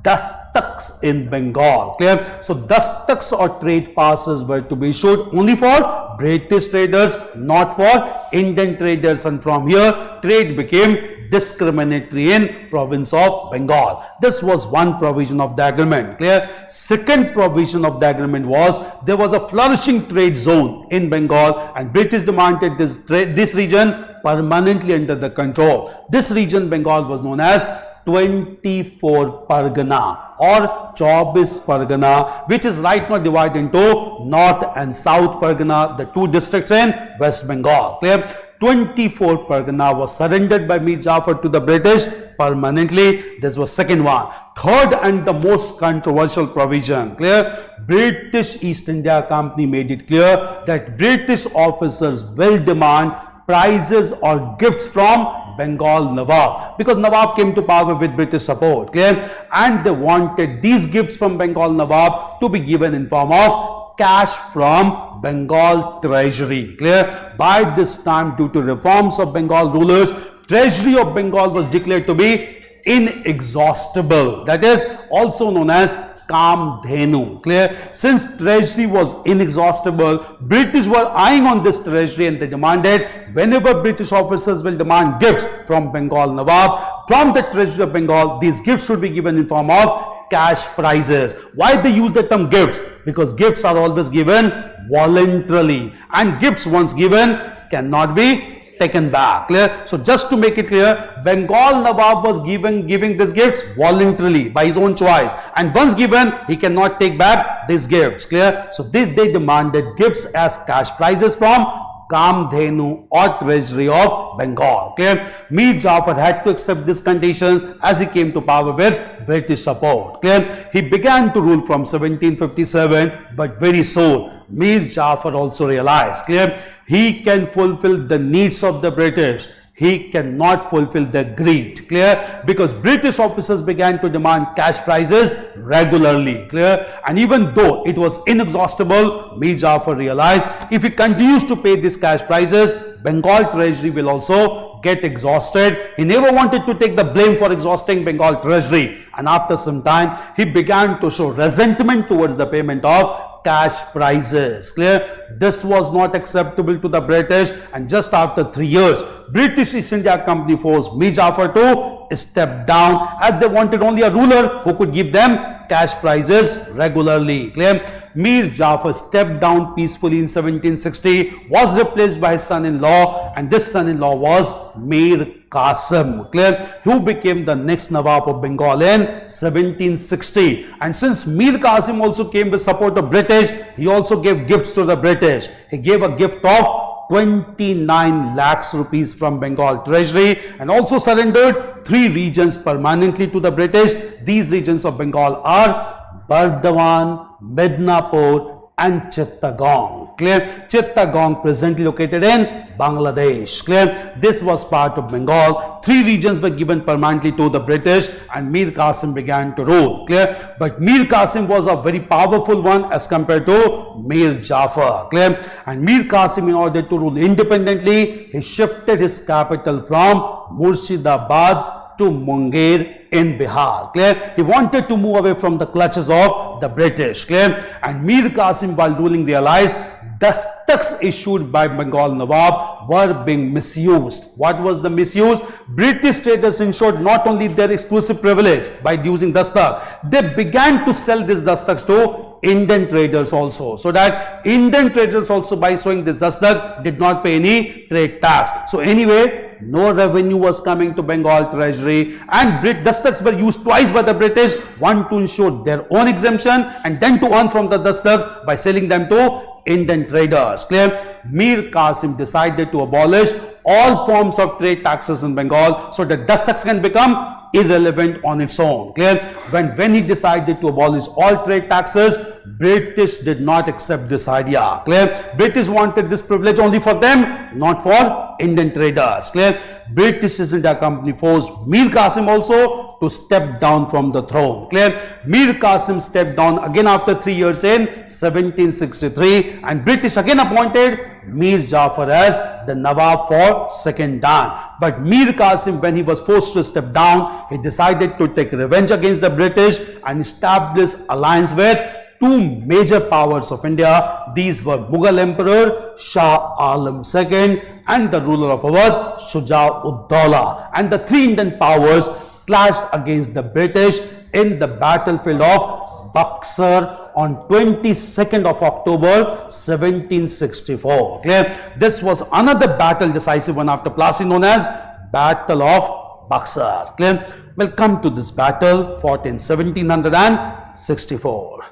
dastaks in Bengal. Clear? So dastaks or trade passes were to be issued only for British traders, not for Indian traders, and from here trade became discriminatory in province of Bengal. This was one provision of the agreement. Clear? Second provision of the agreement was, there was a flourishing trade zone in Bengal and British demanded this region permanently under the control. This region, Bengal, was known as 24 Pargana or 24 Pargana, which is right now divided into North and South Pargana, the two districts in West Bengal. Clear? 24 Pargana was surrendered by Mir Jafar to the British permanently. This was second one. Third and the most controversial provision. Clear? British East India Company made it clear that British officers will demand prizes or gifts from Bengal Nawab, because Nawab came to power with British support. Clear? And they wanted these gifts from Bengal Nawab to be given in form of cash from Bengal treasury. Clear? By this time, due to reforms of Bengal rulers, treasury of Bengal was declared to be inexhaustible. That is also known as Kamdhenu. Clear? Since treasury was inexhaustible, British were eyeing on this treasury and they demanded, whenever British officers will demand gifts from Bengal Nawab, from the treasury of Bengal, these gifts should be given in form of cash prizes. Why they use the term gifts? Because gifts are always given voluntarily, and gifts once given cannot be taken back. Clear? So just to make it clear, Bengal Nawab was giving these gifts voluntarily by his own choice, and once given he cannot take back these gifts. Clear? So this they demanded gifts as cash prizes from Kamdhenu or treasury of Bengal. Clear? Mir Jafar had to accept these conditions as he came to power with British support. Clear? He began to rule from 1757, but very soon Mir Jafar also realized, clear, he can fulfill the needs of the British, he cannot fulfill their greed. Clear? Because British officers began to demand cash prizes regularly. Clear? And even though it was inexhaustible, Mir Jafar realized if he continues to pay these cash prizes, Bengal treasury will also get exhausted. He never wanted to take the blame for exhausting Bengal treasury, and after some time he began to show resentment towards the payment of cash prizes. Clear? This was not acceptable to the British, and just after 3 years, British East India Company forced Mir Jafar to step down, as they wanted only a ruler who could give them cash prizes regularly. Clear? Mir Jafar stepped down peacefully in 1760, was replaced by his son-in-law, and this son-in-law was Mir Qasim, clear, who became the next Nawab of Bengal in 1760. And since Mir Qasim also came with support of British, he also gave gifts to the British. He gave a gift of 29 lakhs rupees from Bengal treasury, and also surrendered 3 regions permanently to the British. These regions of Bengal are Bardhaman, Midnapur and Chittagong. Clear? Chittagong presently located in Bangladesh. Clear? This was part of Bengal. 3 regions were given permanently to the British and Mir Qasim began to rule. Clear? But Mir Qasim was a very powerful one as compared to Mir Jafar. Clear? And Mir Qasim, in order to rule independently, he shifted his capital from Murshidabad to Munger in Bihar. Clear? He wanted to move away from the clutches of the British. Clear? And Mir Qasim, while ruling, realized dastaks issued by Bengal Nawab were being misused. What was the misuse? British traders ensured not only their exclusive privilege by using dastak, they began to sell these dastaks to Indian traders also, so that Indian traders also, by showing this dastak, did not pay any trade tax. So anyway, no revenue was coming to Bengal treasury, and dastaks were used twice by the British, one to ensure their own exemption and then to earn from the dastaks by selling them to Indian traders. Clear? Mir Qasim decided to abolish all forms of trade taxes in Bengal so that dastaks can become irrelevant on its own. Clear? When he decided to abolish all trade taxes, British did not accept this idea. Clear? British wanted this privilege only for them, not for Indian traders. Clear? British East India Company forced Mir Qasim also to step down from the throne. Clear? Mir Qasim stepped down again after 3 years in 1763, and British again appointed Mir Jafar as the Nawab for second time. But Mir Qasim, when he was forced to step down, he decided to take revenge against the British and establish alliance with 2 major powers of India. These were Mughal Emperor Shah Alam II and the ruler of Awadh Shuja-ud-Dawla. And the 3 Indian powers clashed against the British in the battlefield of Buxar on 22nd of October 1764. Clear? This was another battle, decisive one after Plassey, known as Battle of Buxar. Clear? We'll come to this battle fought in 1764.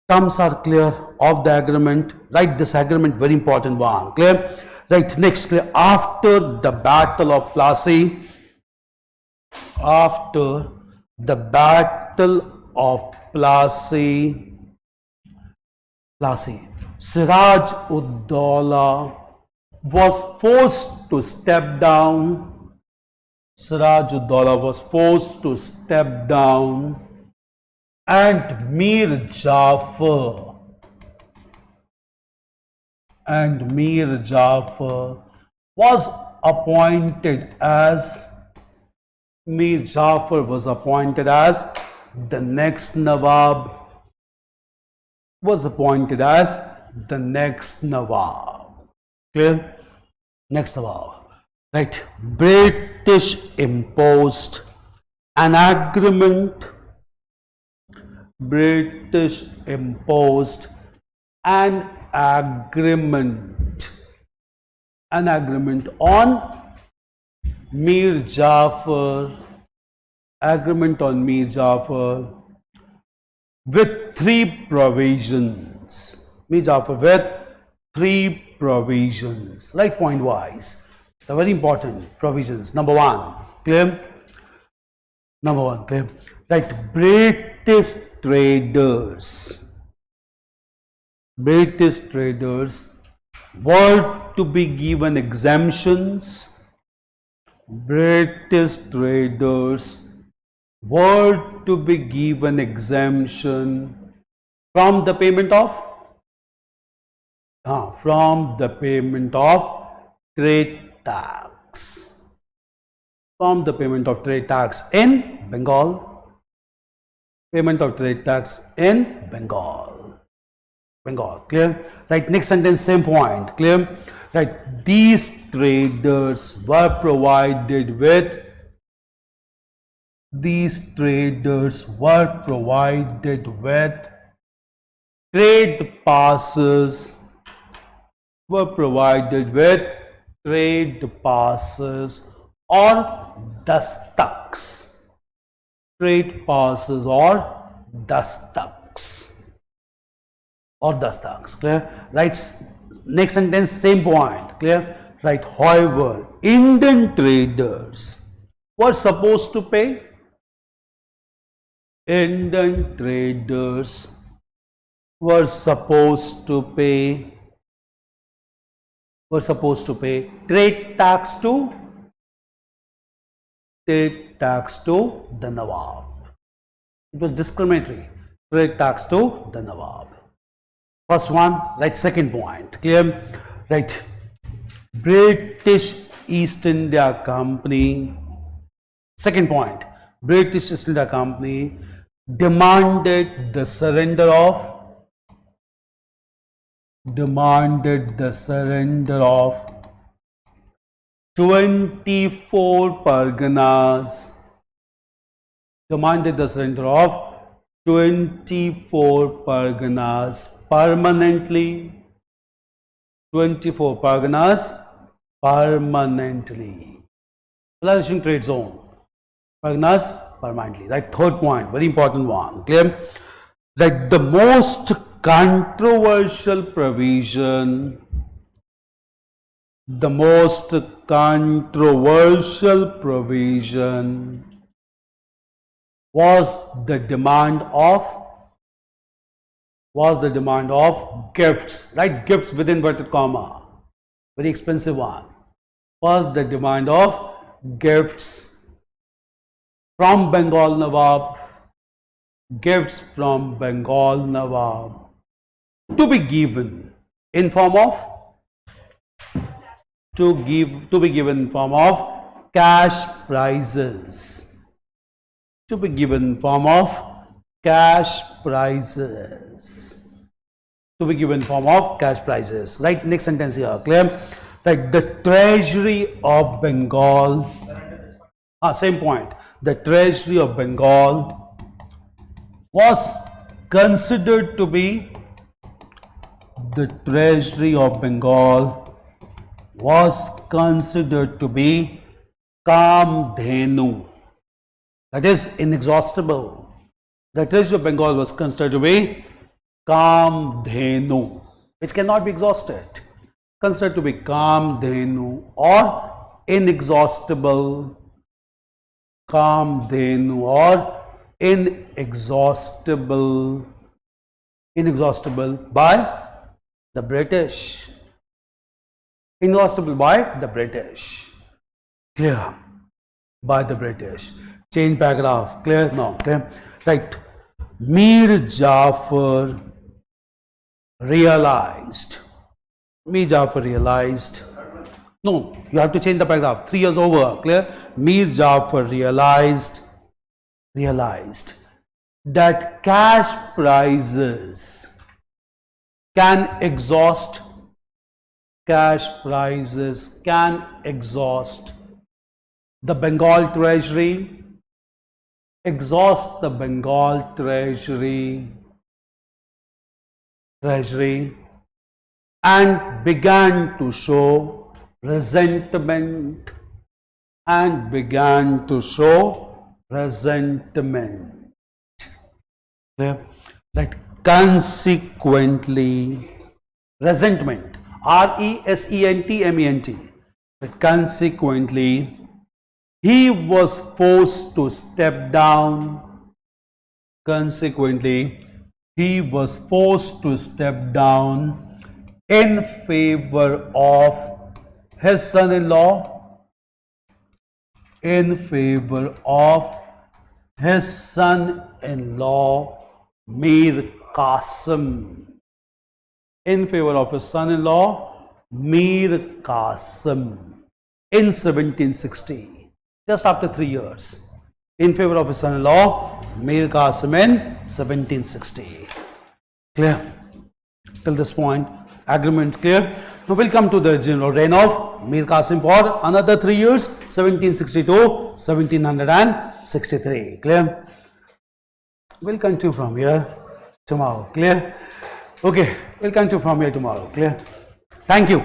Terms are clear of the agreement. Write this agreement, very important one. Clear? Right, next, clear. After the Battle of Plassey, Siraj-ud-Dawla was forced to step down. Siraj-ud-Dawla was forced to step down, and Mir Jafar was appointed as the next Nawab. Clear? Next Nawab. Right. British imposed an agreement. On Mir Jafar. With 3 provisions. Mir Jafar with 3 provisions. Right, point wise. The very important provisions. Number 1. Clear? Clear? Right. British traders were to be given exemptions. British traders were to be given exemption from the payment of trade tax. In Bengal. Clear? Right, next sentence, same point. Clear? Right, these traders were provided with trade passes. Or dastaks. Clear? Right, next sentence, same point. Clear? Right, however, Indian traders were supposed to pay were supposed to pay trade tax to the Nawab. It was discriminatory. Trade tax to the Nawab. First one, right? Second point, clear? Right. British East India Company. Second point, British East India Company demanded the surrender of 24 Parganas. Demanded the surrender of 24 Parganas permanently. 24 Parganas permanently. Flourishing trade zone. Parganas permanently. Right. Third point, very important one. Clear? That the most controversial provision. The most controversial provision was the demand of gifts, right? Gifts within inverted comma, very expensive one. Was the demand of gifts from Bengal Nawab, gifts from Bengal Nawab to be given in form of cash prizes. To be given in form of cash prizes. To be given in form of cash prizes. Right, next sentence here, clear? Right, the Treasury of Bengal. Same point. The Treasury of Bengal was considered to be Kamdhenu. That is inexhaustible. The Treasury of Bengal was considered to be Kamdhenu, which cannot be exhausted. Considered to be Kamdhenu or inexhaustible. Kamdhenu or inexhaustible by the British. Inexhaustible by the British. Clear? By the British. Change paragraph. Clear? No. Clear? Right. Mir Jafar realized. No, you have to change the paragraph. 3 years over. Clear? Mir Jafar realized that cash prizes can exhaust the Bengal Treasury, exhaust the Bengal Treasury, and began to show resentment. Right. Consequently, resentment, resentment. But consequently, he was forced to step down. In favor of his son-in-law. Mir Qasim. In 1760, just after 3 years, in favor of his son-in-law Mir Qasim in 1760. Clear? Till this point, agreement clear. Now we'll come to the general reign of Mir Qasim for another 3 years, 1760 to 1763. Clear? We'll continue from here tomorrow. Clear? Okay, we'll continue from here tomorrow. Clear? Thank you.